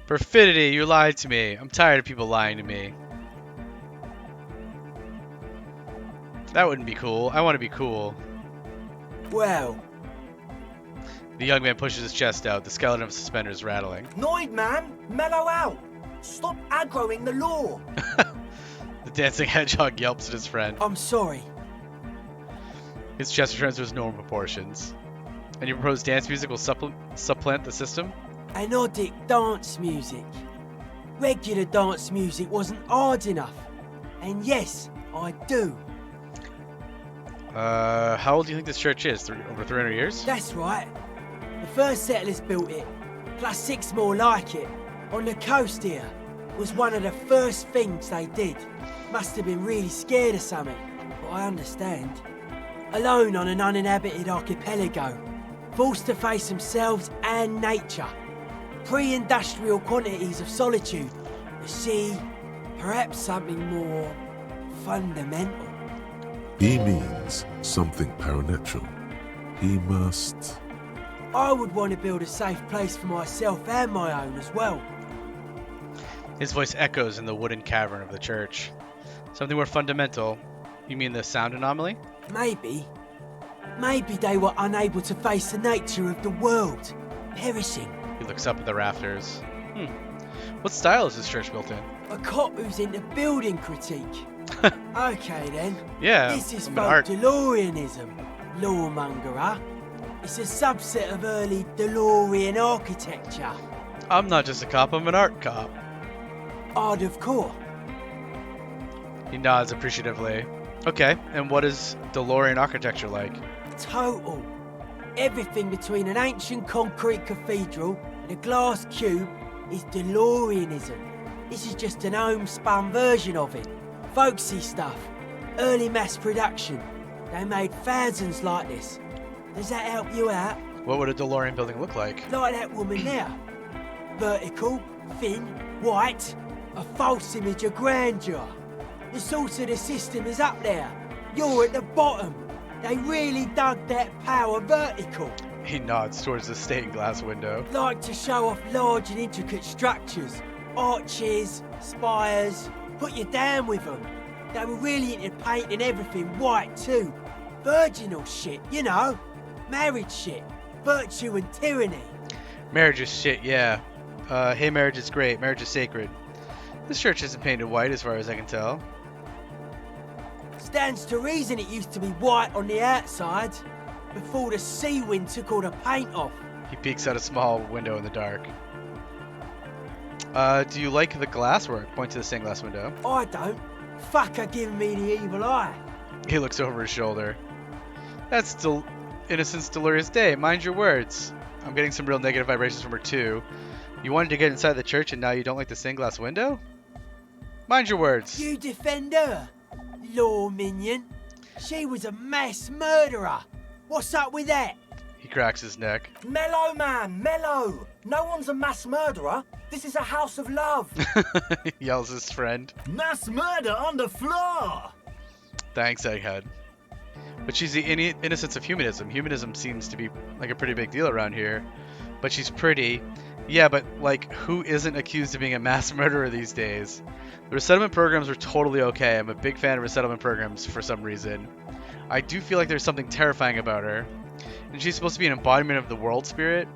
Perfidy, you lied to me. I'm tired of people lying to me. That wouldn't be cool. I want to be cool. Well. The young man pushes his chest out, the skeleton of his suspenders rattling. Noid, man! Mellow out! Stop aggroing the law! The dancing hedgehog yelps at his friend. I'm sorry. His chest returns to his normal proportions. And you propose dance music will supplant the system? Anodic dance music. Regular dance music wasn't hard enough. And yes, I do. How old do you think this church is? Over 300 years? That's right. The first settlers built it, plus 6 more like it, on the coast here. Was one of the first things they did. Must have been really scared of something, but I understand. Alone on an uninhabited archipelago, forced to face themselves and nature. Pre-industrial quantities of solitude. The sea, perhaps something more fundamental. He means something paranatural. He must... I would want to build a safe place for myself and my own as well. His voice echoes in the wooden cavern of the church. Something more fundamental. You mean the sound anomaly? Maybe. Maybe they were unable to face the nature of the world, perishing. He looks up at the rafters. What style is this church built in? A cop who's into building critique. Okay then. Yeah, This is I'm folk an art. DeLoreanism. Lawmonger, It's a subset of early DeLorean architecture. I'm not just a cop, I'm an art cop. Art of core. He nods appreciatively. Okay, and what is DeLorean architecture like? Total. Everything between an ancient concrete cathedral and a glass cube is DeLoreanism. This is just an homespun version of it. Folksy stuff. Early mass production. They made thousands like this. Does that help you out? What would a DeLorean building look like? Like that woman there. Vertical, thin, white. A false image of grandeur. The source of the system is up there. You're at the bottom. They really dug that power vertical. He nods towards the stained glass window. Like to show off large and intricate structures. Arches, spires. Put you down with them. They were really into painting everything white too. Virginal shit, you know. Marriage shit. Virtue and tyranny. Marriage is shit, yeah. Hey, marriage is great. Marriage is sacred. This church isn't painted white as far as I can tell. Stands to reason it used to be white on the outside before the sea wind took all the paint off. He peeks out a small window in the dark. Do you like the glasswork? Point to the stained glass window. I don't. Fucker giving me the evil eye. He looks over his shoulder. That's Innocent's delirious day. Mind your words. I'm getting some real negative vibrations from her too. You wanted to get inside the church and now you don't like the stained glass window? Mind your words. You defend her, law minion. She was a mass murderer. What's up with that? He cracks his neck. Mellow, man, mellow. No one's a mass murderer. This is a house of love. Yells his friend. Mass murder on the floor! Thanks, Egghead. But she's the innocence of humanism. Humanism seems to be like a pretty big deal around here. But she's pretty. Yeah, but like, who isn't accused of being a mass murderer these days? The resettlement programs are totally okay. I'm a big fan of resettlement programs for some reason. I do feel like there's something terrifying about her. And she's supposed to be an embodiment of the world spirit.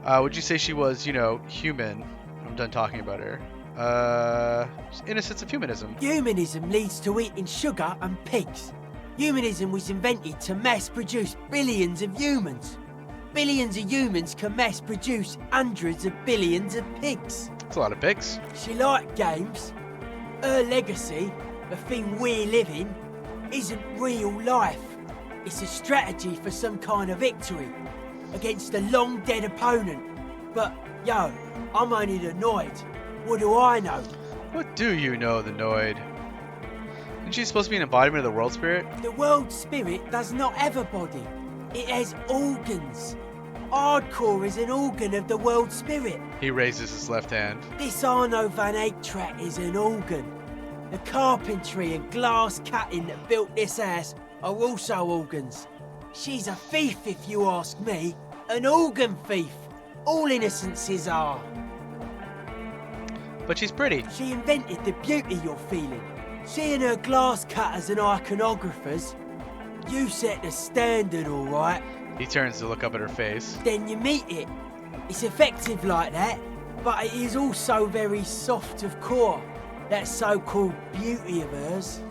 Would you say she was, you know, human? I'm done talking about her. Innocence of humanism. Humanism leads to eating sugar and pigs. Humanism was invented to mass produce billions of humans. Billions of humans can mass produce hundreds of billions of pigs. That's a lot of pigs. She liked games. Her legacy, the thing we live in, isn't real life. It's a strategy for some kind of victory against a long dead opponent. But, yo, I'm only the Noid. What do I know? What do you know, the Noid? Isn't she supposed to be an embodiment of the world spirit? The world spirit does not have a body. It has organs. Hardcore is an organ of the world spirit. He raises his left hand. This Arno van Eyck track is an organ. The carpentry and glass cutting that built this house are also organs. She's a thief, if you ask me. An organ thief. All innocences are. But she's pretty. She invented the beauty you're feeling. Seeing her glass cutters and iconographers, you set the standard, all right. He turns to look up at her face. Then you meet it. It's effective like that, but it is also very soft of core. That so-called beauty of hers.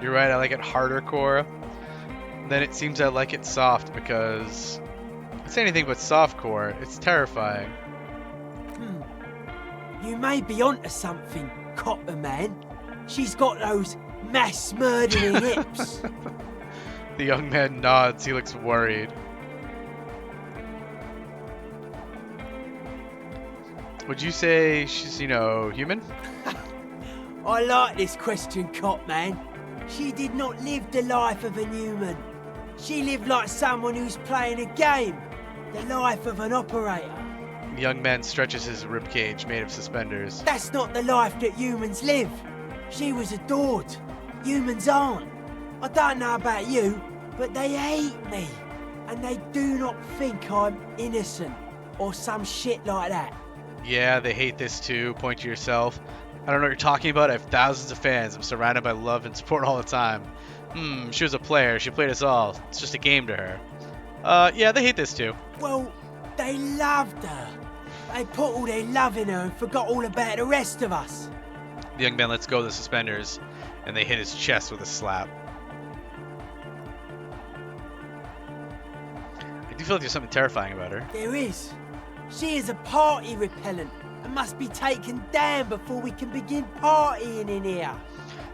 You're right, I like it harder core. Then it seems I like it soft because it's anything but soft core. It's terrifying. You may be onto something, Copper Man. She's got those mass murdering hips. The young man nods. He looks worried. Would you say she's, you know, human? I like this question, Cop Man. She did not live the life of a human. She lived like someone who's playing a game. The life of an operator. The young man stretches his ribcage made of suspenders. That's not the life that humans live. She was adored. Humans aren't. I don't know about you, but they hate me. And they do not think I'm innocent or some shit like that. Yeah, they hate this too. Point to yourself. I don't know what you're talking about. I have thousands of fans. I'm surrounded by love and support all the time. She was a player. She played us all. It's just a game to her. Yeah, they hate this too. Well, they loved her. They put all their love in her and forgot all about the rest of us. The young man lets go of the suspenders, and they hit his chest with a slap. I do feel like there's something terrifying about her. There is. She is a party repellent and must be taken down before we can begin partying in here.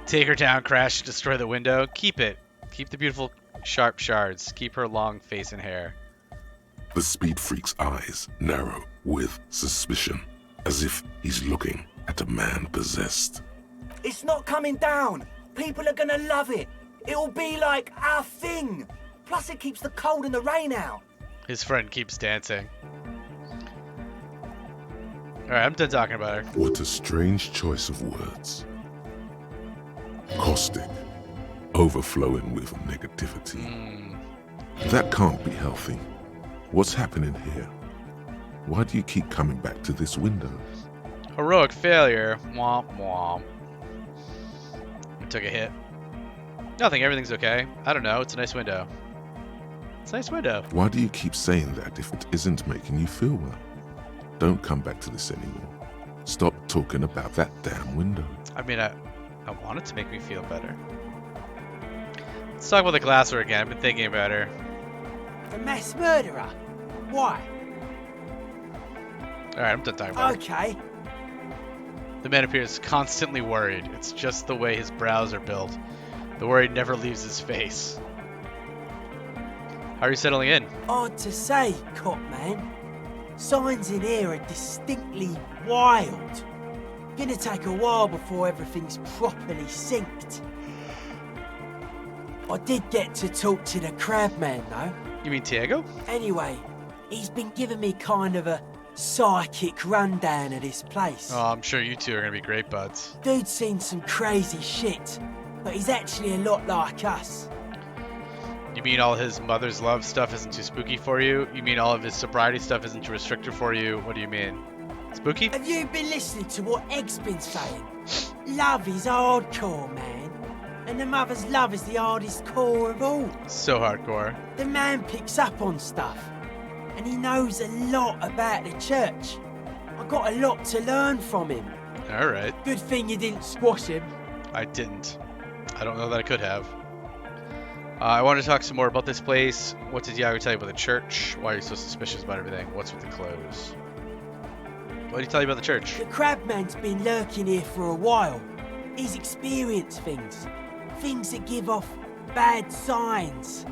Take her down, crash, destroy the window. Keep it. Keep the beautiful sharp shards. Keep her long face and hair. The speed freak's eyes narrow with suspicion, as if he's looking at a man possessed. It's not coming down. People are gonna love it. It'll be like our thing. Plus it keeps the cold and the rain out. His friend keeps dancing. Alright, I'm done talking about her. What a strange choice of words. Caustic, overflowing with negativity. That can't be healthy. What's happening here? Why do you keep coming back to this window? Heroic failure. Womp womp. I took a hit. Nothing, everything's okay. I don't know, it's a nice window. It's a nice window. Why do you keep saying that if it isn't making you feel well? Don't come back to this anymore. Stop talking about that damn window. I mean, I want it to make me feel better. Let's talk about the glassware again. I've been thinking about her. The mass murderer? Why? Alright, I'm done talking about her. Okay. The man appears constantly worried. It's just the way his brows are built. The worry never leaves his face. How are you settling in? Odd to say, Cop Man. Signs in here are distinctly wild. Gonna take a while before everything's properly synced. I did get to talk to the crab man though. You mean Tiago? Anyway, he's been giving me kind of a psychic rundown of this place. Oh, I'm sure you two are gonna be great buds. Dude's seen some crazy shit, but he's actually a lot like us. You mean all his mother's love stuff isn't too spooky for you? You mean all of his sobriety stuff isn't too restrictive for you? What do you mean? Spooky? Have you been listening to what Egg's been saying? Love is hardcore, man. And the mother's love is the hardest core of all. So hardcore. The man picks up on stuff. And he knows a lot about the church. I got a lot to learn from him. Alright. Good thing you didn't squash him. I didn't. I don't know that I could have. I wanted to talk some more about this place. What did Iago tell you about the church? Why are you so suspicious about everything? What's with the clothes? What did he tell you about the church? The crabman's been lurking here for a while. He's experienced things. Things that give off bad signs.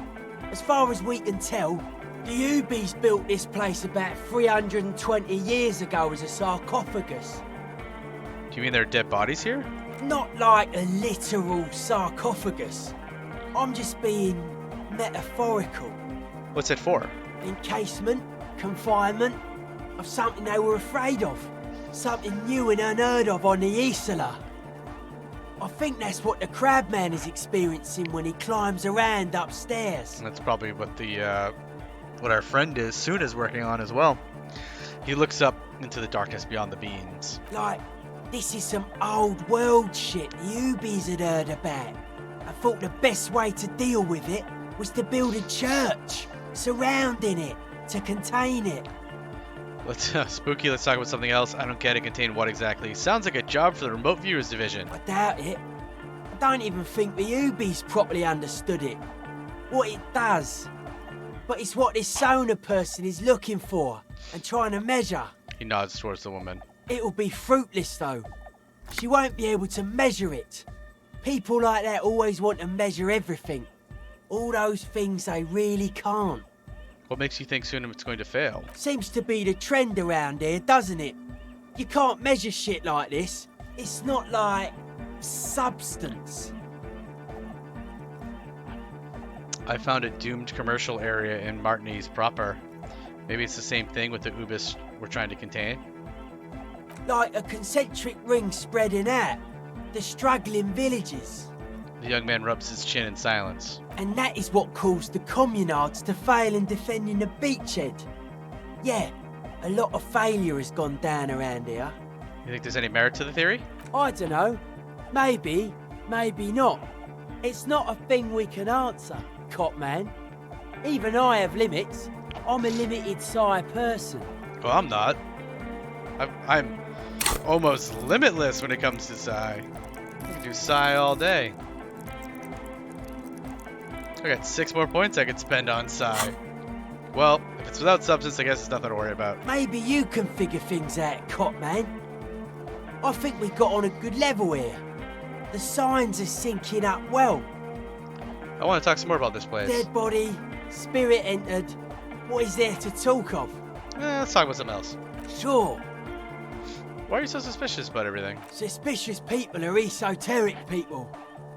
As far as we can tell, the Ubies built this place about 320 years ago as a sarcophagus. Do you mean there are dead bodies here? Not like a literal sarcophagus. I'm just being metaphorical. What's it for? Encasement, confinement, of something they were afraid of. Something new and unheard of on the Isola. I think that's what the crabman is experiencing when he climbs around upstairs. That's probably what what our friend Soon is working on as well. He looks up into the darkness beyond the beams. Like, this is some old world shit the Ubies had heard about. I thought the best way to deal with it was to build a church surrounding it to contain it. Let's spooky. Let's talk about something else. I don't get it. Contain what exactly? Sounds like a job for the remote viewers division. I doubt it. I don't even think the Ubies properly understood it. What it does. But it's what this sonar person is looking for and trying to measure. He nods towards the woman. It'll be fruitless though. She won't be able to measure it. People like that always want to measure everything. All those things they really can't. What makes you think soon it's going to fail? Seems to be the trend around here, doesn't it? You can't measure shit like this. It's not like substance. I found a doomed commercial area in Martinez proper. Maybe it's the same thing with the Ubis we're trying to contain? Like a concentric ring spreading out. The struggling villages. The young man rubs his chin in silence. And that is what caused the communards to fail in defending the beachhead. Yeah, a lot of failure has gone down around here. You think there's any merit to the theory? I don't know. Maybe, maybe not. It's not a thing we can answer, Copman. Even I have limits. I'm a limited psi person. Well, I'm not. I'm almost limitless when it comes to psi. I can do psi all day. I got 6 more points I could spend on psi. Well, if it's without substance, I guess it's nothing to worry about. Maybe you can figure things out, Copman. I think we got on a good level here. The signs are syncing up well. I want to talk some more about this place. Dead body, spirit entered. What is there to talk of? Let's talk about something else. Sure. Why are you so suspicious about everything? Suspicious people are esoteric people.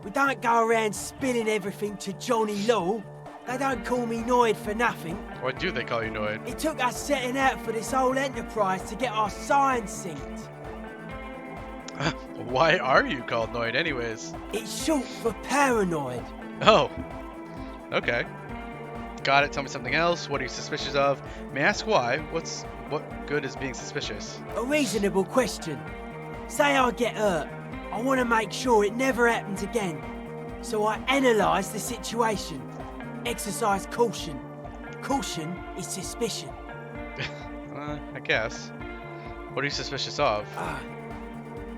We don't go around spilling everything to Johnny Law. They don't call me Noid for nothing. Why do they call you Noid? It took us setting out for this whole enterprise to get our signs synced. Why are you called Noid anyways? It's short for paranoid. Oh. Okay. Got it. Tell me something else. What are you suspicious of? May I ask why? What good is being suspicious? A reasonable question. Say I get hurt. I want to make sure it never happens again. So I analyse the situation. Exercise caution. Caution is suspicion. I guess. What are you suspicious of?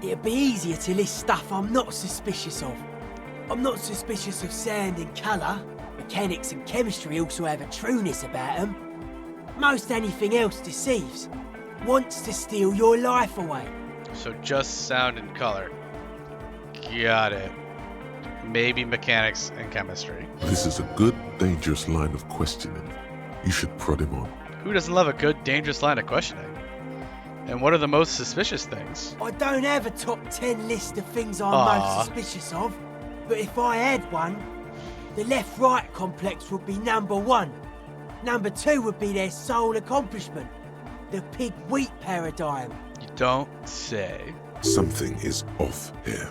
It'd be easier to list stuff I'm not suspicious of. I'm not suspicious of sound and colour. Mechanics and chemistry also have a trueness about them. Most anything else deceives. Wants to steal your life away. So just sound and color. Got it. Maybe mechanics and chemistry. This is a good, dangerous line of questioning. You should prod him on. Who doesn't love a good, dangerous line of questioning? And what are the most suspicious things? I don't have a top 10 list of things I'm most suspicious of, but if I had one, the left-right complex would be number 1. Number 2 would be their sole accomplishment, the pig-wheat paradigm. You don't say. Something is off here.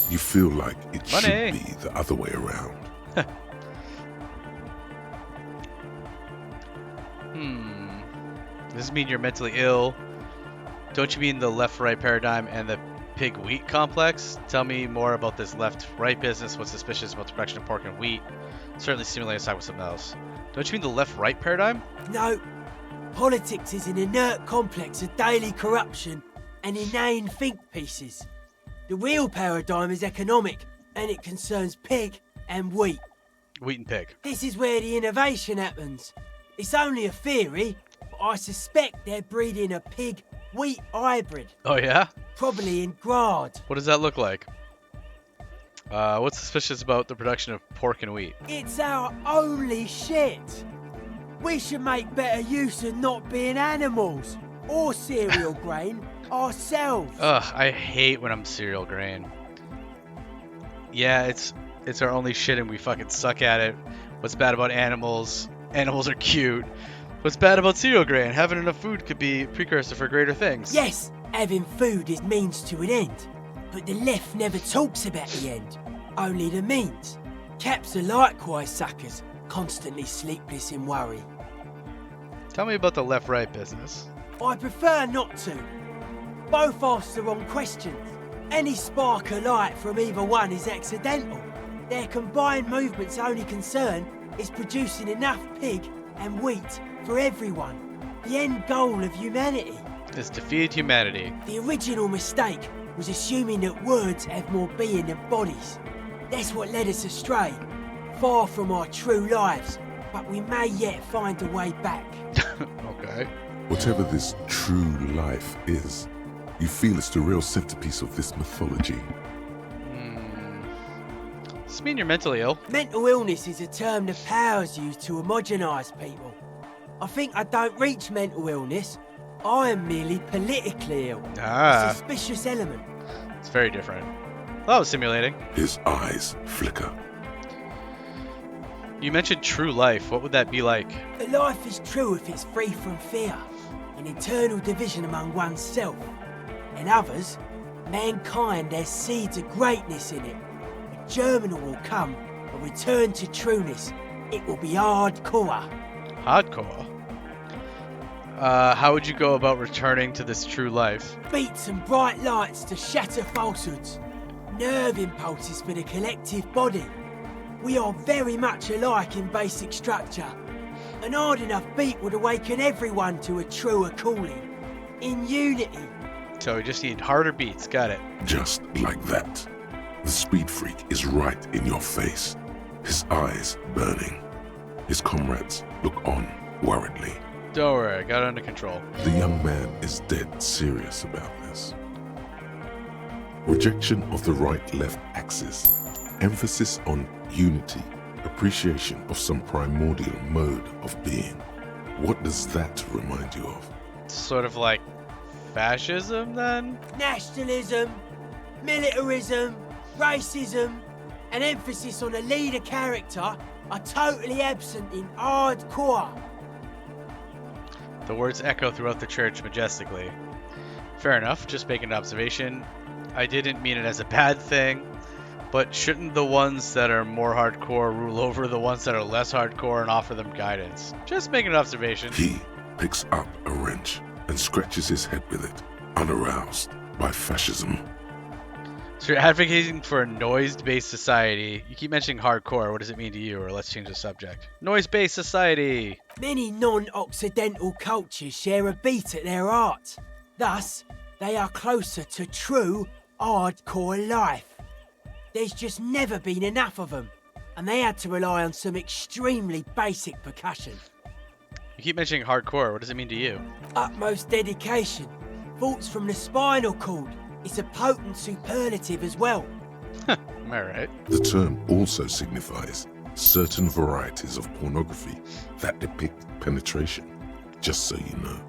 You feel like it should be the other way around. Does this mean you're mentally ill? Don't you mean the left-right paradigm and the pig-wheat complex? Tell me more about this left-right business. What's suspicious about the production of pork and wheat? Certainly stimulating side with something else. Don't you mean the left-right paradigm? No. Politics is an inert complex of daily corruption and inane think pieces. The real paradigm is economic, and it concerns pig and wheat. Wheat and pig. This is where the innovation happens. It's only a theory, but I suspect they're breeding a pig-wheat hybrid. Oh yeah? Probably in Grad. What does that look like? What's suspicious about the production of pork and wheat? It's our only shit. We should make better use of not being animals or cereal grain ourselves. Ugh, I hate when I'm cereal grain. Yeah, it's our only shit and we fucking suck at it. What's bad about animals? Animals are cute. What's bad about cereal grain? Having enough food could be a precursor for greater things. Yes, having food is means to an end. But the left never talks about the end, only the means. Caps are likewise suckers, constantly sleepless in worry. Tell me about the left-right business. I prefer not to. Both ask the wrong questions. Any spark of light from either one is accidental. Their combined movement's only concern is producing enough pig and wheat for everyone. The end goal of humanity. Is defeat humanity. The original mistake was assuming that words have more being than bodies. That's what led us astray, far from our true lives, but we may yet find a way back. Okay. Whatever this true life is, you feel it's the real centerpiece of this mythology. Does this mean you're mentally ill? Mental illness is a term the powers use to homogenise people. I think I don't reach mental illness. I am merely politically ill. A suspicious element. It's very different. Well, that was simulating. His eyes flicker. You mentioned true life. What would that be like? A life is true if it's free from fear, an internal division among oneself. In others, mankind has seeds of greatness in it. A germinal will come, a return to trueness. It will be hardcore. Hardcore? How would you go about returning to this true life? Beats and bright lights to shatter falsehoods. Nerve impulses for the collective body. We are very much alike in basic structure. An hard enough beat would awaken everyone to a truer calling. In unity. So we just need harder beats, got it. Just like that. The speed freak is right in your face. His eyes burning. His comrades look on worriedly. Don't worry, I got it under control. The young man is dead serious about this. Rejection of the right-left axis. Emphasis on unity. Appreciation of some primordial mode of being. What does that remind you of? Sort of like fascism, then? Nationalism, militarism, racism, and emphasis on a leader character are totally absent in hardcore. The words echo throughout the church majestically. Fair enough, just making an observation. I didn't mean it as a bad thing, but shouldn't the ones that are more hardcore rule over the ones that are less hardcore and offer them guidance? Just making an observation. He picks up a wrench and scratches his head with it, unaroused by fascism. So you're advocating for a noise-based society. You keep mentioning hardcore. What does it mean to you? Or let's change the subject. Noise-based society. Many non-Occidental cultures share a beat at their art. Thus, they are closer to true hardcore life. There's just never been enough of them, and they had to rely on some extremely basic percussion. You keep mentioning hardcore. What does it mean to you? Utmost dedication. Thoughts from the spinal cord. It's a potent superlative as well. Am I right? The term also signifies certain varieties of pornography that depict penetration, just so you know.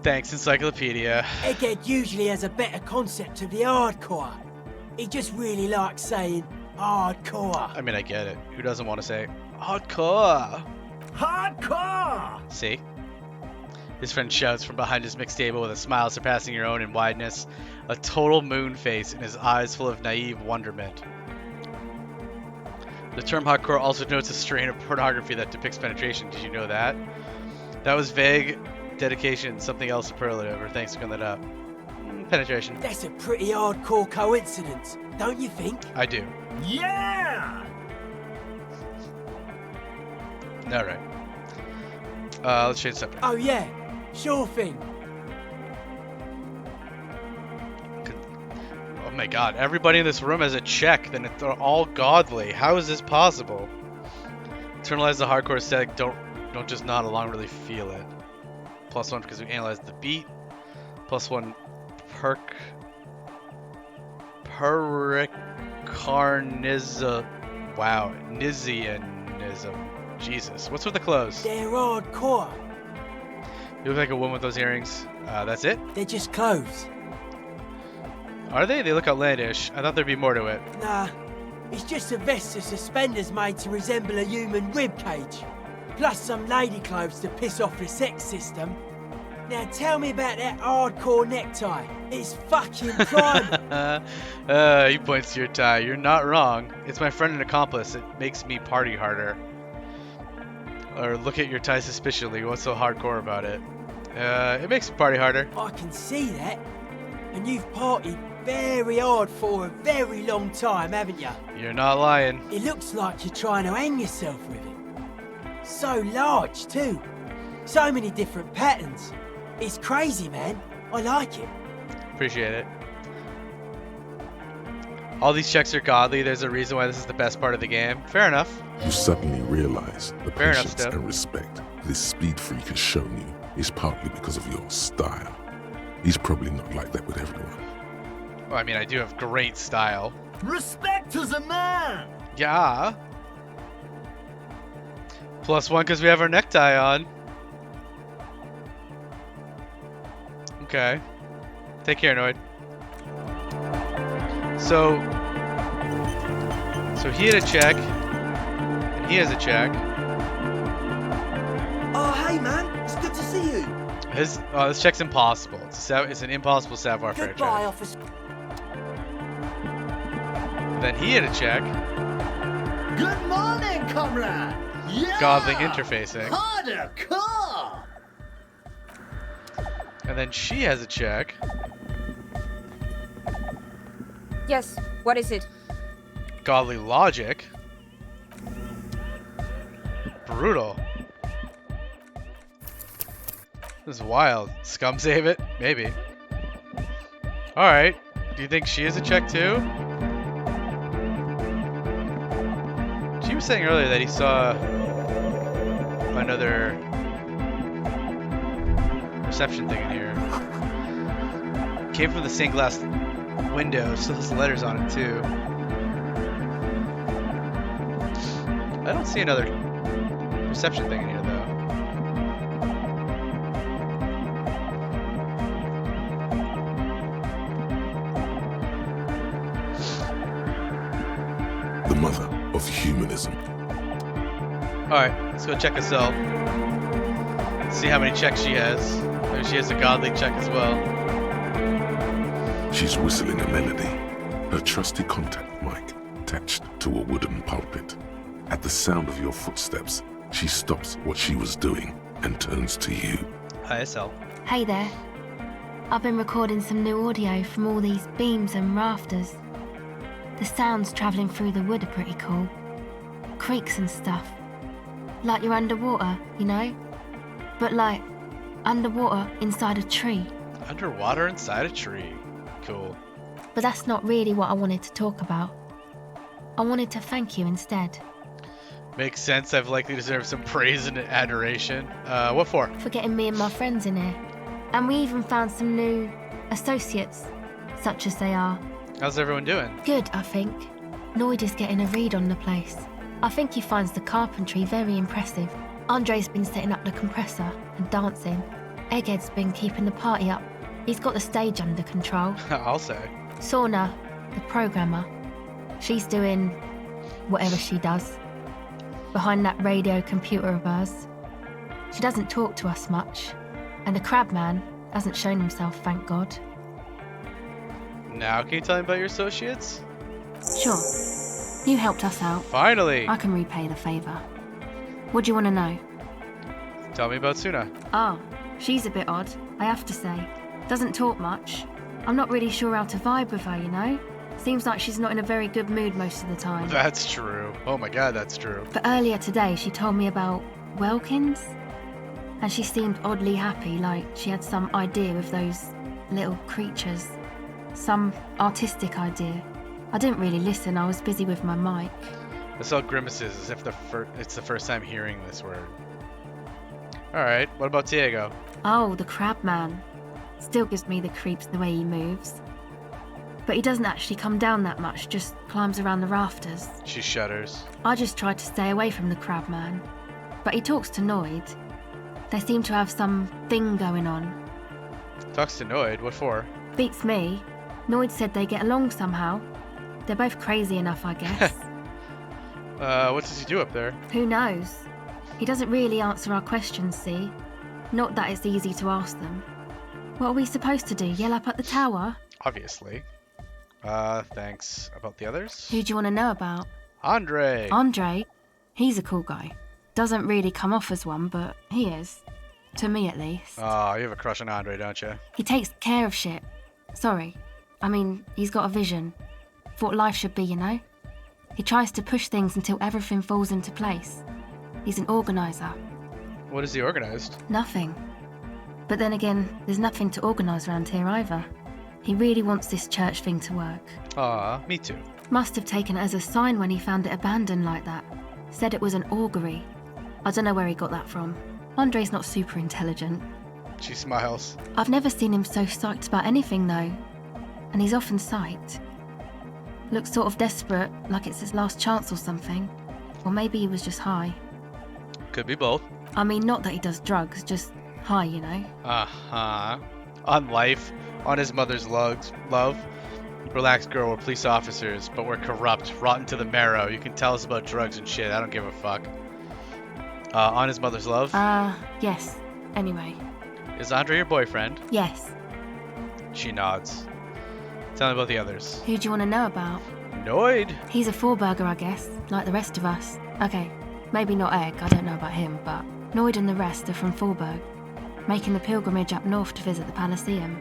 Thanks, Encyclopedia. Egghead usually has a better concept of the hardcore. He just really likes saying hardcore. I mean, I get it. Who doesn't want to say hardcore? Hardcore! See? His friend shouts from behind his mixed table with a smile surpassing your own in wideness, a total moon face in his eyes full of naive wonderment. The term hardcore also denotes a strain of pornography that depicts penetration. Did you know that? That was vague. Dedication, something else superlative, or thanks for clearing that up. Penetration. That's a pretty hardcore coincidence, don't you think? I do. Yeah! Alright. Let's change subject. Oh yeah, sure thing. Oh my god, everybody in this room has a check, then they're all godly. How is this possible? Internalize the hardcore aesthetic, don't just nod along, really feel it. +1 because we analyzed the beat. +1 Pericarnism. Wow, Nizianism. Jesus, what's with the clothes? They're hardcore. You look like a woman with those earrings. That's it? They're just clothes. Are they? They look outlandish. I thought there'd be more to it. Nah, it's just a vest of suspenders made to resemble a human rib cage. Plus some lady clothes to piss off the sex system. Now tell me about that hardcore necktie. It's fucking primal. He points to your tie. You're not wrong. It's my friend and accomplice. It makes me party harder. Or look at your tie suspiciously. What's so hardcore about it? It makes me party harder. I can see that. And you've partied very hard for a very long time, haven't you? You're not lying. It looks like you're trying to hang yourself with it. So large, too. So many different patterns. It's crazy, man. I like it. Appreciate it. All these checks are godly. There's a reason why this is the best part of the game. Fair enough. You suddenly realize the Fair enough, patience and respect this speed freak has shown you is partly because of your style. He's probably not like that with everyone. Well, I mean, I do have great style. Respect to the man! Yeah. +1 because we have our necktie on. Okay. Take care, Noid. So he had a check, and he has a check. Oh, hey, man. It's good to see you. This check's impossible. It's an impossible savoir faire Goodbye, check. officer. Then he had a check. Good morning, comrade! Yeah! Godly interfacing. Harder, car! And then she has a check. Yes, what is it? Godly logic. Brutal. This is wild. Scum save it? Maybe. Alright. Do you think she has a check too? She was saying earlier that he saw another reception thing in here. Came from the stained glass window, still has letters on it too. I don't see another reception thing in here though. The mother of humanism. Alright, let's go check us out. See how many checks she has. Maybe she has a godly check as well. She's whistling a melody, her trusty contact mic attached to a wooden pulpit. At the sound of your footsteps, she stops what she was doing and turns to you. Hi, SL. Hey there. I've been recording some new audio from all these beams and rafters. The sounds travelling through the wood are pretty cool. Creaks and stuff. Like you're underwater, you know? But like, underwater inside a tree. Underwater inside a tree. Cool. But that's not really what I wanted to talk about. I wanted to thank you instead. Makes sense. I've likely deserved some praise and adoration. What for? For getting me and my friends in here. And we even found some new associates, such as they are. How's everyone doing? Good, I think. Noid is getting a read on the place. I think he finds the carpentry very impressive. Andre's been setting up the compressor and dancing. Egghead's been keeping the party up. He's got the stage under control. I'll say. Sorna, the programmer, she's doing whatever she does. behind that radio computer of hers. She doesn't talk to us much, and the crab man hasn't shown himself, thank God. Now, can you tell me about your associates? Sure. You helped us out. Finally! I can repay the favour. What do you want to know? Tell me about Suna. Oh, she's a bit odd, I have to say. Doesn't talk much. I'm not really sure how to vibe with her, you know? Seems like she's not in a very good mood most of the time. That's true. Oh my god, that's true. But earlier today, she told me about Welkins. And she seemed oddly happy, like she had some idea with those little creatures. Some artistic idea. I didn't really listen, I was busy with my mic. I saw grimaces as if it's the first time hearing this word. Alright, what about Diego? Oh, the crab man. Still gives me the creeps the way he moves. But he doesn't actually come down that much, just climbs around the rafters. She shudders. I just tried to stay away from the crab man. But he talks to Noid. They seem to have some thing going on. Talks to Noid, what for? Beats me. Noid said they get along somehow. They're both crazy enough, I guess. What does he do up there? Who knows? He doesn't really answer our questions, see? Not that it's easy to ask them. What are we supposed to do, yell up at the tower? Obviously. Thanks. About the others? Who do you want to know about? Andre! Andre? He's a cool guy. Doesn't really come off as one, but he is. To me, at least. Oh, you have a crush on Andre, don't you? He takes care of shit. Sorry. I mean, he's got a vision. For what life should be, you know? He tries to push things until everything falls into place. He's an organiser. What has he organised? Nothing. But then again, there's nothing to organise around here either. He really wants this church thing to work. Aw, me too. Must have taken it as a sign when he found it abandoned like that. Said it was an augury. I don't know where he got that from. Andre's not super intelligent. She smiles. I've never seen him so psyched about anything though. And he's often psyched. Looks sort of desperate, like it's his last chance or something. Or maybe he was just high. Could be both. I mean, not that he does drugs, just high, you know? Uh-huh. On life, on his mother's love. Relaxed girl, we're police officers, but we're corrupt, rotten to the marrow. You can tell us about drugs and shit, I don't give a fuck. On his mother's love? Yes. Anyway. Is Andre your boyfriend? Yes. She nods. Tell me about the others. Who do you want to know about? Noid. He's a four-burger, I guess, like the rest of us. Okay, maybe not Egg, I don't know about him, but Noid and the rest are from Forberg, making the pilgrimage up north to visit the Palaceum.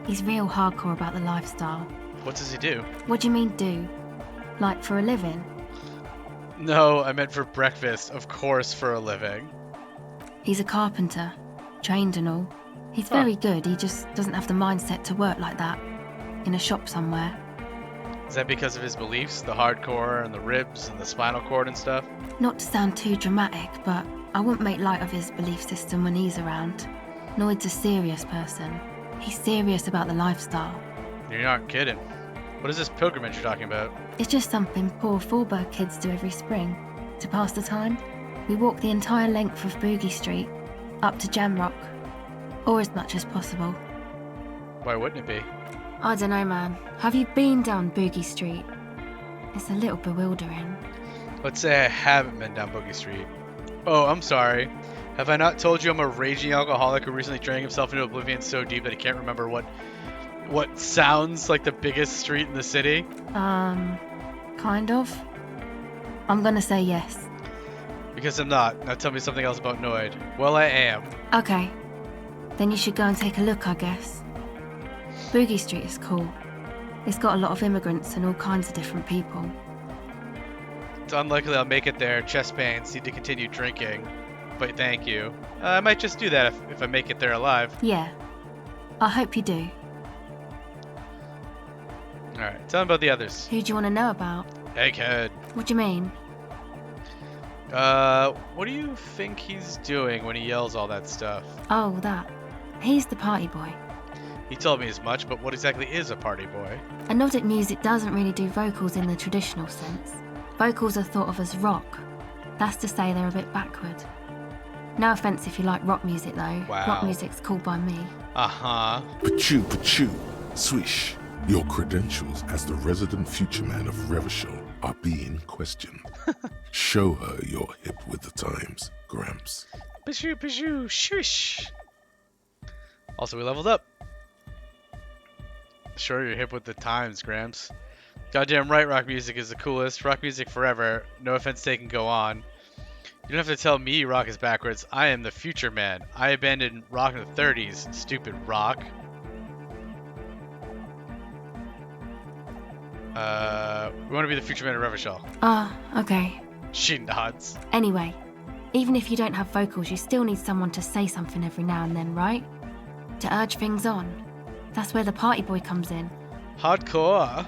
He's real hardcore about the lifestyle. What does he do? What do you mean do? Like for a living? No, I meant for breakfast, of course for a living. He's a carpenter, trained and all. He's very good, he just doesn't have the mindset to work like that. In a shop somewhere. Is that because of his beliefs? The hardcore and the ribs and the spinal cord and stuff? Not to sound too dramatic, but I wouldn't make light of his belief system when he's around. Noid's a serious person. He's serious about the lifestyle. You're not kidding. What is this pilgrimage you're talking about? It's just something poor Forberg kids do every spring. To pass the time, we walk the entire length of Boogie Street, up to Jamrock. Or as much as possible. Why wouldn't it be? I don't know, man. Have you been down Boogie Street? It's a little bewildering. Let's say I haven't been down Boogie Street. Oh, I'm sorry. Have I not told you I'm a raging alcoholic who recently drank himself into oblivion so deep that he can't remember what sounds like the biggest street in the city? Kind of. I'm gonna say yes. Because I'm not. Now tell me something else about Noid. Well, I am. Okay. Then you should go and take a look, I guess. Boogie Street is cool. It's got a lot of immigrants and all kinds of different people. It's unlikely I'll make it there. Chest pains, need to continue drinking. But thank you. I might just do that if I make it there alive. Yeah. I hope you do. Alright, tell me about the others. Who do you want to know about? Egghead. What do you mean? What do you think he's doing when he yells all that stuff? Oh, that. He's the party boy. He told me as much, but what exactly is a party boy? A Nordic music doesn't really do vocals in the traditional sense. Vocals are thought of as rock. That's to say they're a bit backward. No offence if you like rock music though. Wow. Rock music's cool by me. Uh-huh. Pachoo, pachoo, swish. Your credentials as the resident future man of Revachol are being questioned. Show her you're hip with the times, Gramps. Pishoo, pishoo, shush. Also, we leveled up. Sure, you're hip with the times, Gramps. Goddamn right, rock music is the coolest. Rock music forever. No offense taken, go on. You don't have to tell me rock is backwards. I am the future man. I abandoned rock in the 30s, stupid rock. We want to be the future man of Revachol. Okay. She nods. Anyway, even if you don't have vocals, you still need someone to say something every now and then, right? To urge things on. That's where the party boy comes in. Hardcore.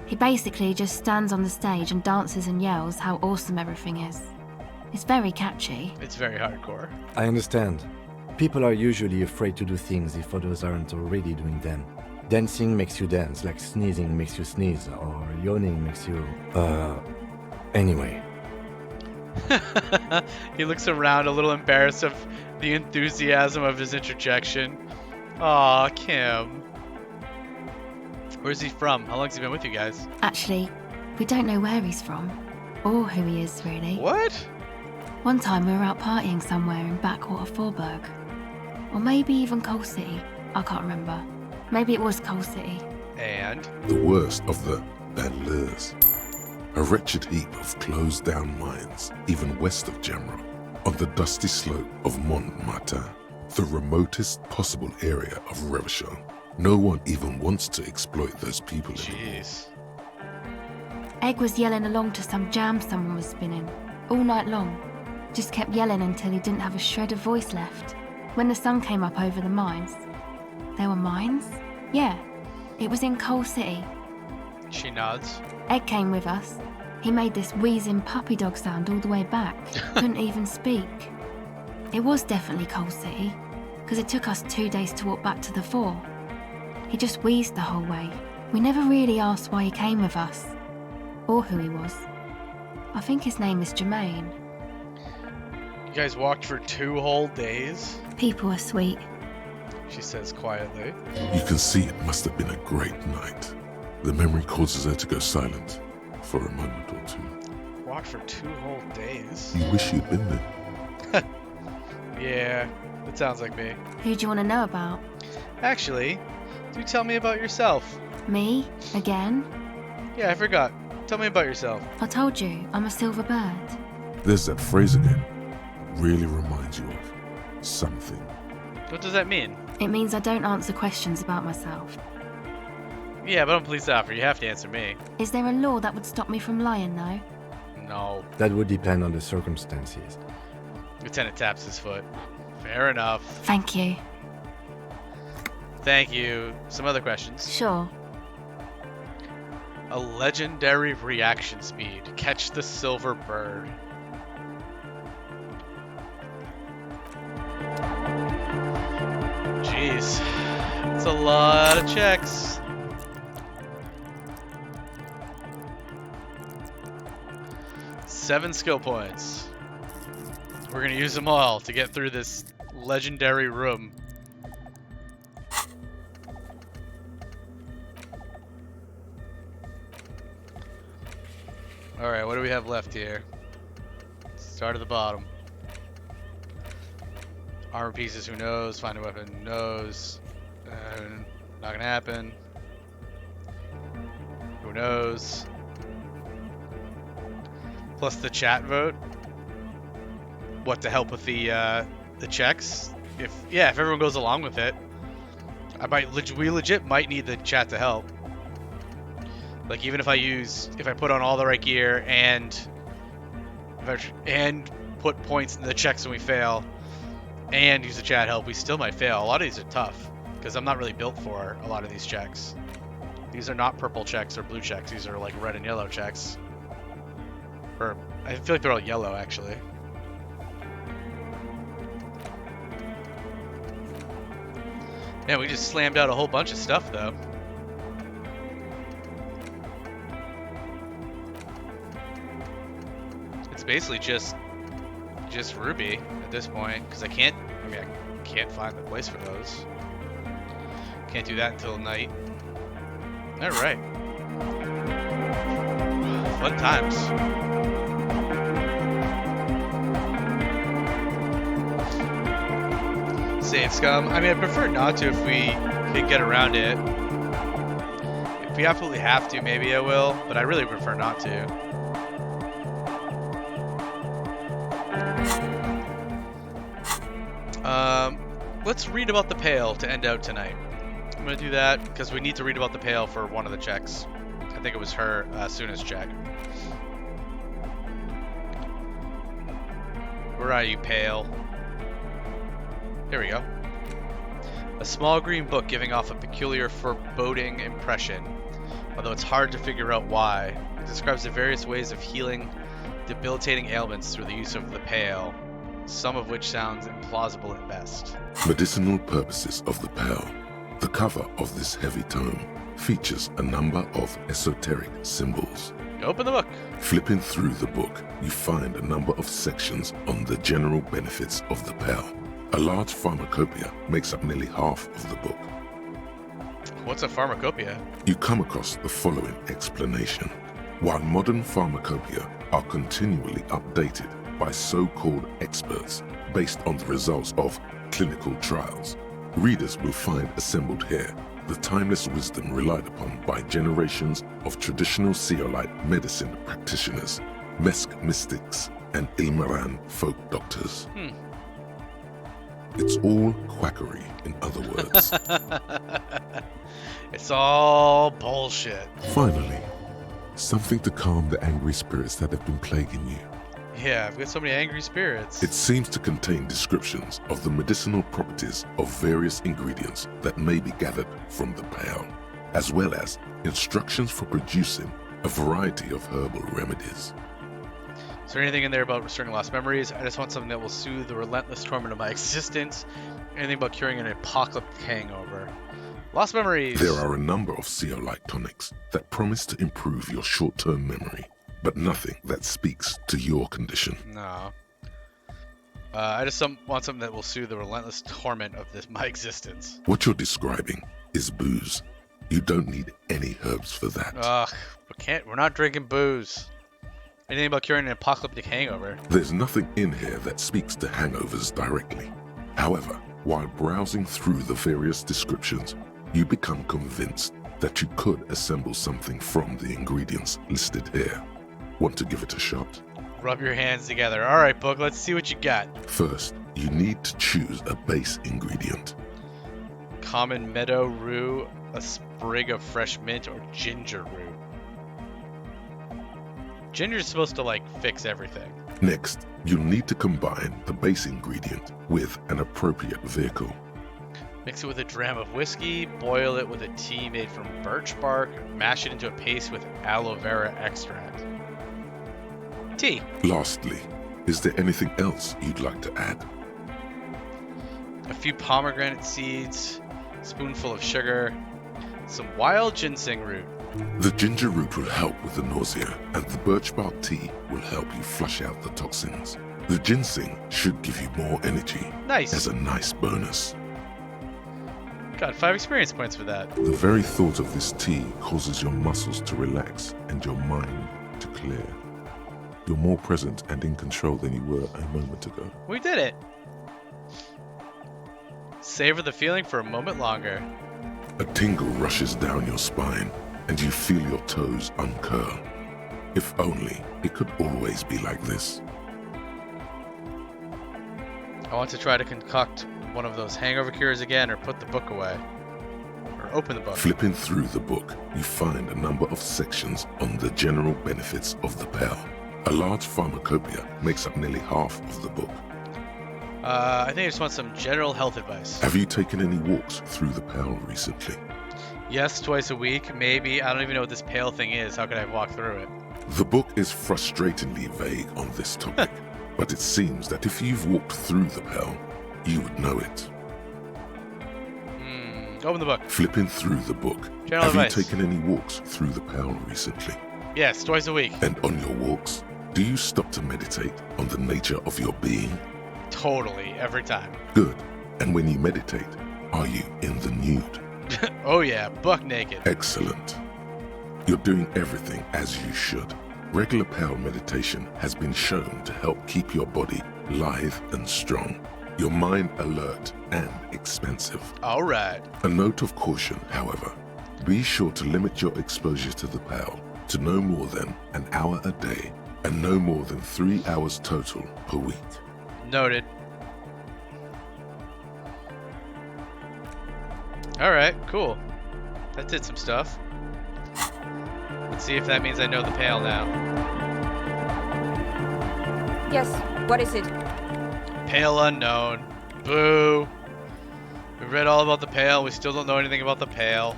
He basically just stands on the stage and dances and yells how awesome everything is. It's very catchy. It's very hardcore. I understand. People are usually afraid to do things if others aren't already doing them. Dancing makes you dance, like sneezing makes you sneeze, or yawning makes you... Anyway. He looks around a little embarrassed of the enthusiasm of his interjection. Aw, Kim. Where's he from? How long's he been with you guys? Actually, we don't know where he's from. Or who he is, really. What? One time we were out partying somewhere in backwater Forburg. Or maybe even Coal City. I can't remember. Maybe it was Coal City. And? The worst of the banlieues. A wretched heap of closed-down mines, even west of Jamrock, on the dusty slope of Montmartin, the remotest possible area of Revachol. No one even wants to exploit those people anymore. Jeez. Egg was yelling along to some jam someone was spinning, all night long. Just kept yelling until he didn't have a shred of voice left. When the sun came up over the mines. There were mines? Yeah, it was in Coal City. She nods. Egg came with us. He made this wheezing puppy dog sound all the way back. Couldn't even speak. It was definitely Coal City, because it took us 2 days to walk back to the fort. He just wheezed the whole way. We never really asked why he came with us, or who he was. I think his name is Jermaine. You guys walked for 2 whole days? People are sweet. She says quietly. You can see it must have been a great night. The memory causes her to go silent for a moment or two. Walked for 2 whole days? You wish you'd been there. Yeah, it sounds like me. Who do you want to know about? Actually, do tell me about yourself. Me? Again? Yeah, I forgot. Tell me about yourself. I told you, I'm a silver bird. There's that phrase again. Really reminds you of something. What does that mean? It means I don't answer questions about myself. Yeah, but I'm a police officer. You have to answer me. Is there a law that would stop me from lying, though? No. That would depend on the circumstances. Lieutenant taps his foot. Fair enough. Thank you. Thank you. Some other questions. Sure. A legendary reaction speed. Catch the silver bird. Jeez. It's a lot of checks. Seven skill points. We're gonna use them all to get through this legendary room. Alright, what do we have left here? Start at the bottom. Armor pieces, who knows? Find a weapon, who knows? Not gonna happen. Who knows? Plus the chat vote. What, to help with the checks? If everyone goes along with it, we legit might need the chat to help. Like, even if I put on all the right gear and put points in the checks when we fail, and use the chat help, we still might fail. A lot of these are tough because I'm not really built for a lot of these checks. These are not purple checks or blue checks. These are like red and yellow checks. Or I feel like they're all yellow actually. Yeah, we just slammed out a whole bunch of stuff though. It's basically just Ruby at this point, because I can't find the place for those. Can't do that until night. All right. Fun times. Save scum. I mean, I prefer not to if we can get around it. If we absolutely have to, maybe I will, but I really prefer not to. Let's read about the Pale to end out tonight. I'm going to do that because we need to read about the Pale for one of the checks. I think it was her Suna's check. Where are you, Pale? Here we go. A small green book giving off a peculiar foreboding impression, although it's hard to figure out why. It describes the various ways of healing debilitating ailments through the use of the Pale, some of which sounds implausible at best. Medicinal purposes of the Pale. The cover of this heavy tome features a number of esoteric symbols. Open the book. Flipping through the book, you find a number of sections on the general benefits of the Pale. A large pharmacopoeia makes up nearly half of the book. What's a pharmacopoeia? You come across the following explanation. While modern pharmacopoeia are continually updated by so-called experts based on the results of clinical trials, readers will find assembled here the timeless wisdom relied upon by generations of traditional Seolite medicine practitioners, Mesk mystics, and Ilmaran folk doctors. It's all quackery, in other words. It's all bullshit. Finally, something to calm the angry spirits that have been plaguing you. Yeah, I've got so many angry spirits. It seems to contain descriptions of the medicinal properties of various ingredients that may be gathered from the Pale, as well as instructions for producing a variety of herbal remedies. Is there anything in there about restoring lost memories? I just want something that will soothe the relentless torment of my existence. Anything about curing an apocalyptic hangover. Lost memories! There are a number of Seolite tonics that promise to improve your short-term memory, but nothing that speaks to your condition. No. I just want something that will soothe the relentless torment of my existence. What you're describing is booze. You don't need any herbs for that. Ugh, we're not drinking booze. Anything about curing an apocalyptic hangover? There's nothing in here that speaks to hangovers directly. However, while browsing through the various descriptions, you become convinced that you could assemble something from the ingredients listed here. Want to give it a shot? Rub your hands together. All right, book, let's see what you got. First, you need to choose a base ingredient. Common meadow rue, a sprig of fresh mint, or ginger root. Ginger's supposed to, fix everything. Next, you'll need to combine the base ingredient with an appropriate vehicle. Mix it with a dram of whiskey, boil it with a tea made from birch bark, mash it into a paste with aloe vera extract. Tea. Lastly, is there anything else you'd like to add? A few pomegranate seeds, a spoonful of sugar, some wild ginseng root. The ginger root will help with the nausea, and the birch bark tea will help you flush out the toxins. The ginseng should give you more energy. Nice. As a nice bonus. Got 5 experience points for that. The very thought of this tea causes your muscles to relax and your mind to clear. You're more present and in control than you were a moment ago. We did it. Savor the feeling for a moment longer. A tingle rushes down your spine, and you feel your toes uncurl. If only it could always be like this. I want to try to concoct one of those hangover cures again, or put the book away. Or open the book. Flipping through the book, you find a number of sections on the general benefits of the Pale. A large pharmacopoeia makes up nearly half of the book. I think I just want some general health advice. Have you taken any walks through the Pale recently? Yes, twice a week, maybe. I don't even know what this Pale thing is. How could I walk through it? The book is frustratingly vague on this topic, but it seems that if you've walked through the Pale, you would know it. Open the book. Flipping through the book. General Have advice. you taken any walks through the Pale recently? Yes, twice a week. And on your walks, do you stop to meditate on the nature of your being? Totally, every time. Good. And when you meditate, are you in the nude? Oh yeah, buck naked. Excellent. You're doing everything as you should. Regular pale meditation has been shown to help keep your body lithe and strong, your mind alert and expansive. All right. A note of caution, however. Be sure to limit your exposure to the pale to no more than an hour a day and no more than 3 hours total per week. Noted. All right, cool. That did some stuff. Let's see if that means I know the pale now. Yes, what is it? Pale unknown. Boo. We read all about the pale. We still don't know anything about the pale.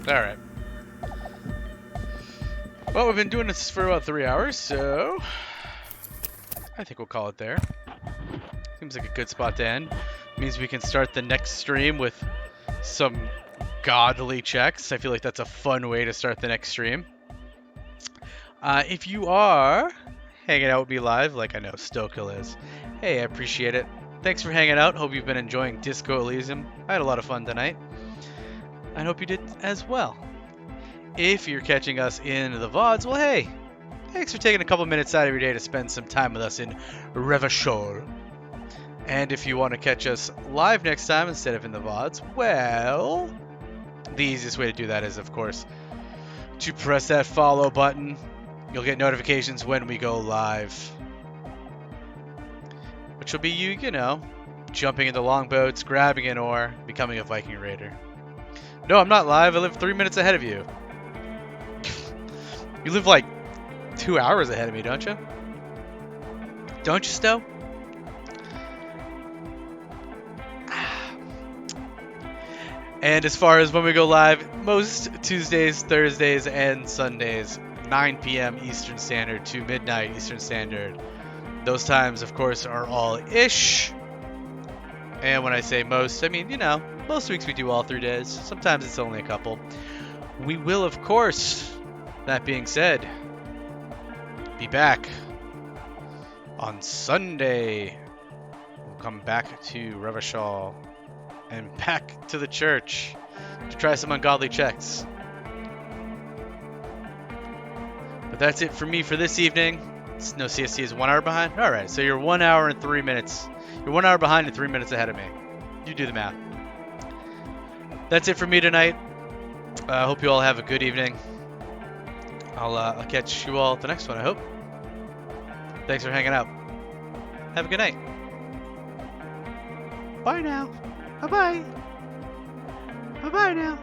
Alright. Well, we've been doing this for about 3 hours, so I think we'll call it there. Seems like a good spot to end. Means we can start the next stream with some godly checks. I feel like that's a fun way to start the next stream. If you are hanging out with me live, like I know Stokill is, hey, I appreciate it. Thanks for hanging out. Hope you've been enjoying Disco Elysium. I had a lot of fun tonight. I hope you did as well. If you're catching us in the VODs, well, hey, thanks for taking a couple minutes out of your day to spend some time with us in Revachol. And if you want to catch us live next time instead of in the VODs, well, the easiest way to do that is, of course, to press that follow button. You'll get notifications when we go live. Which will be you know, jumping into longboats, grabbing an oar, becoming a Viking raider. No, I'm not live. I live 3 minutes ahead of you. You live like 2 hours ahead of me, don't you? Don't you, Stowe? And as far as when we go live, most Tuesdays, Thursdays, and Sundays, 9 p.m. Eastern Standard to midnight Eastern Standard. Those times, of course, are all ish. And when I say most, I mean, you know, most weeks we do all 3 days. Sometimes it's only a couple. We will, of course, that being said, be back on Sunday. We'll come back to Revachol and back to the church to try some ungodly checks. But that's it for me for this evening. No, CST is 1 hour behind? Alright, so you're 1 hour and 3 minutes. You're 1 hour behind and 3 minutes ahead of me. You do the math. That's it for me tonight. I hope you all have a good evening. I'll catch you all at the next one, I hope. Thanks for hanging out. Have a good night. Bye now. Bye-bye. Bye-bye now.